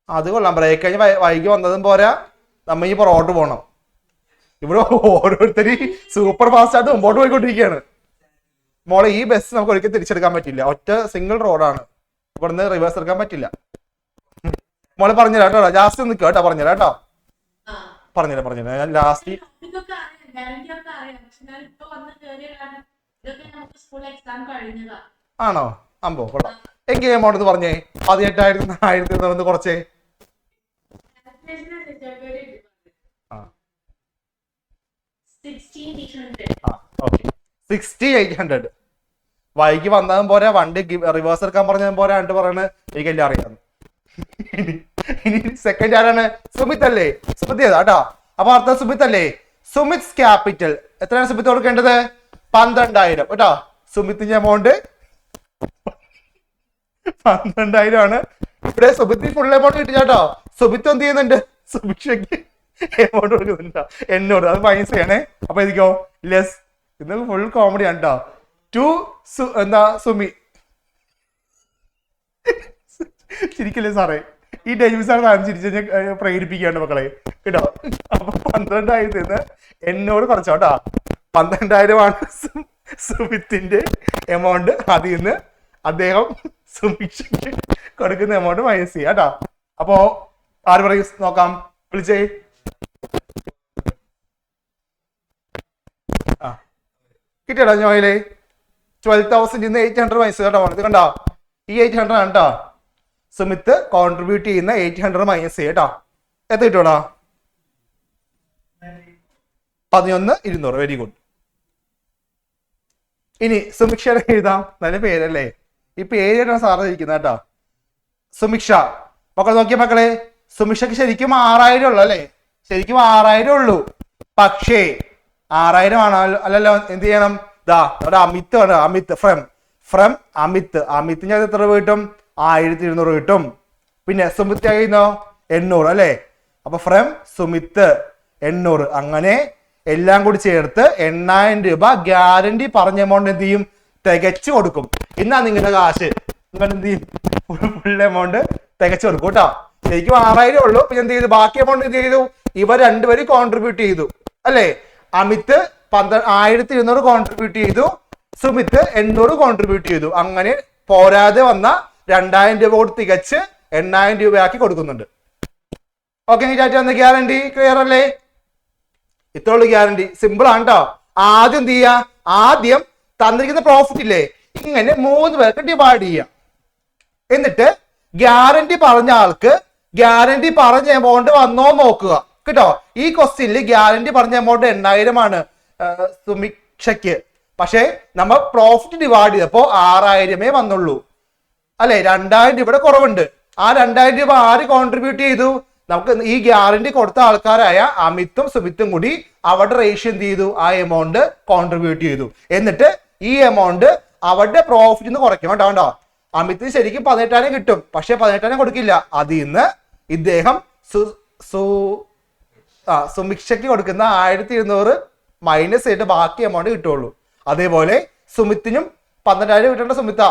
അത് കൊള്ളാം. ബ്രേക്ക് കഴിഞ്ഞ് വൈകി വന്നതും പോരാ, നമ്മ ഈ പുറകോട്ട് പോകണം. ഇവിടെ ഓരോരുത്തര് സൂപ്പർ ഫാസ്റ്റ് ആയിട്ട് മുമ്പോട്ട് പോയിക്കൊണ്ടിരിക്കുകയാണ്. മോളെ ഈ ബസ് നമുക്ക് ഒരിക്കലും തിരിച്ചെടുക്കാൻ പറ്റില്ല. ഒറ്റ സിംഗിൾ റോഡാണ്. ഇവിടുന്ന് റിവേഴ്സ് എടുക്കാൻ പറ്റില്ല. മോളെ പറഞ്ഞുതരാം കേട്ടോ. ലാസ്റ്റ് നിൽക്കുക കേട്ടോ. പറഞ്ഞുതരാം കേട്ടോ. പറഞ്ഞുതരാം. ഞാൻ ലാസ്റ്റ് ആണോ? അമ്പോ കൊള്ളാം. എങ്കിൽ എമൗണ്ട് പറഞ്ഞേ. 18,000 1000 കുറച്ചേ. 16,800. വൈകി വന്നതും പോരാ, വണ്ടി റിവേഴ്സ് എടുക്കാൻ പറഞ്ഞതും പോരാ. എന്നിട്ട് പറയണത് എനിക്കെല്ലാം അറിയാം. ഇനി സെക്കൻഡ് ആരാണ്? സുമിത് അല്ലേ? സുമിത് ചെയ്താ കേട്ടോ. അപ്പൊ അർത്ഥം സുമിത് അല്ലേ? സുമിത് ക്യാപിറ്റൽ എത്രയാണ് സുമിത് കൊടുക്കേണ്ടത്? 12,000 കേട്ടോ. സുമിത്തിന്റെ എമൗണ്ട് 12,000 ആണ്. ഇവിടെ സുബിത്തിന് ഫുൾ എമൗണ്ട് കിട്ടിച്ചാട്ടോ. സുബിത്ത് എന്ത് ചെയ്യുന്നുണ്ട്? സുഭിക്ഷയ്ക്ക് എമൗണ്ട് കൊടുക്കുന്നുണ്ടോ എന്നോട്? അത് മൈനസ് ചെയ്യണേ. അപ്പൊ എനിക്കോ ലെസ്. ഇത് ഫുൾ കോമഡി ആണ് കേട്ടോ. ടു എന്താ സുമി ചിരിക്കല്ലേ സാറേ? ഈ ഡെയിമി സാർ ഞാൻ ചിരിച്ച് പ്രേരിപ്പിക്കുകയാണ് മക്കളെ കേട്ടോ. അപ്പൊ 12,000 നിന്ന് എന്നോട് കുറച്ചോട്ടാ. 12,000 സുമിത്തിന്റെ എമൗണ്ട്. അതിൽ നിന്ന് അദ്ദേഹം സുമിക്ഷയ്ക്ക് കൊടുക്കുന്ന എമൗണ്ട് മൈനസ് ചെയ്യാം കേട്ടോ. അപ്പോ ആര് പറയും നോക്കാം? വിളിച്ചേ. ആ കിട്ടിയടാ ഞോയിലെ 12,000 800 മൈനസ് കേട്ടോ. ഇത് കണ്ടോ? ഈ 800 ആണ് കേട്ടോ സുമിത്ത് കോൺട്രിബ്യൂട്ട് ചെയ്യുന്ന 800 മൈനസ് കേട്ടോ. എത്ര കിട്ടൂടാ? 11,200. Very good. ഇനി സുമിക്ഷയുടെ എഴുതാം. നല്ല പേരല്ലേ? ഈ പേരാണ് സാറ് ഇരിക്കുന്നത് കേട്ടോ. സുമിക്ഷ. മക്കളെ നോക്കിയ മക്കളെ, സുമിക്ഷക്ക് ശരിക്കും 6,000 ഉള്ളു അല്ലേ? ശരിക്കും 6,000 ഉള്ളൂ. പക്ഷേ 6,000 ആണോ? അല്ലല്ലോ. എന്ത് ചെയ്യണം? ദാ അവിടെ അമിത് ആണ്. അമിത് ഫ്രം അമിത്. അമിത്തിന് അത് എത്ര കിട്ടും? 1,200 കിട്ടും. പിന്നെ സുമിത്ത് കഴിയുന്നോ 800 അല്ലേ? അപ്പൊ ഫ്രം സുമിത്ത് 800. അങ്ങനെ എല്ലാം കൂടി ചേർത്ത് 8,000 രൂപ ഗ്യാരണ്ടി പറഞ്ഞ എമൗണ്ട് എന്ത് ചെയ്യും? തികച്ചു കൊടുക്കും. ഇന്നാ നിങ്ങളുടെ കാശ്. നിങ്ങൾ എന്ത് ചെയ്യും? ഫുൾ എമൗണ്ട് തികച്ചു കൊടുക്കും കേട്ടോ. ശരിക്കും 6,000 ഉള്ളൂ. പിന്നെ എന്ത് ചെയ്തു? ബാക്കി എമൗണ്ട് എന്ത് ചെയ്തു? ഇവർ രണ്ടുപേരും കോൺട്രിബ്യൂട്ട് ചെയ്തു അല്ലേ? അമിത് 1,200 കോൺട്രിബ്യൂട്ട് ചെയ്തു, സുമിത്ത് 800 കോൺട്രിബ്യൂട്ട് ചെയ്തു. അങ്ങനെ പോരാതെ വന്ന 2,000 രൂപ കൂടി തികച്ച് 8,000 രൂപയാക്കി കൊടുക്കുന്നുണ്ട്. ഓക്കെ ചാറ്റ് വന്ന ഗ്യാരണ്ടി ക്ലിയർ അല്ലേ? ഇത്രയുള്ളൂ ഗ്യാരണ്ടി. സിമ്പിൾ ആണ് കേട്ടോ. ആദ്യം എന്ത് ചെയ്യാ? ആദ്യം തന്നിരിക്കുന്ന പ്രോഫിറ്റ് ഇല്ലേ, ഇങ്ങനെ 3 പേർക്ക് ഡിവൈഡ് ചെയ്യാം. എന്നിട്ട് ഗ്യാരണ്ടി പറഞ്ഞ ആൾക്ക് ഗ്യാരണ്ടി പറഞ്ഞ എമൗണ്ട് വന്നോ നോക്കുക കേട്ടോ. ഈ ക്വസ്റ്റ്യനിൽ ഗ്യാരണ്ടി പറഞ്ഞ എമൗണ്ട് 8,000 ആണ് സുമിക്ഷയ്ക്ക്. പക്ഷേ നമ്മൾ പ്രോഫിറ്റ് ഡിവൈഡ് ചെയ്തപ്പോ 6,000 വന്നുള്ളൂ അല്ലെ? 2,000 രൂപയുടെ കുറവുണ്ട്. ആ 2,000 രൂപ ആര് കോൺട്രിബ്യൂട്ട് ചെയ്തു? നമുക്ക് ഈ ഗ്യാരണ്ടി കൊടുത്ത ആൾക്കാരായ അമിത്തും സുമിത്തും കൂടി അവരുടെ റേഷ്യോ എന്ത് ചെയ്തു? ആ എമൗണ്ട് കോൺട്രിബ്യൂട്ട് ചെയ്തു. എന്നിട്ട് ഈ എമൗണ്ട് അവരുടെ പ്രോഫിറ്റ് നിന്ന് കുറയ്ക്കും കേട്ടോ. കണ്ടോ? അമിത്തിന് ശരിക്കും 18,000 കിട്ടും, പക്ഷെ 18,000 കൊടുക്കില്ല. അതിൽ നിന്ന് ഇദ്ദേഹം സുമിക്ഷയ്ക്ക് കൊടുക്കുന്ന 1,200 മൈനസ് ചെയ്തിട്ട് ബാക്കി എമൗണ്ട് കിട്ടുള്ളൂ. അതേപോലെ സുമിത്തിനും 12,000 കിട്ടേണ്ട സുമിത്ത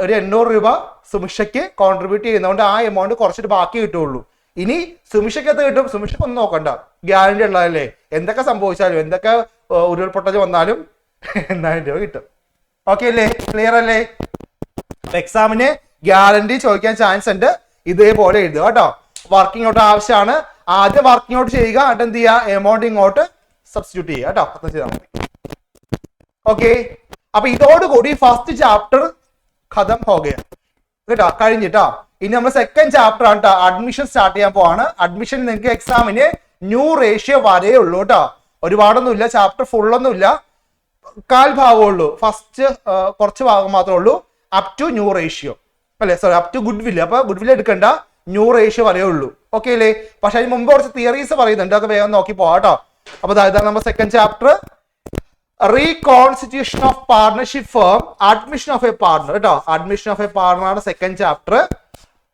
ഒരു 800 രൂപ സുമിക്ഷയ്ക്ക് കോൺട്രിബ്യൂട്ട് ചെയ്യുന്നതുകൊണ്ട് ആ എമൗണ്ട് കുറച്ചിട്ട് ബാക്കി കിട്ടുള്ളൂ. ഇനി സുമിഷയ്ക്ക് എത്ര കിട്ടും? സുമിഷയ്ക്ക് ഒന്നും നോക്കണ്ട, ഗ്യാരണ്ടി ഉള്ളതല്ലേ. എന്തൊക്കെ സംഭവിച്ചാലും എന്തൊക്കെ ഉരുൾപൊട്ടൽ വന്നാലും 8,000 രൂപ കിട്ടും. ഓക്കെ അല്ലേ? ക്ലിയർ അല്ലേ? എക്സാമിന് ഗ്യാരണ്ടി ചോദിക്കാൻ ചാൻസ് ഉണ്ട്. ഇതേപോലെ എഴുതുക കേട്ടോ. വർക്കിംഗ് ഔട്ട് ആവശ്യമാണ്. ആദ്യം വർക്കിംഗ് ഔട്ട് ചെയ്യുക, എന്നിട്ട് എന്ത് ചെയ്യുക? എമൗണ്ട് ഇങ്ങോട്ട് സബ്സ്റ്റിറ്റ്യൂട്ട് ചെയ്യുക കേട്ടോ. അത് ചെയ്താൽ മതി. ഓക്കെ, അപ്പൊ ഇതോടുകൂടി ഫസ്റ്റ് ചാപ്റ്റർ ഖതം ഹോഗയ കേട്ടോ, കഴിഞ്ഞിട്ടോ. ഇനി നമ്മൾ സെക്കൻഡ് ചാപ്റ്റർ ആണ് കേട്ടോ. അഡ്മിഷൻ സ്റ്റാർട്ട് ചെയ്യാൻ പോവാണ്. അഡ്മിഷൻ നിങ്ങൾക്ക് എക്സാമിന് ന്യൂ റേഷ്യോ വരേ ഉള്ളൂ കേട്ടോ. ഒരുപാടൊന്നുമില്ല, ചാപ്റ്റർ ഫുള്ളൊന്നുമില്ല, 1/4 ഭാഗമേ ഉള്ളൂ. ഫസ്റ്റ് കുറച്ച് ഭാഗം മാത്രമേ ഉള്ളൂ. അപ് ടു ന്യൂ റേഷ്യോ അല്ലെ, സോറി അപ് ടു ഗുഡ് വില്ല്. അപ്പൊ ഗുഡ് വില്ല് എടുക്കണ്ട, ന്യൂ റേഷ്യോ വരേ ഉള്ളൂ. ഓക്കെ അല്ലേ? പക്ഷെ അതിന് മുമ്പ് കുറച്ച് തിയറീസ് പറയുന്നുണ്ട്, അതൊക്കെ വേഗം നോക്കി പോവാം കേട്ടോ. അപ്പൊ ഇതാണ് നമ്മുടെ second chapter, reconstitution of partnership firm, admission of A partner കേട്ടോ. അഡ്മിഷൻ ഓഫ് എ പാർട്ണർ ആണ് സെക്കൻഡ് ചാപ്റ്റർ.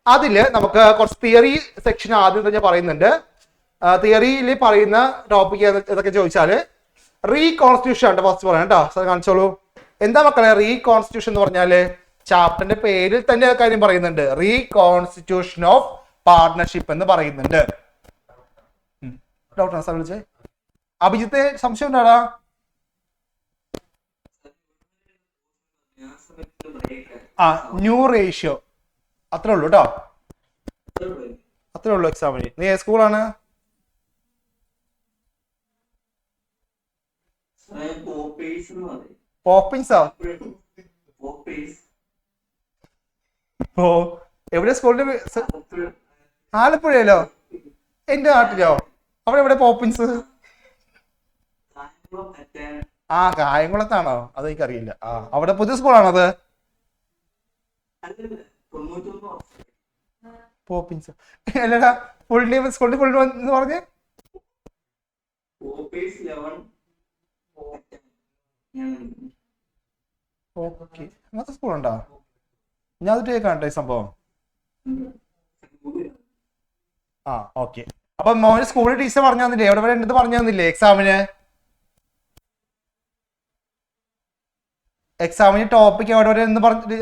അതില് നമുക്ക് കുറച്ച് തിയറി സെക്ഷൻ ആദ്യം തന്നെ പറയുന്നുണ്ട്. തിയറിയിൽ പറയുന്ന ടോപ്പിക് ഏതൊക്കെ ചോദിച്ചാല് റീകോൺസ്റ്റിറ്റ്യൂഷൻ ആണ് ഫസ്റ്റ് പറയാം കേട്ടോ. സാർ കാണിച്ചോളൂ. എന്താ മക്കളെ റീകോൺസ്റ്റിറ്റ്യൂഷൻ എന്ന് പറഞ്ഞാല്? ചാപ്റ്ററിന്റെ പേരിൽ തന്നെ കാര്യം പറയുന്നുണ്ട്, റീകോൺസ്റ്റിറ്റ്യൂഷൻ ഓഫ് പാർട്ണർഷിപ്പ് എന്ന് പറയുന്നുണ്ട്. ഡോക്ടർ സാർ വിളിച്ചേ. അഭിജിത്ത് സംശയം ഉണ്ടാടാ? ന്യൂ റേഷ്യോ അത്രേ ഉള്ളൂ കേട്ടോ, അത്രേ ഉള്ളൂ എക്സാമിന്. നീ ഏത് സ്കൂളാണ്? പോപ്പിൻസാ? ഓ, എവിടെ സ്കൂളിന്റെ? ആലപ്പുഴയിലോ? എന്റെ നാട്ടിലോ? അവിടെ എവിടെ പോപ്പിൻസ്? ആ, കായംകുളത്താണോ? അത് എനിക്കറിയില്ല. ആ, അവിടെ പുതിയ സ്കൂളാണോ അത്? പോപ്പിൻസ് അല്ലടാ, ഫുൾ നെയിം സ്കൂളിന്റെ ഫുൾ നെയിം എന്ന് പറഞ്ഞേ? ഓക്കെ, അങ്ങനത്തെ സ്കൂളുണ്ടോ? ഞാൻ അത് കേൾക്കാണ്ടോ ഈ സംഭവം? ആ ഓക്കെ. അപ്പൊ മോന് സ്കൂളിൽ ടീച്ചർ പറഞ്ഞു തന്നില്ലേ, എവിടെ വരെ ഉണ്ടെന്ന് പറഞ്ഞു തന്നില്ലേ എക്സാമിന്? ടോപ്പിക് എവിടെ വരെ എന്ന്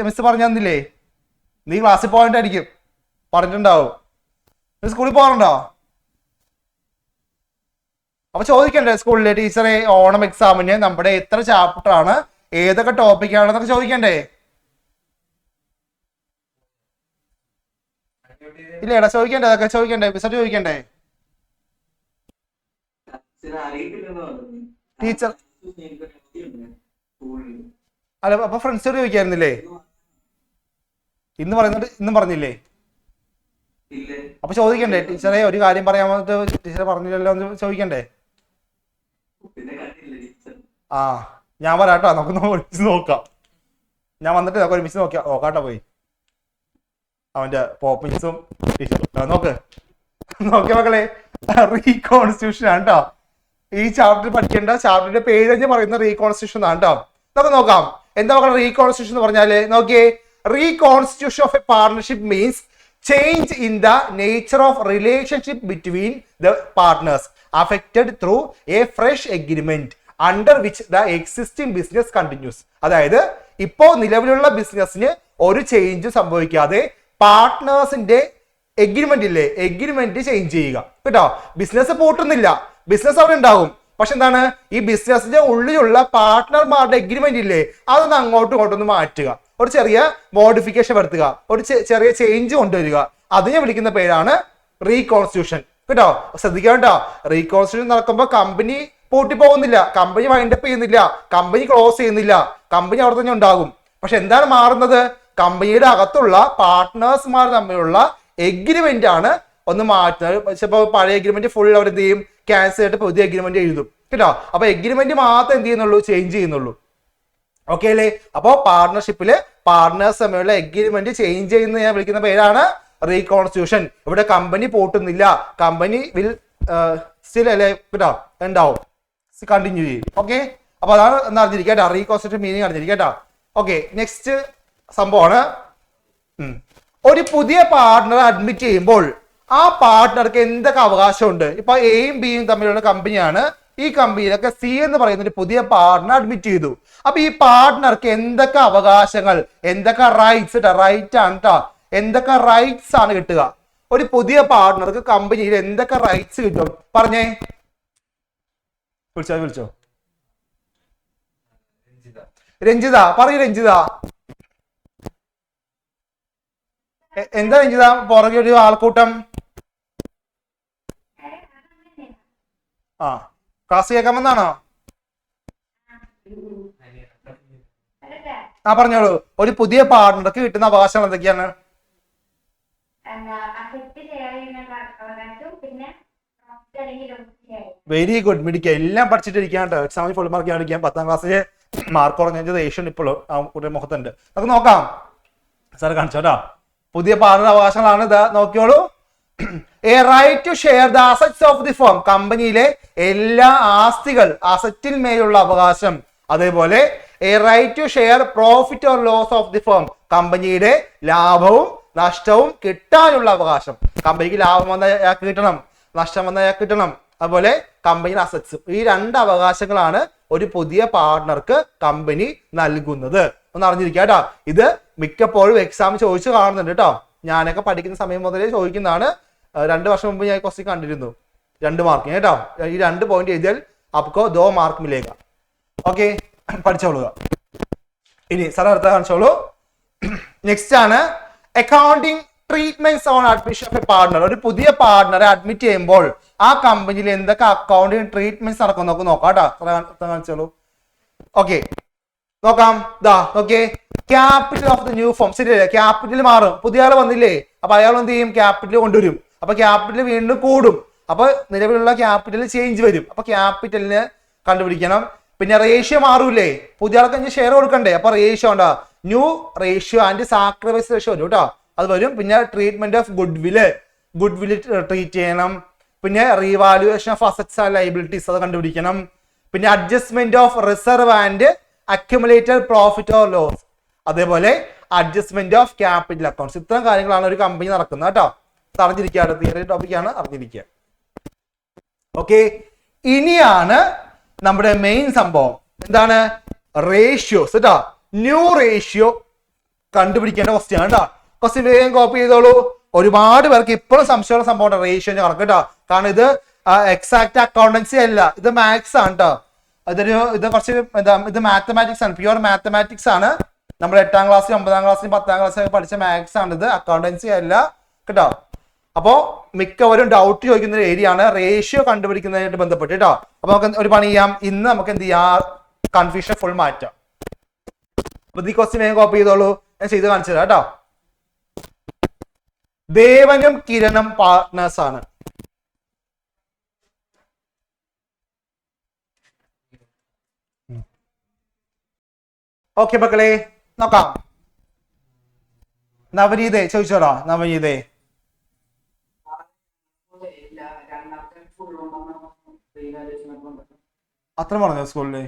മിസ് പറഞ്ഞു തന്നില്ലേ? നീ ക്ലാസ്സിൽ പോയിട്ടായിരിക്കും പറഞ്ഞിട്ടുണ്ടാവും. നീ സ്കൂളിൽ പോകാറുണ്ടോ? അപ്പൊ ചോദിക്കണ്ടേ സ്കൂളിലെ ടീച്ചറെ ഓണം എക്സാമിന് നമ്മുടെ എത്ര ചാപ്റ്റർ ആണ്, ഏതൊക്കെ ടോപ്പിക് ആണെന്നൊക്കെ ചോദിക്കണ്ടേ? ഇല്ലേടാ ചോദിക്കണ്ടേ, അതൊക്കെ ചോദിക്കണ്ടേ, മിസ്സോട് ചോദിക്കണ്ടേ? ടീച്ചർ അല്ല അപ്പൊ ഫ്രണ്ട്സോട് ചോദിക്കായിരുന്നില്ലേ? ഇന്നും പറഞ്ഞില്ലേ? അപ്പൊ ചോദിക്കണ്ടേ ടീച്ചറെ ഒരു കാര്യം പറയാൻ വന്നിട്ട് ടീച്ചറെ പറഞ്ഞില്ലല്ലോ എന്ന് ചോദിക്കണ്ടേ? ആ ഞാൻ പറയാട്ടോ, നമുക്ക് ഒരുമിച്ച് നോക്കാം. ഞാൻ വന്നിട്ട് നമുക്ക് ഒരുമിച്ച് നോക്കാട്ടോ പോയി അവന്റെ പോപ്പിൻസും ടീച്ചറും നോക്കിയ മക്കളെ റീകോൺസ്റ്റിറ്റ്യൂഷൻ ആണ് കേട്ടോ ഈ ചാപ്റ്റർ പഠിക്കേണ്ട. ചാപ്റ്ററിന്റെ പേര് തന്നെ പറയുന്ന റീകോൺസ്റ്റിറ്റ്യൂഷൻ ആണ് കേട്ടോ. നമുക്ക് നോക്കാം എന്താ മക്കളെ റീകോൺസ്റ്റിറ്റ്യൂഷൻ എന്ന് പറഞ്ഞാല്. നോക്കിയേ, reconstitution of A partnership means change in the nature of relationship between the partners affected through a fresh agreement under which the existing business continues. അതായത് ഇപ്പോ നിലവിലുള്ള ബിസിനസ്സിന് ഒരു ചേഞ്ച് സംഭവിക്കാതെ പാർട്ട്നേഴ്സിന്റെ എഗ്രിമെന്റ് ഇല്ലേ, എഗ്രിമെന്റ് ചേഞ്ച് ചെയ്യുക കേട്ടോ. ബിസിനസ് പൂട്ടുന്നില്ല, ബിസിനസ് അവിടെ ഉണ്ടാകും. പക്ഷെ എന്താണ്, ഈ ബിസിനസിന്റെ ഉള്ളിലുള്ള പാർട്ട്ണർമാരുടെ എഗ്രിമെന്റ് ഇല്ലേ, അതൊന്ന് അങ്ങോട്ടും ഇങ്ങോട്ടൊന്ന് മാറ്റുക, ഒരു ചെറിയ മോഡിഫിക്കേഷൻ വരുത്തുക, ഒരു ചെറിയ ചേഞ്ച് കൊണ്ടുവരിക. അതിനെ വിളിക്കുന്ന പേരാണ് റീകോൺസ്റ്റിറ്റ്യൂഷൻ കേട്ടോ. ശ്രദ്ധിക്കുക കേട്ടോ, റീകോൺസ്റ്റിറ്റ്യൂഷൻ നടക്കുമ്പോൾ കമ്പനി പൂട്ടിപ്പോകുന്നില്ല, കമ്പനി വൈൻഡപ്പ് ചെയ്യുന്നില്ല, കമ്പനി ക്ലോസ് ചെയ്യുന്നില്ല, കമ്പനി അവിടെ തന്നെ ഉണ്ടാകും. പക്ഷെ എന്താണ് മാറുന്നത്, കമ്പനിയുടെ അകത്തുള്ള പാർട്ട്നേഴ്സ്മാർ തമ്മിലുള്ള എഗ്രിമെന്റ് ആണ് ഒന്ന് മാറ്റുന്നത്. ചിലപ്പോൾ പഴയ എഗ്രിമെന്റ് ഫുൾ അവർ എന്ത് ചെയ്യും, ക്യാൻസൽ ചെയ്തിട്ട് പുതിയ എഗ്രിമെന്റ് എഴുതും കേട്ടോ. അപ്പൊ എഗ്രിമെന്റ് മാത്രം എന്ത് ചെയ്യുന്നുള്ളൂ, ചേഞ്ച് ചെയ്യുന്നുള്ളൂ. ഓക്കെ അല്ലേ? അപ്പോ പാർട്ണർഷിപ്പില് പാർട്ട്നേഴ്സ് തമ്മിലുള്ള എഗ്രിമെന്റ് ചേഞ്ച് ചെയ്യുന്ന ഞാൻ വിളിക്കുന്ന പേരാണ് റീകോൺസ്റ്റിറ്റ്യൂഷൻ. ഇവിടെ കമ്പനി പൂട്ടുന്നില്ല, കമ്പനി വിൽ സ്റ്റിൽ അല്ലേ കേട്ടോ ഉണ്ടാവും, കണ്ടിന്യൂ ചെയ്യും. ഓക്കെ, അപ്പൊ അതാണ് എന്ന് അറിഞ്ഞിരിക്കുക കേട്ടോ, റീകോൺസ്റ്റിറ്റ്യൂഷൻ മീനിങ് അറിഞ്ഞിരിക്കുക കേട്ടോ. ഓക്കെ, നെക്സ്റ്റ് സംഭവമാണ് ഒരു പുതിയ പാർട്ട്ണർ അഡ്മിറ്റ് ചെയ്യുമ്പോൾ ആ പാർട്ട്ണർക്ക് എന്തൊക്കെ അവകാശമുണ്ട്. ഇപ്പൊ എയും ബിയും തമ്മിലുള്ള കമ്പനിയാണ്, ഈ കമ്പനിയിലൊക്കെ സി എന്ന് പറയുന്ന ഒരു പുതിയ പാർട്ട്ണർ അഡ്മിറ്റ് ചെയ്തു. അപ്പൊ ഈ പാർട്ട്ണർക്ക് എന്തൊക്കെ അവകാശങ്ങൾ, എന്തൊക്കെ റൈറ്റ്സ്, റൈറ്റ് ആണ് കേട്ടോ, എന്തൊക്കെ റൈറ്റ്സ് ആണ് കിട്ടുക. ഒരു പുതിയ പാർട്ട്ണർക്ക് കമ്പനിയിൽ എന്തൊക്കെ റൈറ്റ്സ് കിട്ടും പറഞ്ഞേ, വിളിച്ചോ രഞ്ജിത പറയൂ. രഞ്ജിത എന്താ രഞ്ജിത പുറകെ ഒരു ആൾക്കൂട്ടം? ആ ക്ലാസ് കേൾക്കാമെന്നാണോ? ആ പറഞ്ഞോളൂ. ഒരു പുതിയ പാർട്ട്ണർക്ക് കിട്ടുന്ന അവകാശങ്ങൾ എന്തൊക്കെയാണ്? വെരി ഗുഡ്, മിടിക്കുക, എല്ലാം പഠിച്ചിട്ടിരിക്കാൻ കേട്ടോ. എക്സാമിന് ഫുൾ മാർക്ക് അടിക്കാൻ 10ാം ക്ലാസ്സിലെ മാർക്ക് കുറഞ്ഞ ദേഷ്യം ഇപ്പോഴും ആ മുഖത്തുണ്ട്. നമുക്ക് നോക്കാം, സാർ കാണിച്ചോട്ടോ. പുതിയ പാർട്ണർ അവകാശങ്ങളാണ് ഇത്, നോക്കിയോളൂ. A right to share the assets of the firm, കമ്പനിയിലെ എല്ലാ ആസ്തികൾ, അസറ്റിൽ മേലുള്ള അവകാശം. അതേപോലെ a right to share profit or loss of the firm, കമ്പനിയുടെ ലാഭവും നഷ്ടവും കിട്ടാനുള്ള അവകാശം. കമ്പനിക്ക് ലാഭം വന്ന അയാൾക്ക് കിട്ടണം, നഷ്ടം വന്ന അയാൾക്ക് കിട്ടണം. അതുപോലെ കമ്പനിയുടെ അസറ്റ്സ്. ഈ 2 അവകാശങ്ങളാണ് ഒരു പുതിയ പാർട്ട്ണർക്ക് കമ്പനി നൽകുന്നത്. ഒന്ന് അറിഞ്ഞിരിക്കുക കേട്ടോ. ഇത് മിക്കപ്പോഴും എക്സാം ചോദിച്ചു കാണുന്നുണ്ട് കേട്ടോ. ഞാനൊക്കെ പഠിക്കുന്ന സമയം മുതലേ ചോദിക്കുന്നതാണ്. 2 വർഷം മുമ്പ് ഞാൻ ക്വസ്റ്റ്യൻ കണ്ടിരുന്നു. 2 മാർക്ക് കേട്ടോ. ഈ 2 പോയിന്റ് എഴുതിയാൽ आपको 2 മാർക്ക് मिलेगा. ഓക്കെ, പഠിച്ചോളുക. ഇനി സാർ അടുത്ത കാണിച്ചോളൂ. നെക്സ്റ്റ് ആണ് accounting treatments on admission of A partner. ഒരു പുതിയ പാർട്ണറെ അഡ്മിറ്റ് ചെയ്യുമ്പോൾ ആ കമ്പനിയിൽ എന്തൊക്കെ അക്കൗണ്ടിങ് ട്രീറ്റ്മെന്റ്സ് നടക്കും നോക്കാം കേട്ടോ. കാണിച്ചോളൂ. ഓക്കെ, നോക്കാം. Okay, capital of the new form. ശരിയല്ലേ, ക്യാപിറ്റൽ മാറും, പുതിയ ആൾ വന്നില്ലേ, അപ്പൊ അയാൾ എന്ത് ചെയ്യും, ക്യാപിറ്റൽ കൊണ്ടുവരും. അപ്പൊ ക്യാപിറ്റൽ വീണ്ടും കൂടും, അപ്പൊ നിലവിലുള്ള ക്യാപിറ്റൽ ചേഞ്ച് വരും. അപ്പൊ ക്യാപിറ്റലിന് കണ്ടുപിടിക്കണം. പിന്നെ റേഷ്യോ മാറൂലേ, പുതിയ ആൾക്ക് ഷെയർ കൊടുക്കണ്ടേ, അപ്പൊ റേഷ്യോ ഉണ്ടാ, new ratio and sacrifice ratio വരും കേട്ടോ, അത് വരും. പിന്നെ treatment of goodwill treat ചെയ്യണം. പിന്നെ revaluation of assets and liabilities അത് കണ്ടുപിടിക്കണം. പിന്നെ adjustment of reserve and accumulated profit or loss. അതേപോലെ അഡ്ജസ്റ്റ്മെന്റ് ഓഫ് ക്യാപിറ്റൽ അക്കൗണ്ട്സ്. ഇത്തരം കാര്യങ്ങളാണ് ഒരു കമ്പനി നടക്കുന്നത് കേട്ടോ. അറിഞ്ഞിരിക്കുക, തിയറി ടോപ്പിക്കാണ്, അറിഞ്ഞിരിക്കുക. ഓക്കെ, ഇനിയാണ് നമ്മുടെ മെയിൻ സംഭവം. എന്താണ്? റേഷ്യോസ് കേട്ടോ. ന്യൂ റേഷ്യോ കണ്ടുപിടിക്കേണ്ട ക്വസ്റ്റ്യൻ ആണ് കേട്ടോ. ക്വസ്റ്റ്യൻ വേഗം കോപ്പി ചെയ്തോളൂ. ഒരുപാട് പേർക്ക് ഇപ്പോഴും സംശയമുള്ള സംഭവമാണ് റേഷ്യോന്റെ കണക്ക് കേട്ടോ. കാരണം ഇത് എക്സാക്ട് അക്കൗണ്ടൻസി അല്ല, ഇത് മാത്സ് ആണ് കേട്ടോ. ഇത് കുറച്ച് ഇത് മാത്തമാറ്റിക്സ് ആണ്, പ്യുവർ മാത്തമാറ്റിക്സ് ആണ്. നമ്മൾ 8ാം ക്ലാസ്സിലും 9ാം ക്ലാസ്സിലും 10ാം ക്ലാസ്സിലും പഠിച്ച മാത്സ് ആണ് ഇത്, അക്കൗണ്ടൻസി അല്ല കേട്ടോ. അപ്പോ മിക്കവരും ഡൗട്ട് ചോദിക്കുന്ന ഒരു ഏരിയ ആണ് റേഷ്യോ കണ്ടുപിടിക്കുന്നതിനായിട്ട് ബന്ധപ്പെട്ട് കേട്ടോ. അപ്പൊ നമുക്ക് ഒരു പണി ചെയ്യാം, ഇന്ന് നമുക്ക് എന്ത് ചെയ്യാം, കൺഫ്യൂഷൻ ഫുൾ മാറ്റാം. അപ്പൊ ഈ ക്വസ്റ്റ്യൻ വേഗം കോപ്പി ചെയ്തോളൂ, ഞാൻ ചെയ്ത് കാണിച്ചു തരാം കേട്ടോ. ദേവനും കിരണും പാർട്ട്നേഴ്സ് ആണ്. ഓക്കെ മക്കളെ, നോക്കാം. നവനീതേ ചോദിച്ചോടാ. നവനീതേ അത്ര പറഞ്ഞോ സ്കൂളില്?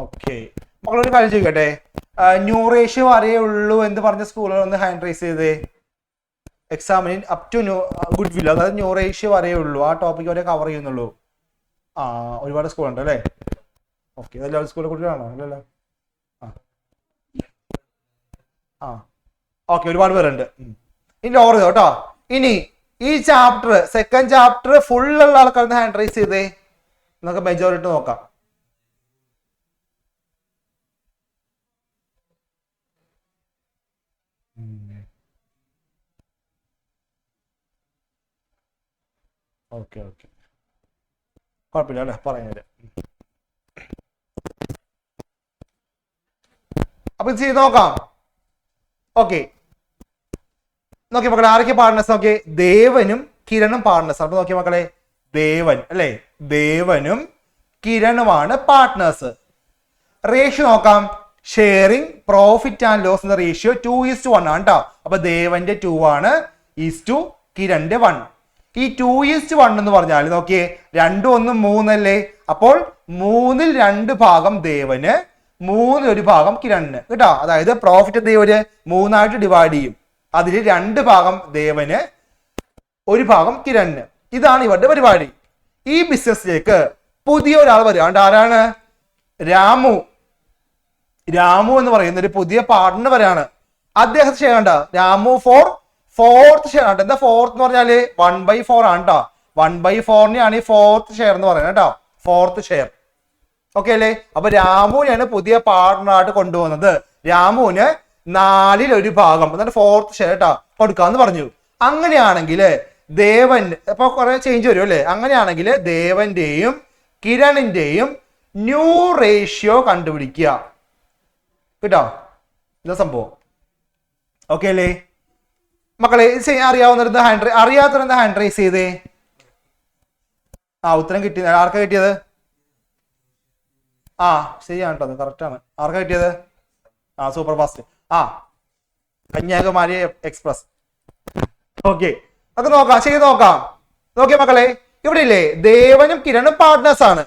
ഓക്കെ മക്കളൊരു കാര്യം ചോദിക്കട്ടെ, ന്യൂ റേഷ്യോ അറിയേ ഉള്ളൂ എന്ന് പറഞ്ഞ സ്കൂളുകൾ ഒന്ന് ഹാൻഡ് റൈസ് ചെയ്തേ. എക്സാമിന് അപ് ടു ഗുഡ് വിൽ, അതായത് ന്യൂ റേഷ്യോ അറിയേ ഉള്ളൂ, ആ ടോപ്പിക് വരെ കവർ ചെയ്യുന്നുള്ളൂ. ഒരുപാട് സ്കൂളുണ്ട് അല്ലേ? ഓക്കെ, അതെല്ലാവരും സ്കൂളിൽ കുട്ടികളാണോ? അല്ലല്ലോ. ഓക്കെ, ഒരുപാട് പേരുണ്ട്. ഇനി ഓവർ കേട്ടോ. ഇനി ഈ ചാപ്റ്റർ, സെക്കൻഡ് ചാപ്റ്റർ ഫുൾ ഉള്ള ആൾക്കാർ ഹാൻഡ് റൈസ് ചെയ്തേ. നമുക്ക് മെജോറിറ്റി നോക്കാം. ഓക്കെ ഓക്കെ, കുഴപ്പമില്ല അല്ലേ, പറയുന്നത്. അപ്പൊ ഇത് ചെയ്ത് നോക്കാം. ഓക്കെ, നോക്കി മക്കളെ, ആരൊക്കെ പാർട്ട്നേഴ്സ് നോക്കിയേ? ദേവനും കിരണും പാർട്ട്നേഴ്സ്. അപ്പൊ നോക്കിയ മക്കളെ, ദേവൻ അല്ലെ, ദേവനും കിരണുമാണ് പാർട്ട്നേഴ്സ്. റേഷ്യോ നോക്കാം. ഷെയറിംഗ് പ്രോഫിറ്റ് ആൻഡ് ലോസ് എന്ന റേഷ്യോ 2:1 ആണ് കേട്ടോ. അപ്പൊ ദേവന്റെ 2 ആണ്, ഈസ് കിരന്റെ 1. ഈ 2:1 എന്ന് പറഞ്ഞാൽ നോക്കിയേ, 2 1 3 അല്ലേ? അപ്പോൾ 3ൽ 2 ഭാഗം ദേവന്, 3ൽ 1 ഭാഗം കിരണിന് കേട്ടോ. അതായത് പ്രോഫിറ്റ് ദേവന് 3ആയിട്ട് ഡിവൈഡ് ചെയ്യും. അതിൽ 2 ഭാഗം ദേവന്, 1 ഭാഗം കിരണിന്. ഇതാണ് ഇവരുടെ പരിപാടി. ഈ ബിസിനസ്സിലേക്ക് പുതിയ ഒരാൾ വരിക. ആരാണ്? രാമു. രാമു എന്ന് പറയുന്ന ഒരു പുതിയ പാർട്ട്ണർ വരെയാണ്. അദ്ദേഹത്തെ ചെയ്യണ്ട, രാമു ഫോർത്ത് ഷെയർ ആണ്. എന്താ ഫോർത്ത് എന്ന് പറഞ്ഞാല് 1/4 ആണ് കേട്ടോ. 1/4 ഈ ഫോർത്ത് ഷെയർ എന്ന് പറയുന്നത് കേട്ടോ, ഫോർത്ത് ഷെയർ. ഓക്കെ അല്ലേ? അപ്പൊ രാമുവിനെയാണ് പുതിയ പാർട്ട്ണറായിട്ട് കൊണ്ടുപോകുന്നത്. രാമുവിന് 4ൽ 1 ഭാഗം എന്നിട്ട് ഫോർത്ത് ഷെയർ കേട്ടോ കൊടുക്കാന്ന് പറഞ്ഞു. അങ്ങനെയാണെങ്കിൽ ദേവൻ, അപ്പൊ കുറെ ചേഞ്ച് വരും അല്ലേ? അങ്ങനെയാണെങ്കിൽ ദേവന്റെയും കിരണിന്റെയും ന്യൂ റേഷ്യോ കണ്ടുപിടിക്കുക കേട്ടോ. ഇതാ സംഭവം. ഓക്കെ അല്ലേ മക്കളെ? അറിയാവുന്ന അറിയാത്തവരെന്താ ഹാൻഡ് റൈസ് ചെയ്തേ? ഉത്തരം കിട്ടി. ആർക്കാ കിട്ടിയത്? ശരിയാണ് കേട്ടോ, കറക്റ്റ് ആണ്. ആർക്കാ കിട്ടിയത്? Super fast. Kanyakumari express. Okay, അത് നോക്കാം, ചെയ്ത് നോക്കാം. നോക്കിയ മക്കളെ, ഇവിടെ ഇല്ലേ ദേവനും കിരണും പാർട്ട്നേഴ്സ് ആണ്.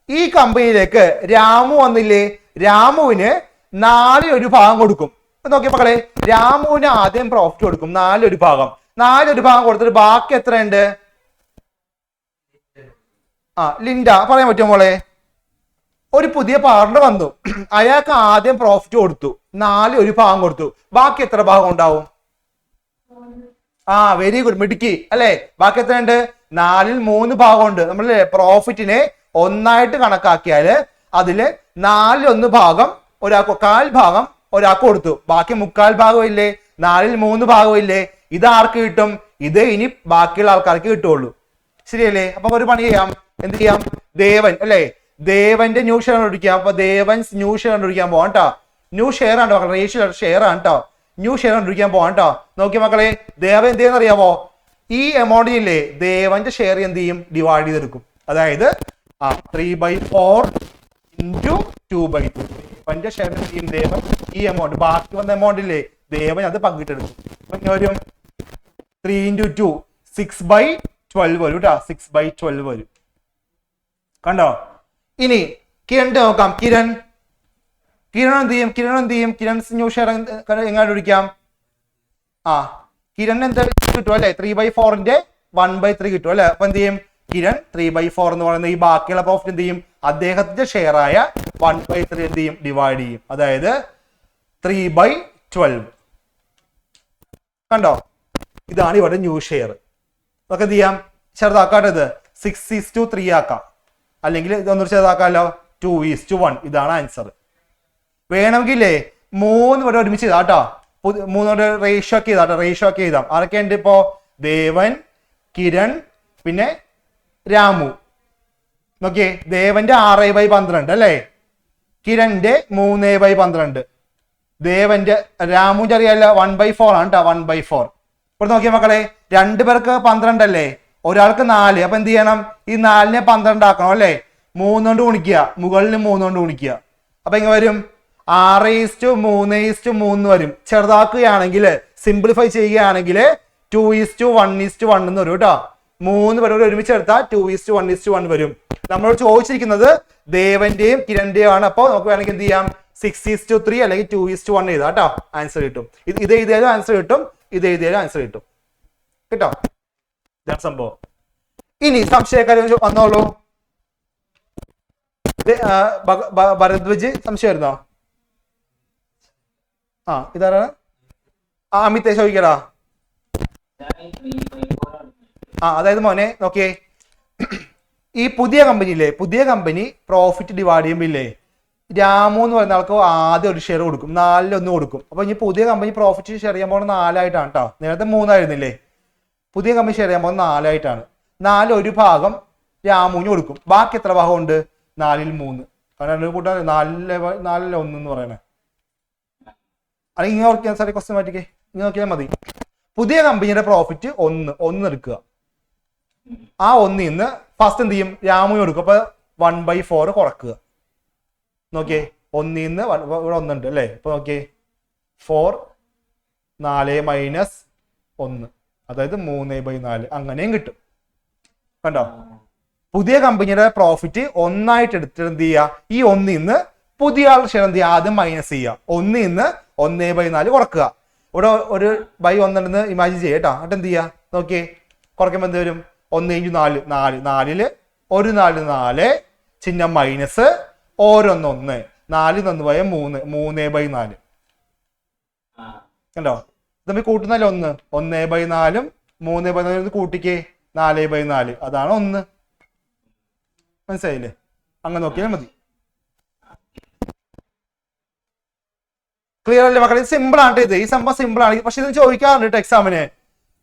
ഈ കമ്പനിയിലേക്ക് രാമു വന്നില്ലേ? രാമുവിന് 4ൽ 1 ഭാഗം കൊടുക്കും. നോക്കിയ മക്കളെ, രാമുവിന് ആദ്യം പ്രോഫിറ്റ് കൊടുക്കും 4ൽ 1 ഭാഗം. 4ൽ 1 ഭാഗം കൊടുത്തിട്ട് ബാക്കി എത്രയുണ്ട്? ലിൻഡ പറയാൻ പറ്റുമോ മോളെ? ഒരു പുതിയ പാർട്ണർ വന്നു, അയാൾക്ക് ആദ്യം പ്രോഫിറ്റ് കൊടുത്തു, 4ൽ 1 ഭാഗം കൊടുത്തു. ബാക്കി എത്ര ഭാഗം ഉണ്ടാവും? വെരി ഗുഡ്, മിടുക്കി അല്ലെ? ബാക്കി എത്രയുണ്ട്? 4ൽ 3 ഭാഗമുണ്ട്. നമ്മൾ പ്രോഫിറ്റിനെ 1ആയിട്ട് കണക്കാക്കിയാല് അതില് 4ൽ 1 ഭാഗം ഒരാൾക്ക്, 1/4 ഭാഗം ഒരാൾക്ക് കൊടുത്തു. ബാക്കി 3/4 ഭാഗം ഇല്ലേ? 4ൽ 3 ഭാഗം ഇല്ലേ? ഇത് ആർക്ക് കിട്ടും? ഇത് ഇനി ബാക്കിയുള്ള ആൾക്കാർക്ക് കിട്ടുള്ളൂ. ശരിയല്ലേ? അപ്പൊ ഒരു പണി ചെയ്യാം. എന്ത് ചെയ്യാം? ദേവൻ അല്ലെ, ദേവന്റെ ന്യൂ ഷെയർ കണ്ടുപിടിക്കാം. അപ്പൊ ദേവൻസ് ന്യൂ ഷെയർ കണ്ടുപിടിക്കാൻ പോവാം കേട്ടോ. ന്യൂ ഷെയർ ആണ് മക്കളെ, റേഷ്യോ ഷെയർ ആണ് കേട്ടോ. ന്യൂ ഷെയർ കണ്ടുപിടിക്കാൻ പോവാം കേട്ടോ. നോക്കിയ മക്കളെ, ദേവൻ എന്ത് ചെയ്യുന്ന അറിയാമോ? ഈ എമൗണ്ടിനില്ലേ ദേവന്റെ ഷെയർ എന്ത് ചെയ്യും? ഡിവൈഡ് ചെയ്തെടുക്കും. അതായത് 3/4 ഇൻറ്റു 2/2. ദേവന്റെ ഷെയർ ചെയ്യും ദേവൻ ഈ എമൗണ്ട്, ബാക്കി വന്ന എമൗണ്ട് ഇല്ലേ ദേവൻ അത് പങ്കിട്ടെടുക്കും. വരും 3 × 2 6/12 വരും കേട്ടോ. 6/12 വരും. കണ്ടോ? ഇനി കിരൺ നോക്കാം. കിരൺ കിരൺ എന്ത് ചെയ്യും കിരൺ ന്യൂ ഷെയർ എങ്ങാണ്ട് പിടിക്കാം. ആ കിരൺ എന്താ കിട്ടും അല്ലെ, 3/4ന്റെ 1/3 കിട്ടും അല്ലെ. അപ്പൊ എന്ത് ചെയ്യും കിരൺ 3/4 എന്ന് പറയുന്ന ഈ ബാക്കിയുള്ള പ്രോഫിറ്റ് എന്ത് ചെയ്യും അദ്ദേഹത്തിന്റെ ഷെയർ ആയ 1/3 എന്ത് ചെയ്യും ഡിവൈഡ് ചെയ്യും. അതായത് 3/12. കണ്ടോ, ഇതാണ് ഇവിടെ ന്യൂ ഷെയർ. നമുക്ക് എന്ത് ചെയ്യാം ചെറുതാക്കാട്ടത് 6:3 ആക്കാം, അല്ലെങ്കിൽ ഇതൊന്നൊരു ചെറുതാക്കാമല്ലോ 2:1. ഇതാണ് ആൻസർ. വേണമെങ്കിലേ 3 ഇവിടെ ഒരുമിച്ച് ചെയ്താ കേട്ടോ, 3 റേഷ്യോ ഒക്കെ ചെയ്താം. ആരൊക്കെ ഉണ്ട് ഇപ്പോ, ദേവൻ, കിരൺ, പിന്നെ രാമു. നോക്കിയേ, ദേവന്റെ 6/12 അല്ലേ, കിരണിന്റെ 3/12, ദേവന്റെ രാമുന്റെ അറിയാലോ 1/4 ആണ് കേട്ടോ, 1/4. ഇവിടെ നോക്കിയ മക്കളെ, 2 പേർക്ക് 12 അല്ലേ, ഒരാൾക്ക് 4. അപ്പൊ എന്ത് ചെയ്യണം, ഈ 4നെ 12 ആക്കണം അല്ലേ, 3 കൊണ്ട് ഗുണിക്കുക, മുകളിൽ 3 കൊണ്ട് ഗുണിക്കുക. അപ്പൊ എങ്ങനെ വരും, 6:3:3 വരും. ചെറുതാക്കുകയാണെങ്കിൽ, സിംപ്ലിഫൈ ചെയ്യുകയാണെങ്കിൽ 2:1:1 എന്ന് വരും കേട്ടോ. 3 പേരോട് ഒരുമിച്ച് എടുത്താൽ 2:1:1 വരും. നമ്മളോട് ചോദിച്ചിരിക്കുന്നത് ദേവന്റെയും കിരണിന്റെയും ആണ്. അപ്പോൾ നമുക്ക് വേണമെങ്കിൽ എന്ത് ചെയ്യാം, 6:3 അല്ലെങ്കിൽ 2:1 എഴുതാം കേട്ടോ, ആൻസർ കിട്ടും. ഇത് എഴുതിയാലും ആൻസർ കിട്ടും, ഇത് എഴുതിയാലും ആൻസർ കിട്ടും കേട്ടോ. ഇതാണ് സംഭവം. ഇനി സംശയക്കാർ വന്നോളൂ. ഭരദ്വജ് സംശയം വരുന്നോ? ആ ഇതാരാണ്? അമിത്തെ ചോദിക്കടാ. അതായത് മോനെ നോക്കിയേ, ഈ പുതിയ കമ്പനി പ്രോഫിറ്റ് ഡിവൈഡ് ചെയ്യുമ്പോൾ രാമു എന്ന് പറയുന്ന ആൾക്ക് ആദ്യം ഒരു ഷെയർ കൊടുക്കും, 4-1 കൊടുക്കും. അപ്പൊ ഇനി പുതിയ കമ്പനി പ്രോഫിറ്റ് ഷെയർ ചെയ്യാൻ പോകുന്നത് 4 ആയിട്ടാണ് കേട്ടോ. നേരത്തെ 3 ആയിരുന്നില്ലേ, പുതിയ കമ്പനി ഷെയർ ചെയ്യാൻ പോകുന്നത് 4 ആയിട്ടാണ്. 4 ഒരു ഭാഗം രാമുവിന് കൊടുക്കും, ബാക്കി എത്ര ഭാഗം ഉണ്ട്, 4/3. കാരണം കൂട്ടാൻ 4/1 എന്ന് പറയണേ. അല്ലെങ്കിൽ ഇങ്ങനെ ഓർക്കാൻ സാറേ ക്വസ്റ്റ്യൻ മാറ്റിക്കേ, ഇങ്ങനെ നോക്കിയാൽ മതി. പുതിയ കമ്പനിയുടെ പ്രോഫിറ്റ് 1 എടുക്കുക, ആ 1 ഫസ്റ്റ് എന്ത് ചെയ്യും, രാമുവിന് കൊടുക്കും. അപ്പൊ 1/4 കുറക്കുക. നോക്കിയേ, 1 ഇവിടെ 1 ഉണ്ട് അല്ലേ. ഇപ്പൊ നോക്കിയേ, 4 4 - 1, അതായത് 3/4. അങ്ങനെയും കിട്ടും. കണ്ടോ, പുതിയ കമ്പനിയുടെ പ്രോഫിറ്റ് 1 ആയിട്ട് എടുത്തിട്ട് എന്ത് ചെയ്യുക, ഈ 1 പുതിയ ആളുടെ ഷെയർ എന്ത് ചെയ്യുക, ആദ്യം മൈനസ് ചെയ്യുക. 1 1/4 കുറക്കുക. ഇവിടെ ഒരു 1 ഉണ്ടെന്ന് ഇമാജിൻ ചെയ്യുക കേട്ടോ. എന്നിട്ട് എന്ത് ചെയ്യുക, നോക്കിയേ, കുറയ്ക്കുമ്പോൾ എന്ത് വരും, 1 × 4 4 ഒരു 4 4, ചിഹ്നം മൈനസ്, ഓരോന്ന് 1, 4 1 പോയ 3 3/4. കണ്ടോ, തമ്മിൽ കൂട്ടുന്നല്ലേ 1, 1/4 3/4 കൂട്ടിക്കേ 4/4, അതാണ് 1. മനസ്സിലായില്ലേ? അങ്ങനെ നോക്കിയാൽ മതി. ക്ലിയർ അല്ലേ മക്കളെ? സിമ്പിൾ ആണ് ഇത്, ഈ സംഭവം സിമ്പിൾ ആണ്. പക്ഷെ ഇത് ചോദിക്കാറുണ്ട് കേട്ടോ എക്സാമിന്.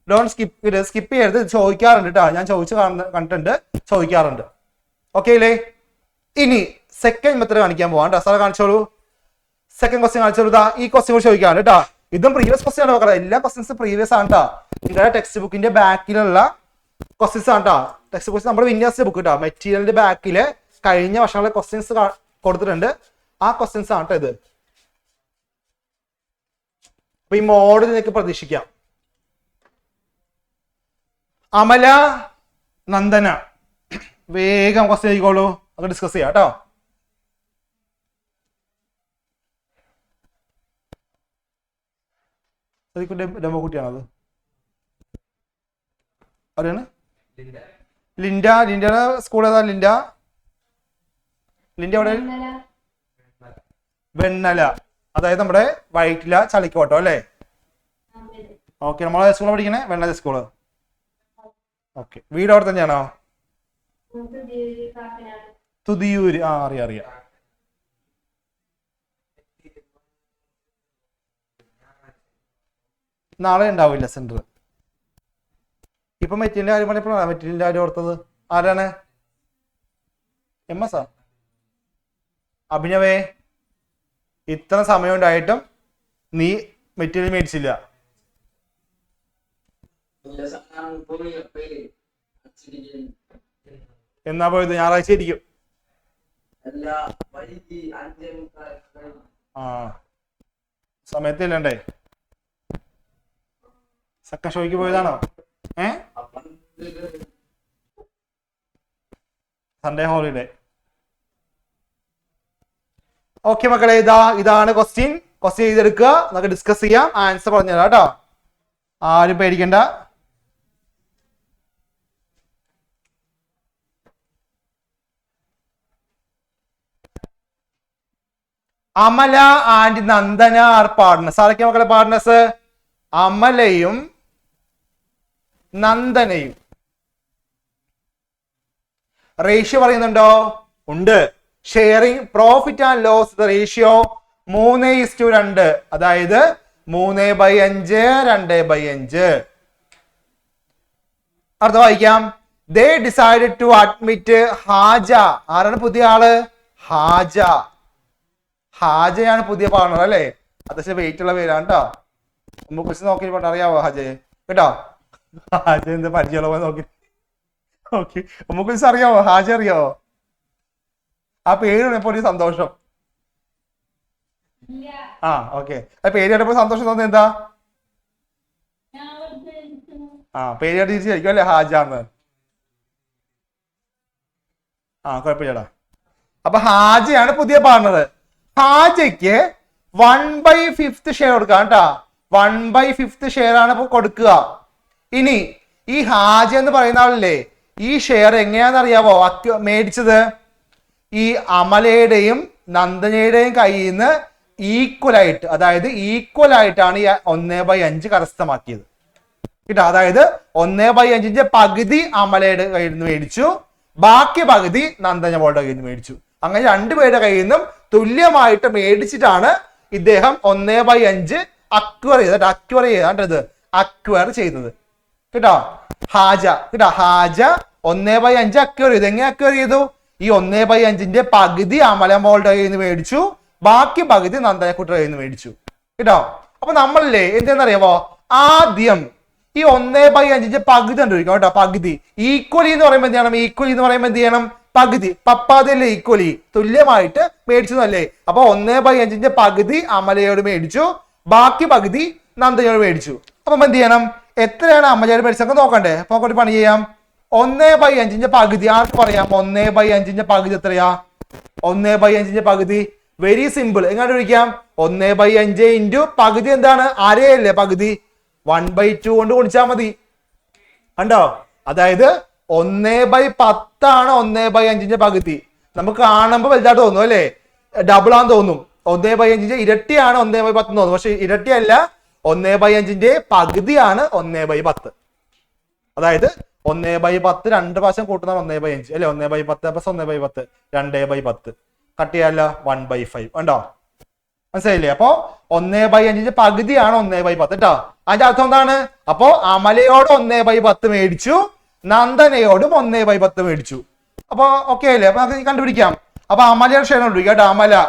ഡോണ്ട് സ്കിപ്പ് ചെയ്യരുത്, ചോദിക്കാറുണ്ട് കേട്ടോ. ഞാൻ ചോദിച്ചു കണ്ടിട്ടുണ്ട്, ചോദിക്കാറുണ്ട്. ഓക്കെ അല്ലേ? ഇനി സെക്കൻഡ് മെത്തേഡ് കാണിക്കാൻ പോവാം കേട്ടോ. സാറെ കാണിച്ചോളൂ, സെക്കൻഡ് ക്വസ്റ്റ്യൻ കാണിച്ചോളൂ. ഈ ക്വസ്റ്റ്യൻ കൂടി ചോദിക്കാറുണ്ട് കേട്ടോ. ഇതും പ്രീവിയസ് ക്വസ്റ്റ്യൻ ആണ് മക്കളെ, എല്ലാ ക്വസ്റ്റ്യൻസും പ്രീവിയസ് ആണ് കേട്ടോ. നിങ്ങളുടെ ടെക്സ്റ്റ് ബുക്കിന്റെ ബാക്കിലുള്ള ക്വസ്റ്റ്യൻസ് ആണ് കേട്ടോ. ടെക്സ്റ്റ് ബുക്ക് നമ്മുടെ വിന്യാസിന്റെ ബുക്ക് കേട്ടോ, മെറ്റീരിയലിന്റെ ബാക്കില് കഴിഞ്ഞ വർഷങ്ങളിലെ ക്വസ്റ്റ്യൻസ് കൊടുത്തിട്ടുണ്ട്. ആ ക്വസ്റ്റ്യൻസ് ആണ് കേട്ടോ ഇത്. അപ്പൊ ഈ മോഡൽ നിങ്ങൾക്ക് പ്രതീക്ഷിക്കാം. അമല, നന്ദന, വേഗം ക്വസ്റ്റ്യൻ ആയിക്കോളൂ, നമുക്ക് ഡിസ്കസ് ചെയ്യാം കേട്ടോ. ഡെമോ കുട്ടിയാണത്, അറിയാണ്? ലിൻഡയുടെ സ്കൂൾ ഏതാ? ലിൻഡ എവിടെ? വെണ്ണല, അതായത് നമ്മുടെ വൈറ്റില ചളിക്കോട്ടോ അല്ലേ? ഓക്കെ, നമ്മളെ സ്കൂളിൽ പഠിക്കണേ വെണ്ണല സ്കൂള്. ഓക്കെ, വീട് അവിടെ തന്നെയാണോ? തുതിയൂര്. അറിയാം. നാളെ ഉണ്ടാവില്ല സെന്റർ. ഇപ്പൊ മെറ്റീരിയലിന്റെ കാര്യം പറഞ്ഞപ്പോഴാണ് മെറ്റീരിയലിന്റെ കാര്യം ഓർത്തത്. ആരാണ്? MS അഭിനവേ, ഇത്ര സമയം ഉണ്ടായിട്ടും നീ മെറ്റീരിയൽ മേടിച്ചില്ല. എന്നാ പോയത്? ഞായറാഴ്ച ഇരിക്കും. സമയത്തില്ലണ്ടേ? സെക്കൻഡ് ഷോയ്ക്ക് പോയതാണോ? Sunday holiday. ഓക്കെ മക്കളെ, ഇതാണ് ക്വസ്റ്റ്യൻ ചെയ്തെടുക്കുക, നമുക്ക് ഡിസ്കസ് ചെയ്യാം. ആൻസർ പറഞ്ഞുതരാം കേട്ടോ, ആരും പേടിക്കണ്ട. Amala and Nandana are partners. ആരൊക്കെ മക്കളെ പാർട്ട്നേഴ്സ്? അമലയും നന്ദനയും. റേഷ്യോ പറയുന്നുണ്ടോ? ഉണ്ട്. Sharing profit and loss ratio 3:2, അതായത് 3/5 2/5. അടുത്ത വായിക്കാം. They decided to admit Haja. ആരാണ് പുതിയ ആള്? ഹാജ. ഹാജയാണ് പുതിയ പാർട്ണർ അല്ലേ? അത്യാവശ്യം വെയിറ്റ് ഉള്ള പേരാണ് കേട്ടോ. നമുക്ക് കുറിച്ച് നോക്കി അറിയാവോ ഹാജയെ കേട്ടോ? ഹാജ എന്ത് പരിചയമുള്ള നോക്കി ഓക്കെ. നമുക്ക് കുറിച്ച് അറിയാവോ? ഹാജ അറിയാവോ? ആ പേര് പറഞ്ഞപ്പോ ഒരു സന്തോഷം. ആ ഓക്കെ. ആ പേര് കേട്ടപ്പോ സന്തോഷം തോന്നുന്നത് എന്താ? ആ പേര് കേട്ട് തിരിച്ചായിരിക്കും അല്ലേ ഹാജാന്ന്? ആ കുഴപ്പമില്ലടാ. അപ്പൊ ഹാജയാണ് പുതിയ പാർട്ണർ. ഹാജയ്ക്ക് 1/5 ഷെയർ കൊടുക്കാം കേട്ടാ. 1/5 ഷെയർ ആണ് ഇപ്പൊ കൊടുക്കുക. ഇനി ഈ ഹാജ എന്ന് പറയുന്ന ആളല്ലേ ഈ ഷെയർ എങ്ങനെയാണെന്ന് അറിയാവോ മേടിച്ചത്? ഈ അമലയുടെയും നന്ദനയുടെയും കയ്യിൽ നിന്ന് ഈക്വൽ ആയിട്ട്, അതായത് ഈക്വൽ ആയിട്ടാണ് ഈ 1/5 കരസ്ഥമാക്കിയത് കേട്ടോ. അതായത് 1/5 പകുതി അമലയുടെ കയ്യിൽ നിന്ന് മേടിച്ചു, ബാക്കി പകുതി നന്ദന മോളുടെ കയ്യിൽ നിന്ന് മേടിച്ചു. അങ്ങനെ രണ്ടുപേരുടെ കയ്യിൽ നിന്നും തുല്യമായിട്ട് മേടിച്ചിട്ടാണ് ഇദ്ദേഹം 1/5 അക്വയർ ചെയ്തത് കേട്ടോ. ഹാജ കേട്ടോ, ഹാജ 1/5 അക്വയർ ചെയ്തു. എങ്ങനെ അക്വയർ ചെയ്തു? ഈ 1/5 പകുതി അമല മോളുടെ കയ്യിൽ നിന്ന് മേടിച്ചു, ബാക്കി പകുതി നന്ദനക്കുട്ടിയുടെ കയ്യിൽ നിന്ന് മേടിച്ചു കേട്ടോ. അപ്പൊ നമ്മളല്ലേ എന്തെന്നറിയാമോ? ആദ്യം ഈ 1/5 പകുതി കണ്ടുപിടിക്കാം കേട്ടോ. പകുതി ഈക്വലി എന്ന് പറയുമ്പോൾ എന്ത് ചെയ്യണം? ഈക്വലി എന്ന് പറയുമ്പോൾ എന്ത് ചെയ്യണം? പകുതി പപ്പാതല്ലേ ഈക്വലി തുല്യമായിട്ട് മേടിച്ചതല്ലേ? അപ്പൊ 1/5 പകുതി അമലയോട് മേടിച്ചു, ബാക്കി പകുതി നന്ദനയോട് മേടിച്ചു. അപ്പൊ എന്ത് ചെയ്യണം? എത്രയാണ് അമലയോട് മേടിച്ചൊക്കെ നോക്കണ്ടേ? അപ്പൊ ഒരു പണി ചെയ്യാം. 1/5 പകുതി ആർക്ക് പറയാം? 1/5 പകുതി എത്രയാ? 1/5 പകുതി വെരി സിമ്പിൾ. എങ്ങനെ വിളിക്കാം? 1/5 ഇൻറ്റു പകുതി എന്താണ്? അരയല്ലേ പകുതി? 1/2 കൊണ്ട് ഗുണിച്ചാൽ മതി. കണ്ടോ? അതായത് 1/10 ആണ് 1/5 പകുതി. നമുക്ക് കാണുമ്പോൾ വലുതായിട്ട് തോന്നും അല്ലേ? ഡബിൾ ആണെന്ന് തോന്നും. 1/5 ഇരട്ടിയാണ് 1/10 തോന്നും. പക്ഷെ ഇരട്ടിയല്ല, 1/5 പകുതിയാണ് 1/10. അതായത് 1/10 2 പ്രാവശ്യം കൂട്ടുന്ന 1/5 അല്ലെ? 1/10 + 1/10 2/10 കട്ട് ചെയ്യാല്ല 1/5 ഉണ്ടോ? മനസ്സിലായില്ലേ? അപ്പൊ 1/5 പകുതിയാണ് 1/10 കേട്ടോ. അതിന്റെ അർത്ഥം എന്താണ്? അപ്പോ അമലയോട് 1/10 മേടിച്ചു, നന്ദനയോടും 1/10 മേടിച്ചു. അപ്പൊ ഓക്കെ അല്ലേ? അപ്പൊ നമുക്ക് കണ്ടുപിടിക്കാം. അപ്പൊ അമലയുടെ ഷെയർ കണ്ടുപിടിക്കാം കേട്ടോ.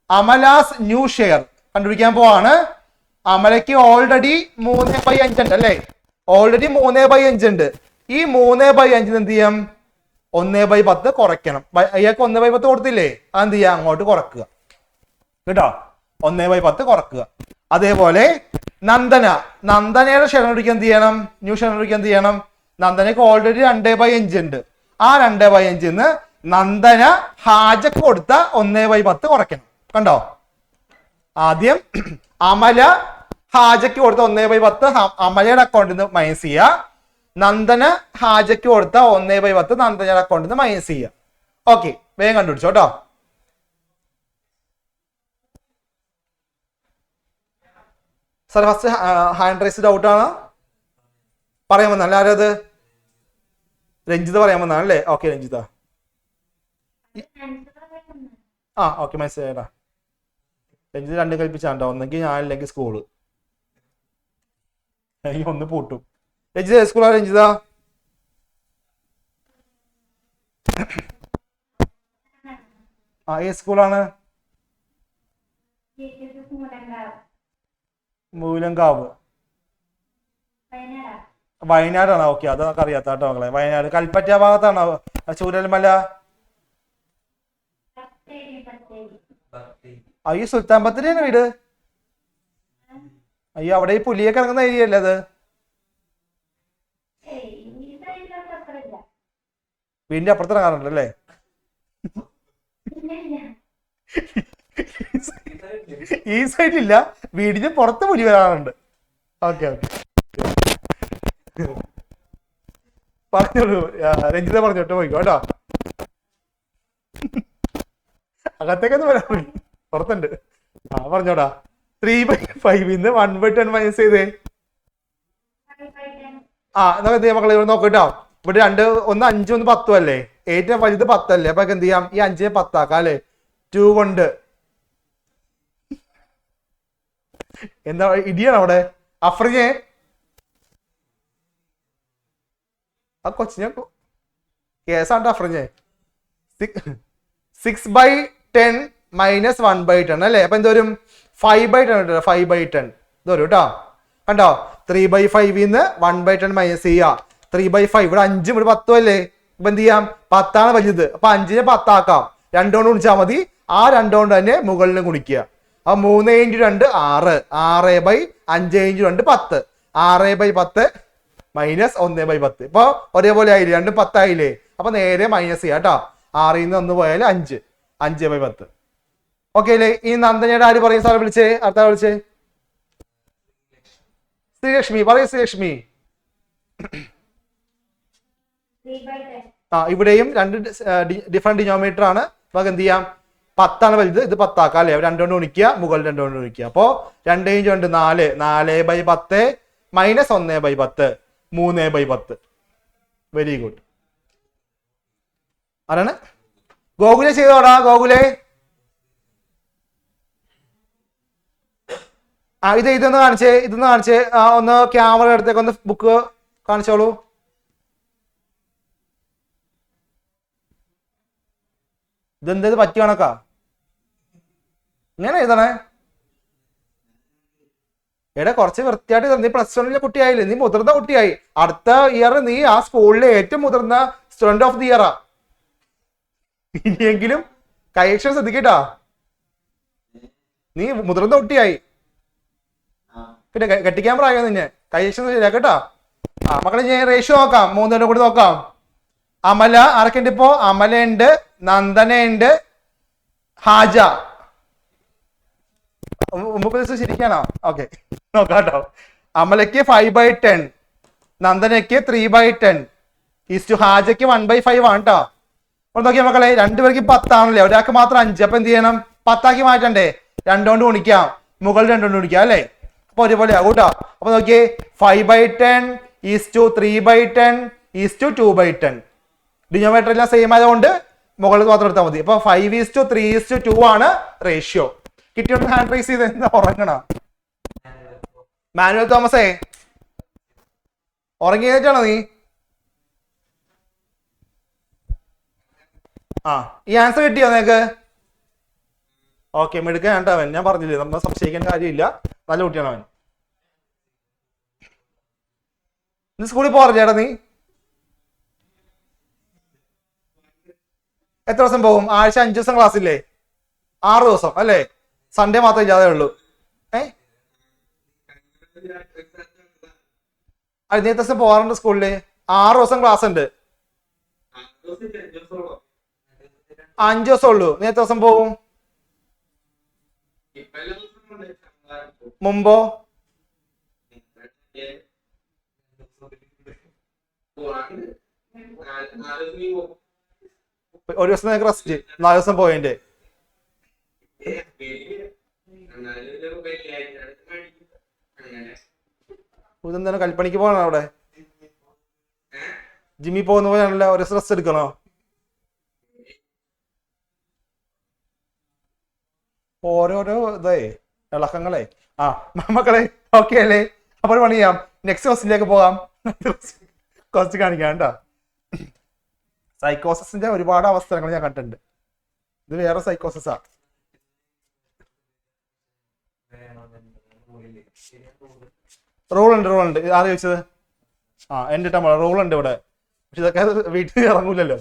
അമലാസ് ന്യൂ ഷെയർ കണ്ടുപിടിക്കാൻ പോവാണ്. അമലയ്ക്ക് ഓൾറെഡി 3/5 ഉണ്ട് അല്ലേ? ഓൾറെഡി 3/5 ഉണ്ട്. ഈ 3/5 എന്ത് ചെയ്യാം? 1/10 കുറയ്ക്കണം. അയാൾക്ക് 1/10 കൊടുത്തില്ലേ? അതെന്ത് ചെയ്യാം? അങ്ങോട്ട് കുറക്കുക കേട്ടോ. 1/10 കുറക്കുക. അതേപോലെ നന്ദനയുടെ ഷെയർ കണ്ടുപിടിക്കാൻ എന്ത് ചെയ്യണം? ന്യൂ ഷെയർ കണ്ടുപിടിക്കാൻ എന്ത് ചെയ്യണം? നന്ദനയ്ക്ക് ഓൾറെഡി 2/5 ഉണ്ട്. ആ 2/5 നന്ദന ഹാജക്ക് കൊടുത്ത 1/10 കുറയ്ക്കണം. കണ്ടോ? ആദ്യം അമല ഹാജയ്ക്ക് കൊടുത്ത 1/10 അമലയുടെ അക്കൗണ്ടിൽ നിന്ന് മൈനസ് ചെയ്യുക. നന്ദന ഹാജയ്ക്ക് കൊടുത്ത 1/10 നന്ദനയുടെ അക്കൗണ്ടിൽ നിന്ന് മൈനസ് ചെയ്യുക. ഓക്കെ, വേഗം കണ്ടുപിടിച്ചോ കേട്ടോ. Sir first hand raise doubt ആണ് പറയാൻ വന്നല്ലേ? ആരത്? രഞ്ജിത പറയാൻ വന്നാണ് അല്ലേ? ഓക്കെ രഞ്ജിത. ആ ഓക്കെ മനസ്സിലായടാ. രഞ്ജിത രണ്ടും കൽപ്പിച്ചാണ്ടോ? ഒന്നെങ്കിൽ ഞാൻ അല്ലെങ്കിൽ സ്കൂള്. എനിക്ക് ഒന്ന് പൂട്ടും. രഞ്ജിത സ്കൂളാ? രഞ്ജിത ആ ഏത് സ്കൂളാണ്? മൂലങ്കാവ് വയനാടാണോ? ഓക്കെ, അത് നമുക്ക് അറിയാത്ത കേട്ടോ മക്കളെ. വയനാട് കൽപ്പറ്റ ഭാഗത്താണോ? ചൂരൽമല? അയ്യോ സുൽത്താൻ ബത്തേരിയാണ് വീട്. അയ്യോ അവിടെ ഈ പുലിയൊക്കെ ഇറങ്ങുന്ന ഏരിയ അല്ലേ അത്? വീടിന്റെ അപ്പുറത്ത് ഇറങ്ങാറുണ്ട് അല്ലേ? ഈ സൈഡിലില്ല, വീടിന് പുറത്ത് പുലി വരാറുണ്ട്. ഓക്കെ ഓക്കെ, പറഞ്ഞോളൂ രഞ്ജിത, പറഞ്ഞോട്ട് പോയിക്കോ കേട്ടോ. അകത്തേക്കൊന്നും വരാൻ പുറത്തുണ്ട്. പറഞ്ഞോടാ. 3/5 1/10 മൈനസ് ചെയ്തേ. നമുക്ക് എന്ത് ചെയ്യാം മക്കളെ, ഇവിടെ നോക്കട്ടോ. ഇവിടെ ഒന്ന് 5 1 10 അല്ലേ, ഏറ്റവും വലുത് 10 അല്ലേ. അപ്പൊ എന്ത് ചെയ്യാം, ഈ 5 10 ആക്കാം അല്ലേ, 2 കൊണ്ട്. എന്താ ഇടിയാണ് അവിടെ അഫ്രിജെ? ആ കൊച്ചിനെ കേസാണ്ട് അഫ്രിജെ. 6/10 മൈനസ് 1/10 അല്ലേ. അപ്പൊ എന്തോരും 5/10 കേട്ടോ, 5/10 ഇതോരും കേട്ടോ. കണ്ടോ, 3/5 1/10 മൈനസ് ചെയ്യാ. 3/5 ഇവിടെ 5 ഇവിടെ 10 അല്ലേ. ഇപ്പൊ എന്ത് ചെയ്യാം, 10 വലുത്. അപ്പൊ 5 10 ആക്കാം. 2 കൊണ്ട് ഗുണിച്ചാൽ മതി. ആ 2 കൊണ്ട് തന്നെ മുകളിൽ ഗുണിക്കുക. അപ്പൊ 3 × 2 6, 6/5 × 2 10, 6/10 മൈനസ് 1/10. ഇപ്പൊ ഒരേപോലെ ആയില്ലേ, രണ്ടും 10 ആയില്ലേ. അപ്പൊ നേരെ മൈനസ് ചെയ്യാം കേട്ടോ. 6 ൽ നിന്ന് 1 പോയാൽ 5, 5/10. ഓക്കെ അല്ലേ. ഈ നന്ദനയുടെ ആര് പറയും സാറെ വിളിച്ചേ, അടുത്ത വിളിച്ചേ. ശ്രീലക്ഷ്മി പറയൂ, ശ്രീലക്ഷ്മി. ഇവിടെയും 2 ഡിഫറെന്റ് ഡിനോമിനേറ്റർ ആണ്. നമുക്ക് എന്ത് ചെയ്യാം, 10 വലുത്, ഇത് 10 ആക്കാം അല്ലേ. 2 കൊണ്ട് ഗുണിക്കുക, മുകളിൽ 2 കൊണ്ട് ഗുണിക്കുക. അപ്പോ 2 × 2 4, 4/10 മൈനസ് 1/10, 3/10. Very good. ആരാണ് ഗോകുലെ ചെയ്തോടാ, ഗോകുലെ. ഇതൊന്ന് കാണിച്ചേ, ഇതൊന്ന് കാണിച്ചേ. ഒന്ന് ക്യാമറ എടുത്തേക്ക്, ഒന്ന് ബുക്ക് കാണിച്ചോളൂ. ഇതെന്തത് പറ്റി കണക്കാ, ഇങ്ങനെ എഴുതണേ. എടാ കുറച്ച് വൃത്തിയായിട്ട്, നീ +1 കുട്ടിയായില്ലേ, നീ മുതിർന്ന കുട്ടിയായി. അടുത്ത ഇയർ നീ ആ സ്കൂളിലെ ഏറ്റവും മുതിർന്ന സ്റ്റുഡന്റ് ഓഫ് ദി ഇയറാ. ഇനിയെങ്കിലും കൈയക്ഷരം ശ്രദ്ധിക്കട്ടാ, നീ മുതിർന്ന കുട്ടിയായി. പിന്നെ കെട്ടിക്കാൻ പ്രായം നിന്നെ, കൈയക്ഷരം ശരിയാക്കട്ടാ. മക്കളെ ഞാൻ റേഷ്യോ നോക്കാം, 3 കൂടി നോക്കാം. അമല ആരൊക്കെയുണ്ട് ഇപ്പോ? അമലയുണ്ട്, നന്ദനയുണ്ട്, ഹാജ. 30 ശരിക്കാണോ? ഓക്കെ, നോക്കാം കേട്ടോ. അമലയ്ക്ക് 5/10, നന്ദനയ്ക്ക് 3/10, ഹാജയ്ക്ക് 1/5 ആണ് കേട്ടോ. അപ്പോൾ നോക്കിയാ മക്കളെ, 2 പേർക്ക് 10 ആണല്ലേ, ഒരാൾക്ക് മാത്രം 5. അപ്പൊ എന്ത് ചെയ്യണം, 10 ആക്കി മാറ്റണ്ടേ. 2 കൊണ്ട് ഗുണിക്കാം, മുകളിൽ 2 കൊണ്ട് ഗുണിക്കാം അല്ലേ. അപ്പൊ ഒരുപോലെ ആകും കേട്ടോ. അപ്പൊ നോക്കിയേ, 5/10 3/10 2/10. ഡിനോമിനേറ്റർ എല്ലാം സെയിം ആയതുകൊണ്ട് മുകളിൽ മാത്രം എടുത്താൽ മതി. അപ്പൊ 5:3:2 ആണ് റേഷ്യോ. കിട്ടിയോണ്ട് ഹാൻഡ് റൈസ് ചെയ്ത് എന്താ ഉറങ്ങണ മാനുവൽ തോമസേ? ഉറങ്ങിയിട്ടാണോ നീ? ഈ ആൻസർ കിട്ടിയോ നിനക്ക്? ഓക്കെ, മിടുക്കൻ കേട്ടോ അവൻ. ഞാൻ പറഞ്ഞില്ലേ, നമ്മൾ സംശയിക്കേണ്ട കാര്യമില്ല, നല്ല കുട്ടിയാണ് അവൻ. നീ സ്കൂളിൽ പോകാറില്ല ചേട്ടാ? നീ എത്ര ദിവസം പോകും? ആഴ്ച 5 ദിവസം ക്ലാസ് ഇല്ലേ? 6 ദിവസം അല്ലേ? സൺഡേ മാത്രമേ ഇല്ലാതെ ഉള്ളൂ. നേരത്തെ ദിവസം പോകാറുണ്ട് സ്കൂളില്. 6 ദിവസം ക്ലാസ് ഉണ്ട്. 5 ദിവസം ഉള്ളൂ. നേരത്തെ ദിവസം പോകും. മുമ്പോ? ഒരു ദിവസം നിനക്ക് റെസ്റ്റ്, 4 ദിവസം പോയതിന്റെ. ഇതെന്താണ് കൽപ്പണിക്ക് പോകണോ? അവിടെ ജിമ്മിൽ പോകുന്ന പോലെയാണല്ലോ. ഒരു ദിവസം റെസ്റ്റ് എടുക്കണോ? ഓരോരോ ഇതേ ഇളക്കങ്ങളെ. മക്കളെ ഓക്കെ അല്ലേ? അപ്പോൾ പണി ചെയ്യാം. നെക്സ്റ്റ് ക്വസ്റ്റിലേക്ക് പോകാം. ക്വസ്റ്റ് കാണിക്കാം കേട്ടോ. സൈക്കോസിന്റെ ഒരുപാട് അവസരങ്ങൾ ഞാൻ കണ്ടിട്ടുണ്ട്. ഇത് വേറെ സൈക്കോസിസാ. റൂൾ ഉണ്ട്. ആദ്യം ചോദിച്ചത് എന്റെ ഇട്ടാ റൂൾ ഉണ്ട് ഇവിടെ. പക്ഷെ ഇതൊക്കെ വീട്ടിൽ ഇറങ്ങൂലല്ലോ.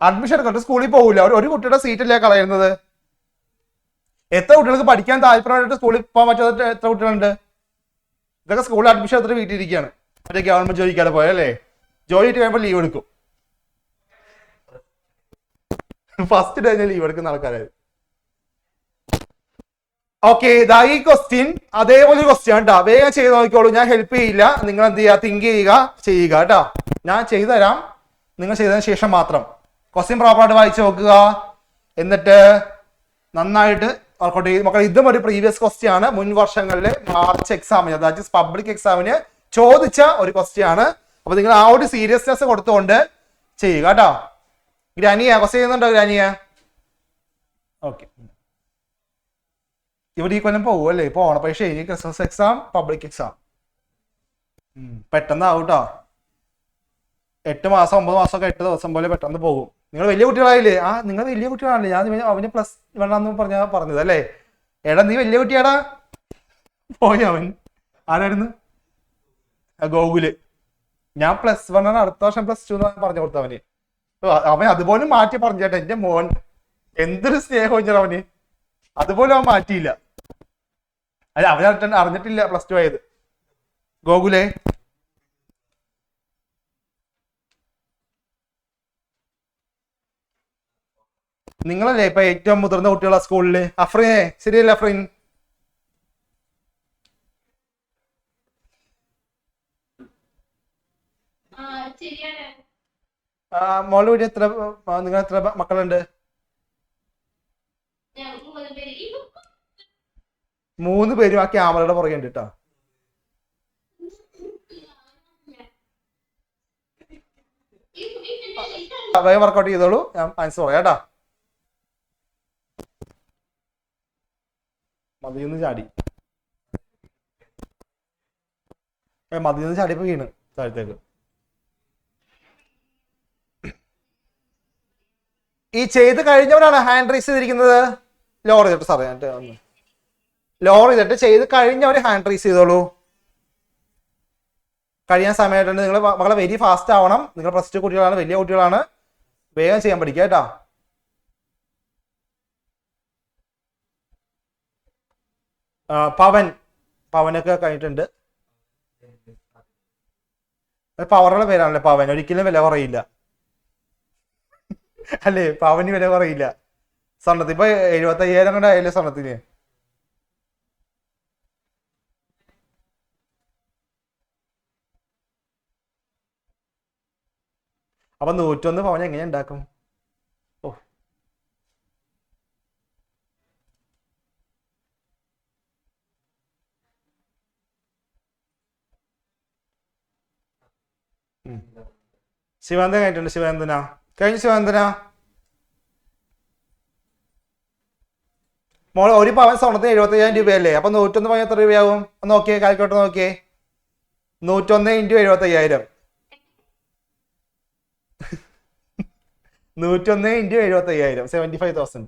അഡ്മിഷൻ എടുക്കട്ടെ, സ്കൂളിൽ പോകില്ല. ഒരു കുട്ടിയുടെ സീറ്റല്ലേ കളയുന്നത്. എത്ര കുട്ടികൾക്ക് പഠിക്കാൻ താല്പര്യമായിട്ട് സ്കൂളിൽ പോകാൻ പറ്റാത്ത എത്ര കുട്ടികളുണ്ട്? ഇതൊക്കെ സ്കൂളിൽ അഡ്മിഷൻ എടുത്തിട്ട് വീട്ടിലിരിക്കുകയാണ്. മറ്റേ ഗവൺമെന്റ് ജോലിക്കാരെ പോയല്ലേ, ജോലി കിട്ടി കഴിയുമ്പോൾ ലീവ് എടുക്കും. ഫസ്റ്റ് ഡേ ലീവ് എടുക്കുന്ന ആൾക്കാരായത്. ഓക്കെ, ഇതാ ഈ ക്വസ്റ്റ്യൻ അതേപോലെ ക്വസ്റ്റ്യൻ കേട്ടോ. വേഗം ചെയ്ത് നോക്കിക്കോളൂ, ഞാൻ ഹെൽപ്പ് ചെയ്യില്ല. നിങ്ങൾ എന്ത് ചെയ്യുക, തിങ്ക് ചെയ്യുക കേട്ടോ. ഞാൻ ചെയ്തു തരാം, നിങ്ങൾ ചെയ്തതിന് ശേഷം മാത്രം. ക്വസ്റ്റ്യൻ പ്രോപ്പറായിട്ട് വായിച്ചു നോക്കുക, എന്നിട്ട് നന്നായിട്ട് വർക്കൗട്ട് ചെയ്യും മക്കൾ. ഇതും ഒരു പ്രീവിയസ് ക്വസ്റ്റ്യൻ ആണ്, മുൻ വർഷങ്ങളിലെ മാർച്ച് എക്സാമിന്, അതായത് പബ്ലിക് എക്സാമിന് ചോദിച്ച ഒരു ക്വസ്റ്റ്യൻ ആണ്. അപ്പൊ നിങ്ങൾ ആ ഒരു സീരിയസ്നെസ് കൊടുത്തുകൊണ്ട് ചെയ്യുക കേട്ടോ. ഗ്രാനിയ ക്വസ്റ്റ്യൻ ചെയ്യുന്നുണ്ടോ ഗ്രാനിയ? ഓക്കെ, ഇവിടെ ഈ കൊല്ലം പോകും അല്ലേ? ഇപ്പൊ ഓണപ്പരീക്ഷ കഴിഞ്ഞ് ക്രിസ്മസ് എക്സാം, പബ്ലിക് എക്സാം പെട്ടെന്ന് ആവും കേട്ടോ. 8 മാസം 9 മാസമൊക്കെ 8 ദിവസം പോലെ പെട്ടെന്ന് പോകും. നിങ്ങൾ വലിയ കുട്ടികളായില്ലേ? ആ, നിങ്ങൾ വലിയ കുട്ടികളാണല്ലേ. ഞാൻ അവന് +1 പറഞ്ഞത് അല്ലേ? എടാ നീ വലിയ കുട്ടിയാടാ. പോയി അവൻ. ആരായിരുന്നു? ഗോകുല്. ഞാൻ +1 അടുത്ത വർഷം +2 എന്ന് പറഞ്ഞു കൊടുത്തവന്. അവൻ അതുപോലെ മാറ്റി പറഞ്ഞു ചേട്ടാ. എന്റെ മോൻ എന്തൊരു സ്നേഹം അവന്, അതുപോലെ അവൻ മാറ്റിയില്ല. അല്ല, അവൻ അറിഞ്ഞിട്ടില്ല +2 ആയത്. ഗോകുലേ, നിങ്ങളല്ലേ ഇപ്പൊ ഏറ്റവും മുതിർന്ന കുട്ടികളാ സ്കൂളില്? അഫ്രീനെ ശരിയല്ലേ? അഫ്രീൻ മോളുടെ വീട്ടിൽ നിങ്ങൾ എത്ര മക്കളുണ്ട്? 3 പേരും ആ ക്യാമറയുടെ പുറകെ ഉണ്ട് കേട്ടോ. വേഗം വർക്കൗട്ട് ചെയ്തോളൂ, ഞാൻ ആൻസർ പറയാം കേട്ടോ. മതിയൊന്ന് ചാടി, മതിയൊന്ന് ചാടിയപ്പോ വീണ് താഴത്തേക്ക്. ഈ ചെയ്ത് കഴിഞ്ഞവരാണ് ഹാൻഡ് റൈസ് ചെയ്തിരിക്കുന്നത്. ലോവർ ചെയ്തിട്ട് സാറേ, ലോവർ ചെയ്തിട്ട് ചെയ്ത് കഴിഞ്ഞവർ ഹാൻഡ് റൈസ് ചെയ്തോളൂ. കഴിയാൻ സമയമായിട്ടുണ്ട്. നിങ്ങൾ മകളെ വെരി ഫാസ്റ്റ് ആവണം. നിങ്ങൾ +2 കുട്ടികളാണ്, വലിയ കുട്ടികളാണ്, വേഗം ചെയ്യാൻ പഠിക്കുക കേട്ടോ. പവനൊക്കെ കഴിഞ്ഞിട്ടുണ്ട്. പവറുള്ള പേരാണല്ലേ പവൻ. ഒരിക്കലും വില കുറയില്ല അല്ലേ? പവന് വില കുറയില്ല. സ്വർണ്ണത്തിന് ഇപ്പൊ 75,000 കൊണ്ട് ആയല്ലേ സ്വർണ്ണത്തിന്. അപ്പൊ 101 പവൻ എങ്ങനെ ഉണ്ടാക്കും? ഓ, ശിവാനന്ദൻ കഴിഞ്ഞിട്ടുണ്ട്. ശിവാനന്ദന കഴിഞ്ഞു. ശിവാനന്ദന മോൾ, ഒരു പവൻ സ്വർണ്ണത്തിന് 75,000 രൂപയല്ലേ? അപ്പൊ 101 പവൻ എത്ര രൂപയാവും? നോക്കിയേ, കാൽക്കുലേറ്റർ നോക്കിയേ. 101 × 75,000. 101 × 75,000 75,000.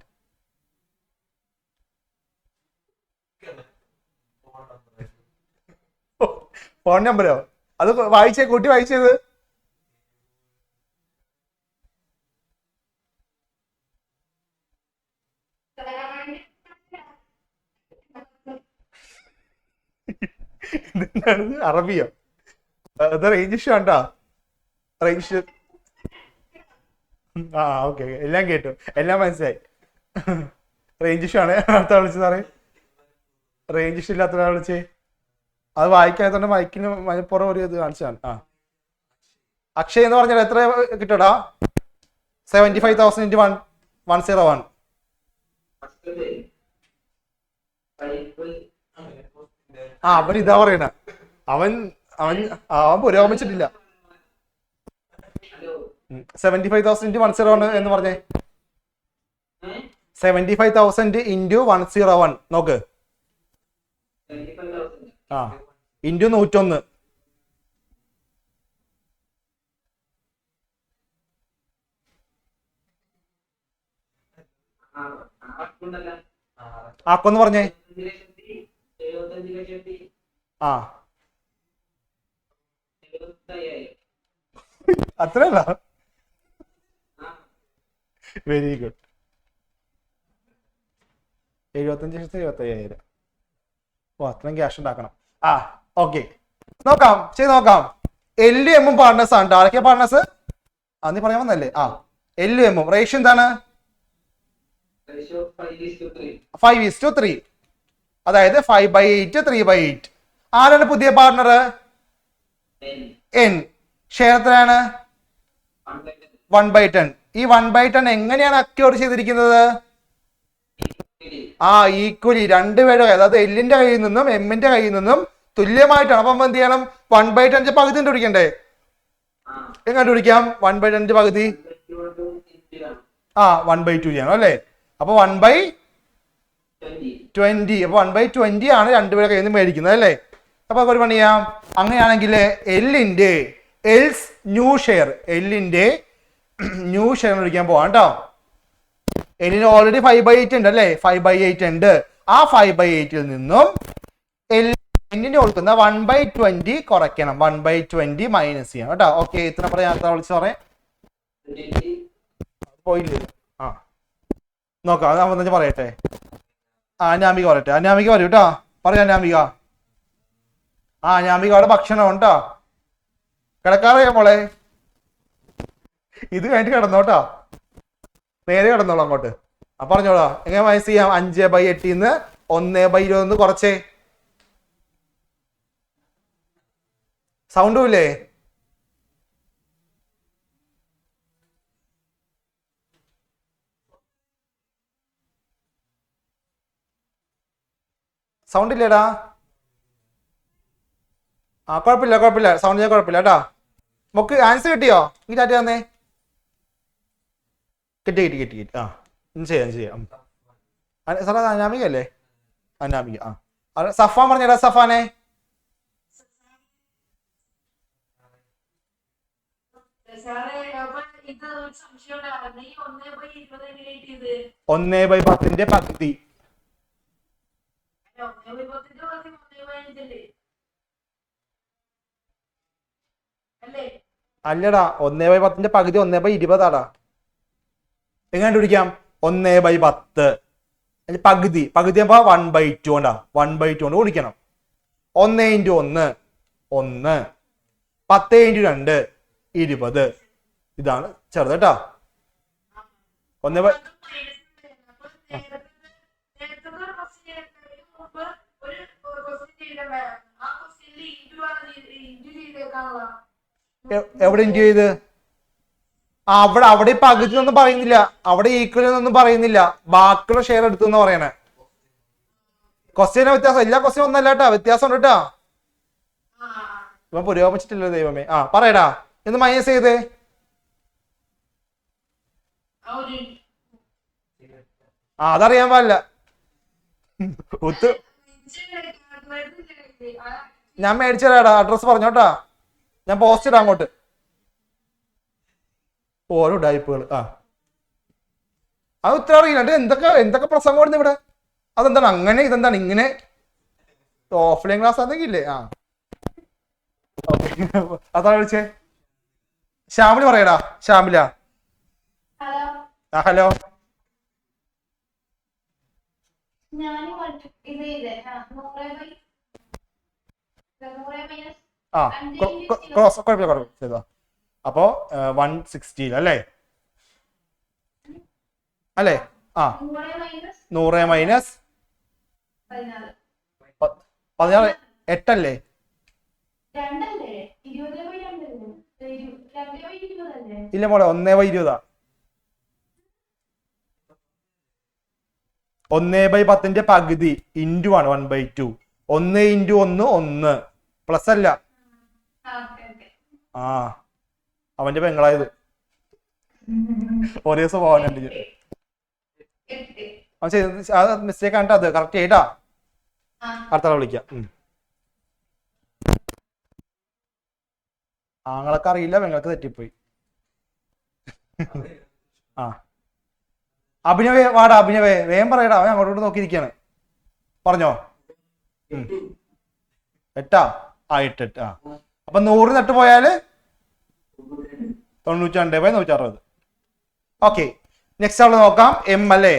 ഫോൺ നമ്പരോ? അത് വായിച്ചേ, കൂട്ടി വായിച്ചത്. അറബിയോ? അത് റേഞ്ച് ഇഷ്യൂ ഉണ്ടോ? Range issue. ആ, ഓക്കെ, എല്ലാം കേട്ടു, എല്ലാം മനസ്സിലായി. റേഞ്ച് ഇഷ്യൂ ആണ്. അടുത്ത വിളിച്ചത് സാറേ, റേഞ്ച് ഇഷ്യൂ ഇല്ലാത്ത വിളിച്ചേ. അത് വായിക്കാത്തതുകൊണ്ട് മൈക്കിന് മലപ്പുറം ഒരു ഇത് കാണിച്ചാണ്. ആ, അക്ഷയ് എന്ന് പറഞ്ഞാൽ എത്ര കിട്ടൂടാ? 75,000 × 101. ആ, അവൻ ഇതാ പറയണ. അവൻ അവൻ അവൻ പുരോഗമിച്ചിട്ടില്ല. 75,000 × 101 എന്ന് പറഞ്ഞേ. 75,000 × 101 നോക്ക്. ആ, × 101. ആക്കൊന്ന് പറഞ്ഞേ. ആ, അത്രയല്ല. Very good. 75,000 ഓ, അത്രയും ക്യാഷ് ഉണ്ടാക്കണം. ആ, ഓക്കെ, നോക്കാം, ചെയ്ത് നോക്കാം. LM പാർട്ട്നേഴ്സ് ആണ്. ആരൊക്കെയാ പാർട്ട്നേഴ്സ്? നീ പറയാൻ വന്നല്ലേ? ആ, LM റേഷ്യോ എന്താണ്? 5:3. അതായത് 5/8 3/8. ആരാണ് പുതിയ പാർട്ണർ? n. ഷെയർ എത്രയാണ്? 1/10. ഈ 1/10 എങ്ങനെയാണ് അക്യൂർ ചെയ്തിരിക്കുന്നത്? ഈക്വലി രണ്ടുപേരുടെ കയ്യിൽ, അതായത് എല്ലിന്റെ കയ്യിൽ നിന്നും എമ്മിന്റെ കയ്യിൽ നിന്നും തുല്യമായിട്ടാണ്. അപ്പം എന്ത് ചെയ്യണം? 1/10 പകുതി കണ്ടുപിടിക്കണ്ടേ? എങ്ങനെ കണ്ടുപിടിക്കാം? 1/10 പകുതി 1/2 ചെയ്യണം അല്ലേ? അപ്പൊ 1/20. അപ്പൊ 1/20 ആണ് രണ്ടുപേരുടെ കയ്യിൽ നിന്ന് മേടിക്കുന്നത് അല്ലേ? അപ്പൊ ഒരു പണി ചെയ്യാം. അങ്ങനെയാണെങ്കിൽ എല്ലിന്റെ ന്യൂ ഷെയർ മേടിക്കാൻ പോവാം കേട്ടോ. എല്ലിന് ഓൾറെഡി 5/8 ഉണ്ട് അല്ലേ? 5/8 ഉണ്ട്. ആ 5/8 നിന്നും എന്നിന് കൊടുക്കുന്ന 1/20 കുറയ്ക്കണം. 1/20 മൈനസ് ചെയ്യണം കേട്ടോ. ഓക്കെ, ഇത്ര പറയാം. വിളിച്ചു പറയാം. പോയില്ലേ? നോക്കാം. അത് പറയട്ടെ. അനാമിക പറയട്ടെ. അനാമിക പറയൂ കേട്ടോ. പറയാം അനാമിക. അനാമികയുടെ ഭക്ഷണം ഉണ്ടോ? കിടക്കാറിയാ മോളെ? ഇത് കഴിഞ്ഞിട്ട് കിടന്നോട്ടോ. നേരെ കിടന്നോളൂ അങ്ങോട്ട്. പറഞ്ഞോളാ. എങ്ങനെ മൈനസ് ചെയ്യാം? 5/8 1/20 കുറച്ചേ. സൗണ്ടും ഇല്ലേ? സൗണ്ട് ഇല്ലേടാ? കുഴപ്പമില്ല. സൗണ്ട് ചെയ്യാൻ കുഴപ്പമില്ല കേട്ടാ. നമുക്ക് ആൻസർ കിട്ടിയോ? ഈ ടാറ്റ തന്നേ. കിട്ടി. ചെയ്യാം. സാറേ അനാമിക അല്ലേ? അനാമിക. സഫാൻ പറഞ്ഞേടാ. സഫാനെ 1/10 പകുതി. അല്ലടാ, 1/10 പകുതി 1/20 ആടാ. എങ്ങനെ കണ്ടുപിടിക്കാം? 1/10 പകുതി ആകുമ്പോ 1/2 കൊണ്ടാ. 1/2 കൊണ്ട് കുടിക്കണം. 1 × 1 1, 10 × 2 20. ഇതാണ് ചെറുത് കേട്ടോ. 1 എവിടെ ഇൻറ്റു ചെയ്ത്? അവിടെ പകുതി ഒന്നും പറയുന്നില്ല. അവിടെ ഈക്വൽ ഒന്നും പറയുന്നില്ല. ബാക്കിയുള്ള ഷെയർ എടുത്തു എന്ന് പറയണേ. ക്വസ്റ്റ്യനെ വ്യത്യാസം. എല്ലാ ക്വസ്റ്റ്യൻ ഒന്നല്ല കേട്ടാ, വ്യത്യാസം ഉണ്ട് കേട്ടാ. ഇവൻ പുരോഗമിച്ചിട്ടില്ല ദൈവമേ. പറയടാ. എന്ന് മൈനസ് ചെയ്തേ. അതറിയാൻ പാടില്ല. ഞാൻ മേടിച്ചു തരാടാ. അഡ്രസ് പറഞ്ഞോട്ടാ. ഞാൻ പോസ്റ്റ് ഇടാം അങ്ങോട്ട്. ഓരോ ടൈപ്പുകൾ. അത് ഉത്തരം അറിയില്ല. എന്തൊക്കെ പ്രസംഗം കൊടുന്നു ഇവിടെ. അതെന്താണ് അങ്ങനെ? ഇതെന്താണ് ഇങ്ങനെ? ഓഫ്ലൈൻ ക്ലാസ് അതൊക്കെ ഇല്ലേ? അതാണ് വിളിച്ചേ. ശ്യാമില് പറയടാ. ശ്യാമില. ഹലോ. കുഴപ്പമില്ല. അപ്പോ 160 അല്ലേ? 100 മൈനസ് 16 8 അല്ലേ? 2 ഇല്ല മോളെ, 1/20. 1/10 പകുതി ഇൻറ്റു ആണ് 1/2. 1 × 1 1 പ്ലസ് അല്ല. അവന്റെ പെങ്ങളായത് ഒരേ സ്വഭാവം. മിസ്റ്റേക്ക് ആണ്. അത് കറക്റ്റ് ചെയ്യട്ടാ. അടുത്ത വിളിക്കാം. ആങ്ങളൊക്കെ അറിയില്ല, പെങ്ങൾക്ക് തെറ്റിപ്പോയി. അഭിനവേ വാടാ. അഭിനവേ വേഗം പറയടാ. അവൻ അങ്ങോട്ടോട്ട് നോക്കിയിരിക്കാണ്. പറഞ്ഞോ. 8 8. അപ്പൊ 100 നട്ട് പോയാല് 92/160. ഓക്കെ, നെക്സ്റ്റ് അവിടെ നോക്കാം. എം അല്ലേ?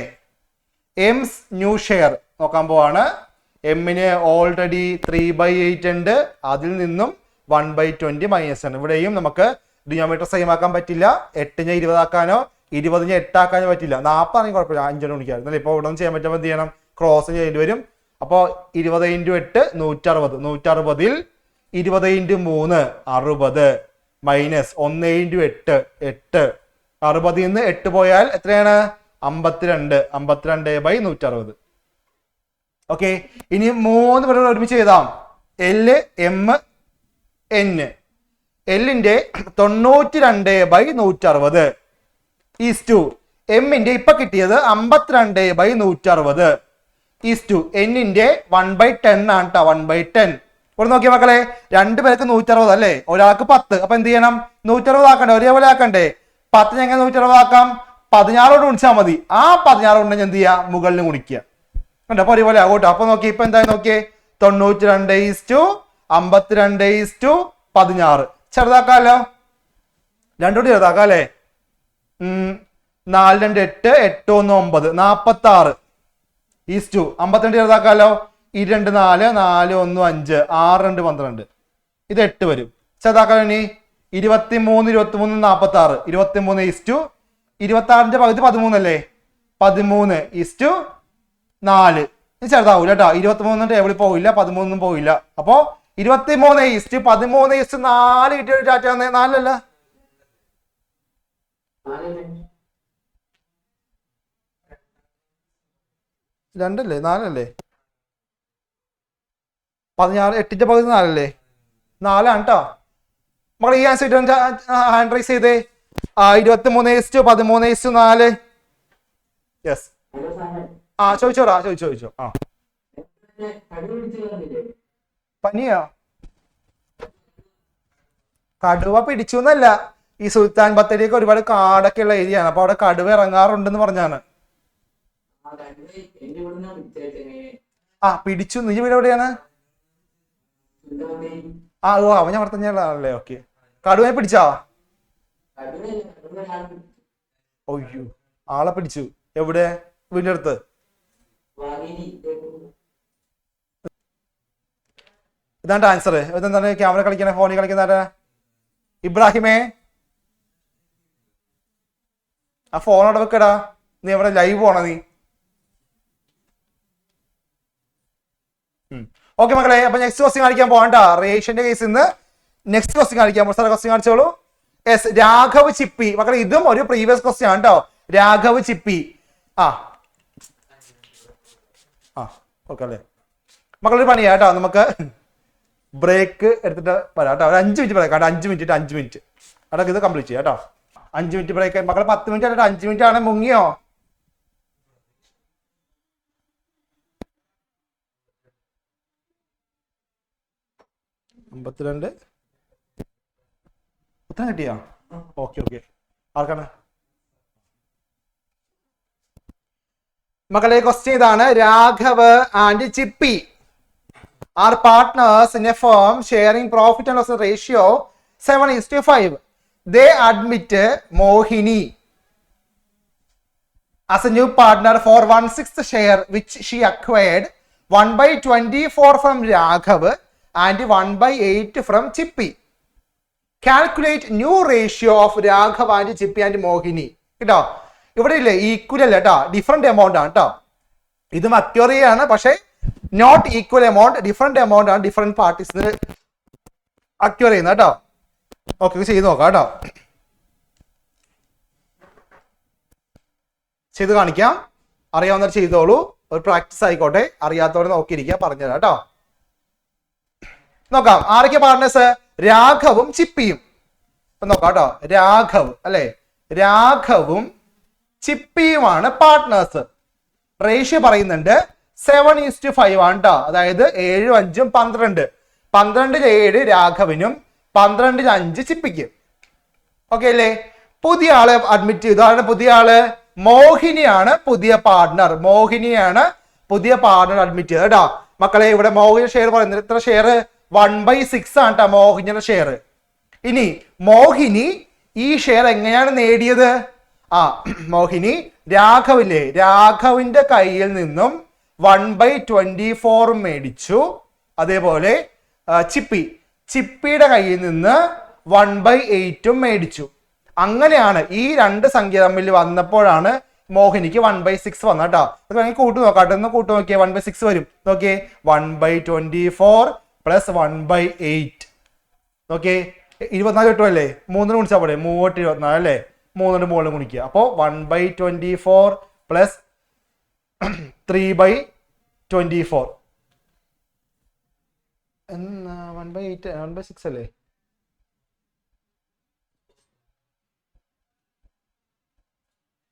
എംസ് ന്യൂ ഷെയർ നോക്കാൻ പോവാണ്. എമ്മിന് ഓൾറെഡി 3/8 ഉണ്ട്. അതിൽ നിന്നും 1/20 മൈനസ് ആണ്. ഇവിടെയും നമുക്ക് ഡിനോമിനേറ്റർ സെയിം ആക്കാൻ പറ്റില്ല. 8 20 ആക്കാനോ 20 8 ആക്കാനോ പറ്റില്ല. 40 ആണെങ്കിൽ കുഴപ്പമില്ല. 5 ഗുണിക്കായിരുന്നു. ഇപ്പൊ ഇവിടെ ചെയ്യാൻ പറ്റുമ്പോൾ എന്ത് ചെയ്യണം? ക്രോസ് ചെയ്യേണ്ടി വരും. അപ്പോ 20 × 8 160. 160ൽ 20 × 3 60 മൈനസ് 1 × 8 8. 60ൽ നിന്ന് 8 പോയാൽ എത്രയാണ്? 52. 52/160. ഓക്കെ, ഇനി 3 പേരുടെ ഒരുമിച്ച് എഴുതാം. L M N. എല്ലിന്റെ 92/160 ഈസ് ടു എമ്മിന്റെ ഇപ്പൊ കിട്ടിയത് 52/160 ഈസ് ടു എന്നിന്റെ 1/10 ആണ് കേട്ടോ. 1/10. ഇവിടെ നോക്കിയ മക്കളെ, രണ്ടുപേർക്ക് 160 അല്ലേ, ഒരാൾക്ക് 10. അപ്പൊ എന്ത് ചെയ്യണം? 160 ആക്കണ്ടേ, ഒരേപോലെ ആക്കണ്ടേ? 10 എങ്ങനെ 160 ആക്കാം? 16 കൊണ്ട് ഗുണിച്ചാൽ മതി. ആ 16 കൊണ്ട് എന്ത് ചെയ്യാ? മുകളിൽ ഗുണിക്കുക. കണ്ടോ, അപ്പൊ ഒരേപോലെ ആകോട്ടോ. അപ്പൊ നോക്കി, ഇപ്പൊ എന്തായി നോക്കിയേ, 92/16. ചെറുതാക്കാമല്ലോ, രണ്ടോട്ട് ചെറുതാക്കാം അല്ലേ. 4 2 8 8 1 9 46 ഈസ് ടു 52 ചെറുതാക്കാമല്ലോ. 2 2 4 4 1 5 6 2 12. ഇത് 8 വരും. ചെറുതാക്കാലോ. ഇനി 23 23 46. 23 ഈസ് ടു 26ന്റെ പകുതി 13 അല്ലേ, 13 ഈസ് ടു 4. ഇത് ചെറുതാവൂല കേട്ടോ. 23 ടേബിളിൽ പോവില്ല, 13 പോവില്ല. അപ്പോ 23 ഈസ്റ്റ് 13 ഈസ്റ്റ് 4 കിട്ടിയ ചാറ്റ 4 അല്ല, 2 അല്ലേ, 4 അല്ലേ, 16 8ന്റെ പകുതി 4 അല്ലേ, 4 ആണ് കേട്ടോ. നമ്മൾ ഈ ആൻസർ ഹാൻഡ് റൈസ് ചെയ്തേ. 23 ഈസ്റ്റ് 13 ഈസ്റ്റ് 4. യെസ്, ചോദിച്ചോടാ, ചോദിച്ചോ. പനിയോ? കടുവ പിടിച്ചു എന്നല്ല, ഈ സുൽത്താൻ ബത്തേരിയൊക്കെ ഒരുപാട് കാടൊക്കെ ഉള്ള ഏരിയ ആണ്. അപ്പൊ അവിടെ കടുവ ഇറങ്ങാറുണ്ടെന്ന് പറഞ്ഞാണ്. പിടിച്ചു. നീ വീട് എവിടെയാണ്? ഓ, അവൻ അവിടെ തന്നെയാണല്ലേ. ഓക്കെ, കടുവയെ പിടിച്ചാ? ഒയ്യോ, ആളെ പിടിച്ചു. എവിടെ? വീടിന്റെ അടുത്ത്? ഇതാണ്ട് ആൻസർ. ഇതെന്താണ് ക്യാമറ കളിക്കണ, ഫോണിൽ കളിക്കുന്ന? ഇബ്രാഹിമേ, ആ ഫോൺ അവിടെ വെക്കടാ. നീ എവിടെ ലൈവ് പോണ നീ? ഓക്കെ മക്കളെ, അപ്പൊ നെക്സ്റ്റ് ക്വസ്റ്റ്യൻ കാണിക്കാൻ പോകണ്ട. റേഷന്റെ കേസിൽ നിന്ന് നെക്സ്റ്റ് ക്വസ്റ്റ്യൻ കാണിക്കാൻ പോകും. സാർ ക്വസ്റ്റ്യൻ കാണിച്ചോളൂ. യെസ്, രാഘവ് ചിപ്പി. മക്കളെ, ഇതും ഒരു പ്രീവിയസ് ക്വസ്റ്റ്യൻ ആണ് കേട്ടോ. രാഘവ് ചിപ്പി. ഓക്കെ അല്ലേ മക്കളൊരു പണിയാ കേട്ടോ. നമുക്ക് ബ്രേക്ക് എടുത്തിട്ട് വരാം കേട്ടോ. ഒരു 5 മിനിറ്റ് ബ്രേക്ക് ആട്ടോ. 5 മിനിറ്റ് 5 മിനിറ്റ് അതൊക്കെ ഇത് കംപ്ലീറ്റ് ചെയ്യാം കേട്ടോ. 5 മിനിറ്റ് ബ്രേക്ക്. മക്കളെ 10 മിനിറ്റ് ആയിട്ട് 5 മിനിറ്റ് ആണ്. മുങ്ങിയോ? അമ്പത്തിരണ്ട് ഉത്തരം കിട്ടിയാ? ഓക്കെ. ആർക്കാണ് മക്കളെ? ക്വസ്റ്റ്യൻ ഇതാണ്. Raghav and Chippi are partners in a firm sharing profit and loss ratio 7:5. They admit Mohini as a new partner for 1/6 share which she acquired 1/24 from Raghav and 1/8 from Chippy. Calculate new ratio of Raghav and Chippy and Mohini. കേട്ടോ, ഇവിടെ ഇല്ലേ equal അല്ല കേട്ടോ, different amount ആണ് കേട്ടോ. ഇതും അക്വറിയാണ്, പക്ഷേ not equal amount, different amount ആണ് ഡിഫറെന്റ് പാർട്ടീസിന് അക്വർ ചെയ്യുന്നത് കേട്ടോ. ഓക്കെ, ചെയ്ത് നോക്കാം കേട്ടോ. ചെയ്ത് കാണിക്കാം. അറിയാവുന്നവർ ചെയ്തോളൂ, ഒരു പ്രാക്ടീസ് ആയിക്കോട്ടെ. അറിയാത്തവർ നോക്കിയിരിക്കുക, പറഞ്ഞുതരാം കേട്ടോ. നോക്കാം ആരൊക്കെ പാർട്ട്നേഴ്സ്? രാഘവും ചിപ്പിയും. നോക്കാം കേട്ടോ. രാഘവ് അല്ലെ, രാഘവും ചിപ്പിയുമാണ് പാർട്ട്നേഴ്സ്. റേഷ്യോ പറയുന്നുണ്ട് 7:5 ആണ് കേട്ടോ. അതായത് 7 5 12. 12 7 രാഘവിനും 12 5 ചിപ്പിക്കും. ഓക്കെ അല്ലേ? പുതിയ ആളെ അഡ്മിറ്റ് ചെയ്തു. അതാണ് പുതിയ ആള് മോഹിനിയാണ് പുതിയ പാർട്ട്ണർ. മോഹിനിയാണ് പുതിയ പാർട്ട്ണർ അഡ്മിറ്റ് ചെയ്തത് കേട്ടോ. മക്കളെ, ഇവിടെ മോഹിനി ഷെയർ പറയുന്നത് എത്ര ഷെയർ? 1/6 ആണ് കേട്ടോ മോഹിനിയുടെ ഷെയർ. ഇനി മോഹിനി ഈ ഷെയർ എങ്ങനെയാണ് നേടിയത്? മോഹിനി രാഘവില്ലേ, രാഘവിന്റെ കയ്യിൽ നിന്നും 1/24 മേടിച്ചു. അതേപോലെ ചിപ്പിയുടെ കയ്യിൽ നിന്ന് 1/8 മേടിച്ചു. അങ്ങനെയാണ് ഈ രണ്ട് സംഖ്യ തമ്മിൽ വന്നപ്പോഴാണ് മോഹിനിക്ക് 1/6 വന്നു കേട്ടോ. അത് വേണമെങ്കിൽ കൂട്ടി നോക്കാം കേട്ടോ. ഒന്ന് കൂട്ടി നോക്കിയേ 1/6 വരും. നോക്കിയേ 1/24 പ്ലസ് 1/8. നോക്കിയേ 24 കിട്ടുമല്ലേ, 3 ഗുണിച്ചാൽ പോലെ 3/24 അല്ലേ, 3 മുകളിൽ ഗുണിക്കുക. അപ്പോൾ 1/24 പ്ലസ് 3/24 എന്നാ 1/8 1/6 അല്ലേ,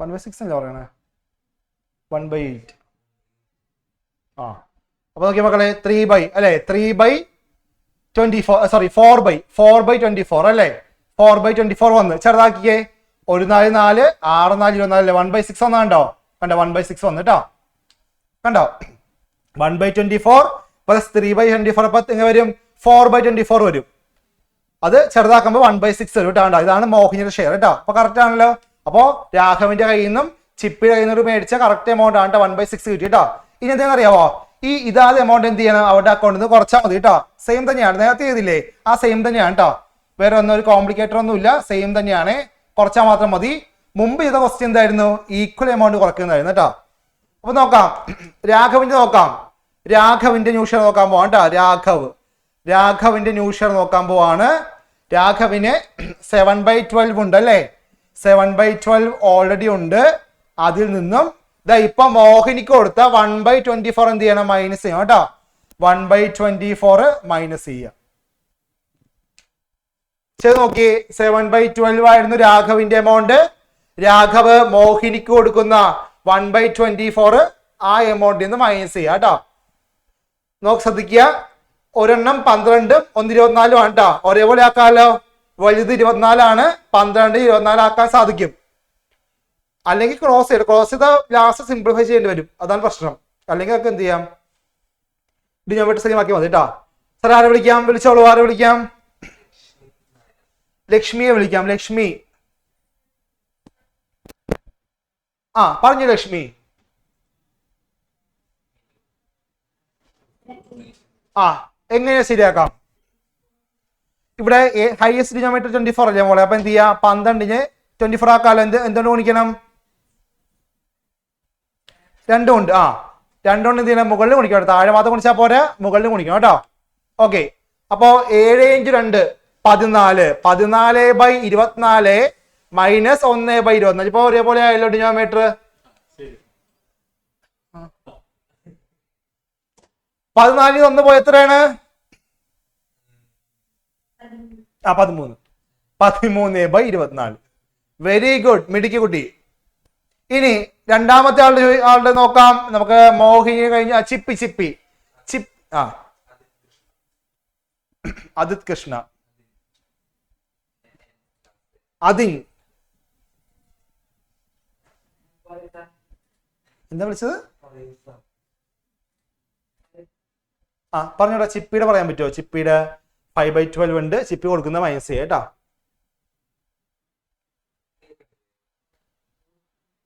1/6 അല്ലേ പറയണേ, 1/8. ആ അപ്പൊ നോക്കിയ മക്കളെ 3 അല്ലേ, 3/24 സോറി 4/24 അല്ലേ, 4/24 വന്ന് ചെറുതാക്കിയേ. 1 4 4 6 4 24 അല്ലേ, 1/6 വന്നാ കണ്ടോ, കണ്ടോ 1/6 വന്നു കേട്ടോ, കണ്ടോ 1/24 പ്ലസ് 3/24 അപ്പൊ എങ്ങനെ വരും, 4/24 വരും. അത് ചെറുതാക്കുമ്പോൾ 1/6 വരും കേട്ടോ. ഇതാണ് മോഹിനിയുടെ ഷെയർ കേട്ടോ. അപ്പൊ കറക്റ്റ് ആണല്ലോ. അപ്പോ രാഘവന്റെ കയ്യിൽ നിന്നും ചിപ്പിയുടെ കയ്യിൽ നിന്നും മേടിച്ച കറക്റ്റ് എമൗണ്ട് ആണ് 1/6 കിട്ടി കേട്ടോ. ഇനി എന്താണെന്ന് അറിയാവോ, ഈ ഇതാത് എമൗണ്ട് എന്ത് ചെയ്യണം, അവരുടെ അക്കൗണ്ടിൽ നിന്ന് കുറച്ചാൽ മതി കേട്ടോ. സെയിം തന്നെയാണ്, നേരത്തെ ചെയ്തില്ലേ ആ സെയിം തന്നെയാണ് കേട്ടോ. വേറെ ഒന്നും ഒരു കോംപ്ലിക്കേറ്റർ ഒന്നും ഇല്ല, സെയിം തന്നെയാണ്, കുറച്ചാൽ മാത്രം മതി. മുമ്പ് ചെയ്ത ക്വസ്റ്റ്യൻ എന്തായിരുന്നു, ഈക്വൽ എമൗണ്ട് കുറയ്ക്കുന്നതായിരുന്നു കേട്ടോ. അപ്പൊ നോക്കാം, രാഘവിന്റെ നോക്കാം. രാഘവിന്റെ ന്യൂ ഷെയർ നോക്കാൻ പോവാണ് കേട്ടോ. രാഘവിന്റെ ന്യൂ ഷെയർ നോക്കാൻ പോവാണ്. രാഘവിന് 7/12 ഉണ്ട് അല്ലേ, 7/12 ഓൾറെഡി ഉണ്ട്. അതിൽ നിന്നും ഇപ്പൊ മോഹിനിക്ക് കൊടുത്ത 1/24 എന്ത് ചെയ്യണം, മൈനസ് ചെയ്യണം കേട്ടോ. 1/24 മൈനസ് ചെയ്യുക. ചെയ്ത് നോക്കി, 7/12 ആയിരുന്നു രാഘവിന്റെ എമൗണ്ട്. രാഘവ് മോഹിനിക്ക് കൊടുക്കുന്ന 1/24 ആ എമൗണ്ടിൽ നിന്ന് മൈനസ് ചെയ്യുക കേട്ടോ. നോക്ക് ശ്രദ്ധിക്കുക, ഒരെണ്ണം 12 ഒന്ന് 24 ആണ് കേട്ടോ. ഒരേപോലെ ആക്കാമല്ലോ, വലുത് 24 ആണ്, 12 24 ആക്കാൻ സാധിക്കും. അല്ലെങ്കിൽ ക്രോസ് ചെയ്ത ലാസ്റ്റ് സിംപ്ലിഫൈ ചെയ്യേണ്ടി വരും, അതാണ് പ്രശ്നം. അല്ലെങ്കിൽ ഒക്കെ എന്ത് ചെയ്യാം, ഡിനോമിനേറ്റർ സെയിം ആക്കി മതി കേട്ടോ. സാർ ആരെ വിളിക്കാം, വിളിച്ചോളൂ, ആരെ വിളിക്കാം, ലക്ഷ്മിയെ വിളിക്കാം. ലക്ഷ്മി, ആ പറഞ്ഞു ലക്ഷ്മി. ആ എങ്ങനെയാ ശരിയാക്കാം, ഇവിടെ ഹൈയസ്റ്റ് ഡിനോമിനേറ്റർ 24 അല്ലേ മോളെ. അപ്പൊ എന്ത് ചെയ്യാ, 12ന് 24 ആക്കാലോ. എന്തുകൊണ്ട് ഗുണിക്കണം, 2 കൊണ്ട്. ആ 2 കൊണ്ട് എന്ത് ചെയ്യണം, മുകളിൽ ഗുണിക്കണം. താഴെ മാത്രം ഗുണിച്ചാൽ പോരാ, മുകളിൽ ഗുണിക്കണം കേട്ടോ. ഓക്കെ, അപ്പോ 7 × 2 14, 14/24 മൈനസ് 1/24. ഇപ്പൊ ഒരേപോലെ ആയല്ലോ ഡിനോമിനേറ്റർ. 14 1 പോയി എത്രയാണ്, 13. 13/24. വെരി ഗുഡ്, മിടുക്കി കുട്ടി. ഇനി രണ്ടാമത്തെ ആളുടെ നോക്കാം നമുക്ക്. മോഹിനി കഴിഞ്ഞ ചിപ്പി ആ അതിത് കൃഷ്ണ, അതിൻ എന്താ വിളിച്ചത്, ആ പറഞ്ഞോടാ. ചിപ്പിയുടെ പറയാൻ പറ്റുമോ, ചിപ്പിയുടെ 5/12 ഉണ്ട്, ചിപ്പി കൊടുക്കുന്ന മൈനസ് ചെയ്യുക കേട്ടോ.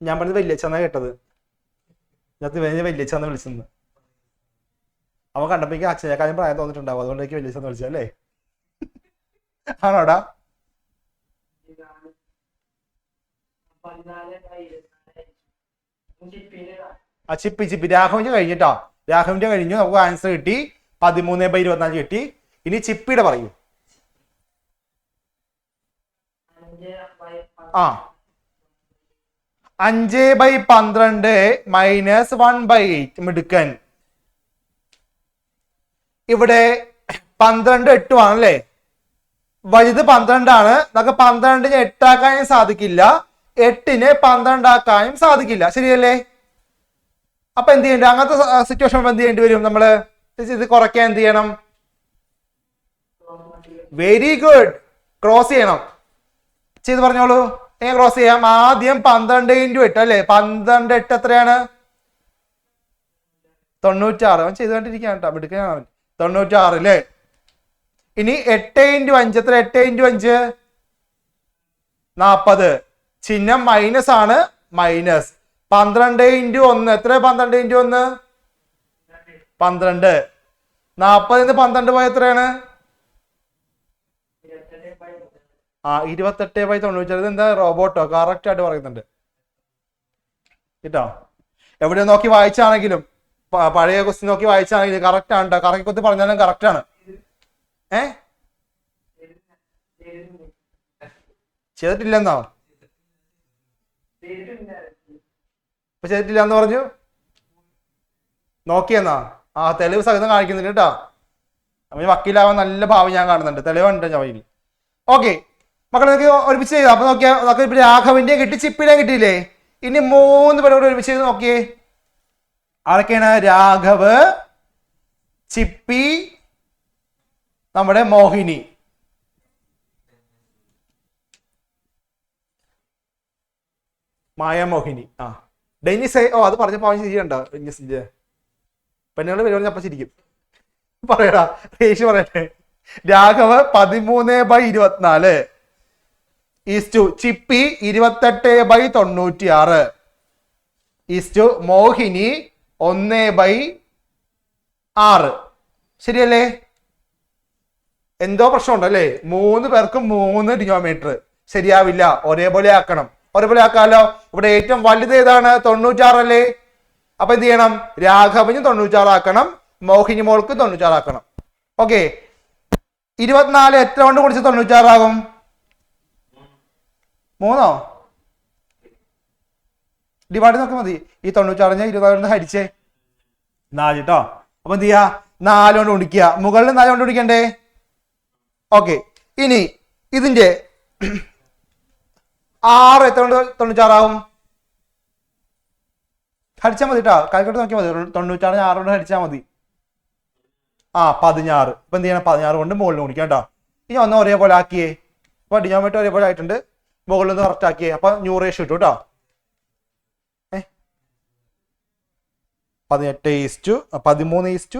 ഞാൻ പറഞ്ഞത് വല്യച്ഛന്നാ കേട്ടത്, ഞാൻ വല്യച്ഛന്ന് വിളിച്ചെന്ന്. അവൻ കണ്ടപ്പോ അച്ഛനേക്കാളും പ്രായം തോന്നിട്ടുണ്ടാവും, അതുകൊണ്ട് എനിക്ക് വല്യച്ഛന്ന് വിളിച്ചല്ലേ, ആണോടാ. ആ ചിപ്പി രാഘവന്റെ കഴിഞ്ഞിട്ടോ, രാഘവന്റെ കഴിഞ്ഞു. നമുക്ക് ആൻസർ കിട്ടി, 13/24 കിട്ടി. ഇനി ചിപ്പിയുടെ പറയൂ. ആ 5/12 മൈനസ് 1/8. മിടുക്കൻ. ഇവിടെ 12 8 ആണല്ലേ, വലുത് 12 ആണ്. നമുക്ക് 12ന് 8 ആക്കാനും സാധിക്കില്ല, 8ന് 12 ആക്കാനും സാധിക്കില്ല, ശരിയല്ലേ. അപ്പൊ എന്ത് ചെയ്യണ്ട, അങ്ങനത്തെ സിറ്റുവേഷൻ എന്ത് ചെയ്യേണ്ടി വരും, നമ്മള് ഇത് കുറയ്ക്കാൻ എന്ത് ചെയ്യണം, വെരി ഗുഡ്, ക്രോസ് ചെയ്യണം. ചെയ്ത് പറഞ്ഞോളൂ, എങ്ങനെ ക്രോസ് ചെയ്യാം. ആദ്യം 12 × 8 അല്ലേ, 12 8 എത്രയാണ്, 96. അവൻ ചെയ്തുകൊണ്ടിരിക്കുകയാണ് കേട്ടോ, മിടുക്കനാണ് അവൻ. 96 അല്ലേ. ഇനി 8 × 5 എത്ര, 8 × 5 40. ചിഹ്നം മൈനസ് ആണ്, മൈനസ്. 12 × 1 എത്ര, 12 × 1 12. 40 12 പോയ എത്രയാണ്, 28/96. എന്താ റോബോട്ടോ, കറക്റ്റ് ആയിട്ട് പറയുന്നുണ്ട്. കേട്ടോ. എവിടെ നോക്കി വായിച്ചാണെങ്കിലും പഴയ ക്വസ്റ്റ്യൻ നോക്കി വായിച്ചാണെങ്കിലും കറക്റ്റ് ആണ് കേട്ടോ. കറക്കി കൊത്തി പറഞ്ഞാലും കറക്റ്റ് ആണ്. ചെയ്തിട്ടില്ലെന്നോ? ഇപ്പൊ ചെയ്തിട്ടില്ല എന്ന് പറഞ്ഞു. നോക്കിയെന്നാ? ആ തെളിവ് സഹിതം കാണിക്കുന്നുണ്ട് കേട്ടോ. അപ്പൊ വക്കീലാവാൻ നല്ല ഭാവി ഞാൻ കാണുന്നുണ്ട്. തെളിവുണ്ട് ഞാൻ. ഓക്കെ മക്കളെ നോക്കി ഒരുമിച്ച് ചെയ്താ. അപ്പൊ നോക്കിയാ നമുക്ക് രാഘവന്റെയും കിട്ടി, ചിപ്പിയുടെയും കിട്ടിയില്ലേ? ഇനി 3 പേരും കൂടെ ഒരുമിച്ച് ചെയ്ത് നോക്കിയേ. ആരൊക്കെയാണ്? രാഘവ്, ചിപ്പി, നമ്മുടെ മോഹിനി. മായാമോഹിനി. ആ ഡെന്നിസ്. ഓ അത് പറഞ്ഞപ്പോ അവൻ ശരിയുണ്ടോ? ഡെന്നിസിന്റെ പെണ്ണുകൾ വരുവാൻ അപ്പൊ ശരിക്കും പറയടാ. റേഷ് പറയട്ടെ. രാഘവ് 13/24 ഈസ്റ്റു ചിപ്പി 28/96 ഈസ്റ്റു മോഹിനി 1/6. ശരിയല്ലേ? എന്തോ പ്രശ്നമുണ്ടല്ലേ? 3 പേർക്കും 3 ഡിനോമിനേറ്റർ ശരിയാവില്ല. ഒരേപോലെ ആക്കണം. ഒരേപോലെ ആക്കാമല്ലോ. ഇവിടെ ഏറ്റവും വലുത് ഏതാണ്? 96 അല്ലേ? അപ്പൊ എന്ത് ചെയ്യണം? രാഘവന് 96 ആക്കണം, മോഹിനി മോൾക്ക് 96 ആക്കണം. ഓക്കെ 24 എത്ര കൊണ്ട് കുടിച്ച് 96 ആകും? 3 ഡിവൈഡ് നോക്കി മതി. ഈ 96 24 ഹരിച്ചേ 4 കേട്ടോ. അപ്പൊ എന്ത് ചെയ്യാ? 4 കൊണ്ട് കുടിക്കുക. മുകളിൽ 4 കൊണ്ട് കുടിക്കണ്ടേ? ഓക്കെ ഇനി ഇതിന്റെ 6 എത്ര കൊണ്ട് 96 ആവും? ഹരിച്ചാൽ മതി കേട്ടോ. കാൽക്കുലേറ്റർ നോക്കിയാൽ മതി. 96 6 കൊണ്ട് ഹരിച്ചാൽ മതി. 16. ഇപ്പൊ എന്ത് ചെയ്യണം? 16 കൊണ്ട് മുകളിൽ കുടിക്കാം കേട്ടോ. ഇനി ഒന്ന് ഒരേപോലെ ആക്കിയേ. അപ്പൊ ഡിനോമിനേറ്റർ ഒരേപോലെ ആയിട്ടുണ്ട്. മുകളിൽ നിന്ന് കറക്റ്റ് ആക്കിയേ. അപ്പൊ 100 റേഷ്യോ കിട്ടും കേട്ടോ. 18:13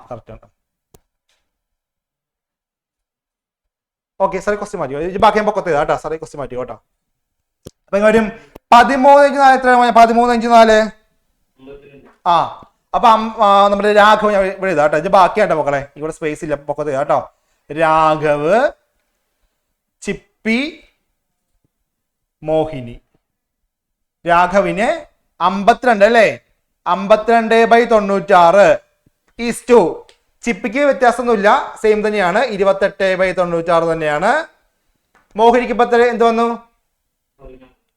കറക്റ്റ് ആണ്. ഓക്കെ സാറേ ക്വസ്റ്റ്യൻ മാറ്റി. ബാക്കി ഞാൻ പൊക്കത്ത് കേട്ടോ. സാറേ ക്വസ്റ്റ്യൻ മാറ്റി കേട്ടോ. അപ്പൊ വരും 13/4 എത്ര? 13/4 അപ്പൊ നമ്മുടെ രാഘവ് ഞാൻ ഇവിടെ ഇതാ കേട്ടോ. ഇത് ബാക്കിയാട്ടോ മക്കളെ. ഇവിടെ സ്പേസ് ഇല്ല. പൊക്കത്ത് കേട്ടോ. രാഘവ്, ചിപ്പി, മോഹിനി. രാഘവിന് 52 അല്ലേ? 52/96 ഈസ്റ്റു ചിപ്പിക്ക് വ്യത്യാസമൊന്നുമില്ല. സെയിം തന്നെയാണ്. 28/96 തന്നെയാണ്. മോഹിനിക്ക് ഇപ്പൊ എന്ത് വന്നു?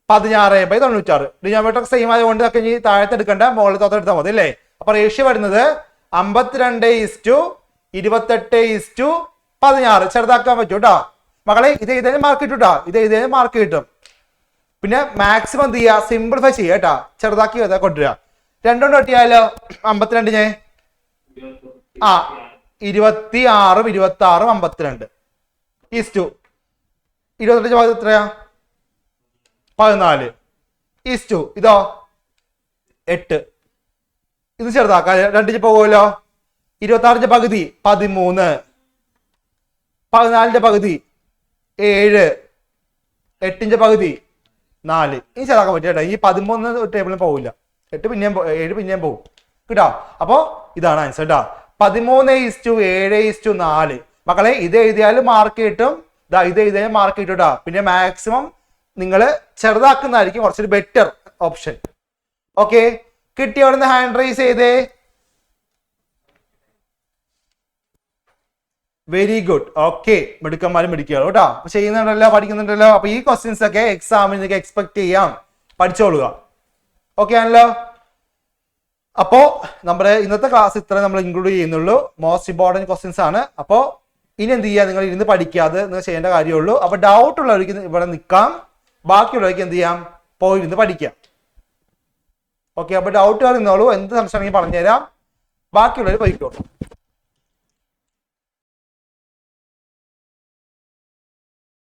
16/96. ഡിനോമിനേറ്റർ സെയിം ആയതുകൊണ്ട് ഒക്കെ ഇനി താഴത്തെ എടുക്കണ്ട, മുകളിൽ തൊട്ട് എടുത്താൽ മതി അല്ലേ? അപ്പൊ റേഷ്യോ വരുന്നത് 52:28:16. ചെറുതാക്കാൻ പറ്റൂ കേട്ടോ മക്കളെ. ഇത് എഴുതാനും മാർക്ക് കിട്ടും കേട്ടോ. ഇത് എഴുതാനും മാർക്ക് കിട്ടും. പിന്നെ മാക്സിമം എന്ത് ചെയ്യുക? സിംപ്ലിഫൈ ചെയ്യുക കേട്ടോ. ചെറുതാക്കി കൊണ്ടുവരിക. 2 കൊണ്ട് വെട്ടിയാലോ? 52 26 26 52 ഈസ്റ്റു 28 ഭാഗത്ത് എത്രയാ? 14 ഈസ്റ്റു ഇതോ 8. ഇത് ചെറുതാക്കാം. 2 പോകുമല്ലോ. 26 പകുതി 13, 14 പകുതി 7, 8 പകുതി 4. ഇനി ചെറുതാക്കാൻ പറ്റും കേട്ടോ. ഈ 13 ടേബിളിൽ പോകില്ല. 8 പിന്നെയും 7 പിന്നെയും പോകും കേട്ടോ. അപ്പോ ഇതാണ് ആൻസർ കേട്ടോ. 13:7:4 മക്കളെ. ഇത് എഴുതിയാലും മാർക്ക് കിട്ടും. ഇത് എഴുതിയാലും മാർക്ക് കിട്ടും കേട്ടോ. പിന്നെ മാക്സിമം നിങ്ങൾ ചെറുതാക്കുന്നതായിരിക്കും കുറച്ചൊരു ബെറ്റർ ഓപ്ഷൻ. ഓക്കെ കിട്ടിയ അവിടെ നിന്ന് ഹാൻഡ് റൈസ് ചെയ്തേ. Very good. ഓക്കെ മിടുക്കന്മാരും മിടുക്കുകയാണ് കേട്ടോ. അപ്പൊ ചെയ്യുന്നുണ്ടല്ലോ, പഠിക്കുന്നുണ്ടല്ലോ. അപ്പൊ ഈ ക്വസ്റ്റ്യൻസ് ഒക്കെ എക്സാമിന് നിങ്ങൾക്ക് എക്സ്പെക്ട് ചെയ്യാം. പഠിച്ചോളുക. ഓക്കെ ആണല്ലോ. അപ്പോ നമ്മുടെ ഇന്നത്തെ ക്ലാസ് ഇത്ര നമ്മൾ ഇൻക്ലൂഡ് ചെയ്യുന്നുള്ളൂ. മോസ്റ്റ് ഇമ്പോർട്ടൻറ്റ് ക്വസ്റ്റ്യൻസ് ആണ്. അപ്പോൾ ഇനി എന്ത് ചെയ്യുക? നിങ്ങൾ ഇരുന്ന് പഠിക്കാതെ നിങ്ങൾ ചെയ്യേണ്ട കാര്യമുള്ളൂ. അപ്പൊ ഡൗട്ട് ഉള്ളവർക്ക് ഇവിടെ നിൽക്കാം. ബാക്കിയുള്ളവർക്ക് എന്ത് ചെയ്യാം? പോയി ഇരുന്ന് പഠിക്കാം. ഓക്കെ അപ്പൊ ഡൗട്ടുകൾ നിന്നോളൂ. എന്ത് സംശയം പറഞ്ഞുതരാം. ബാക്കിയുള്ളവർ പോയിക്കോളൂ.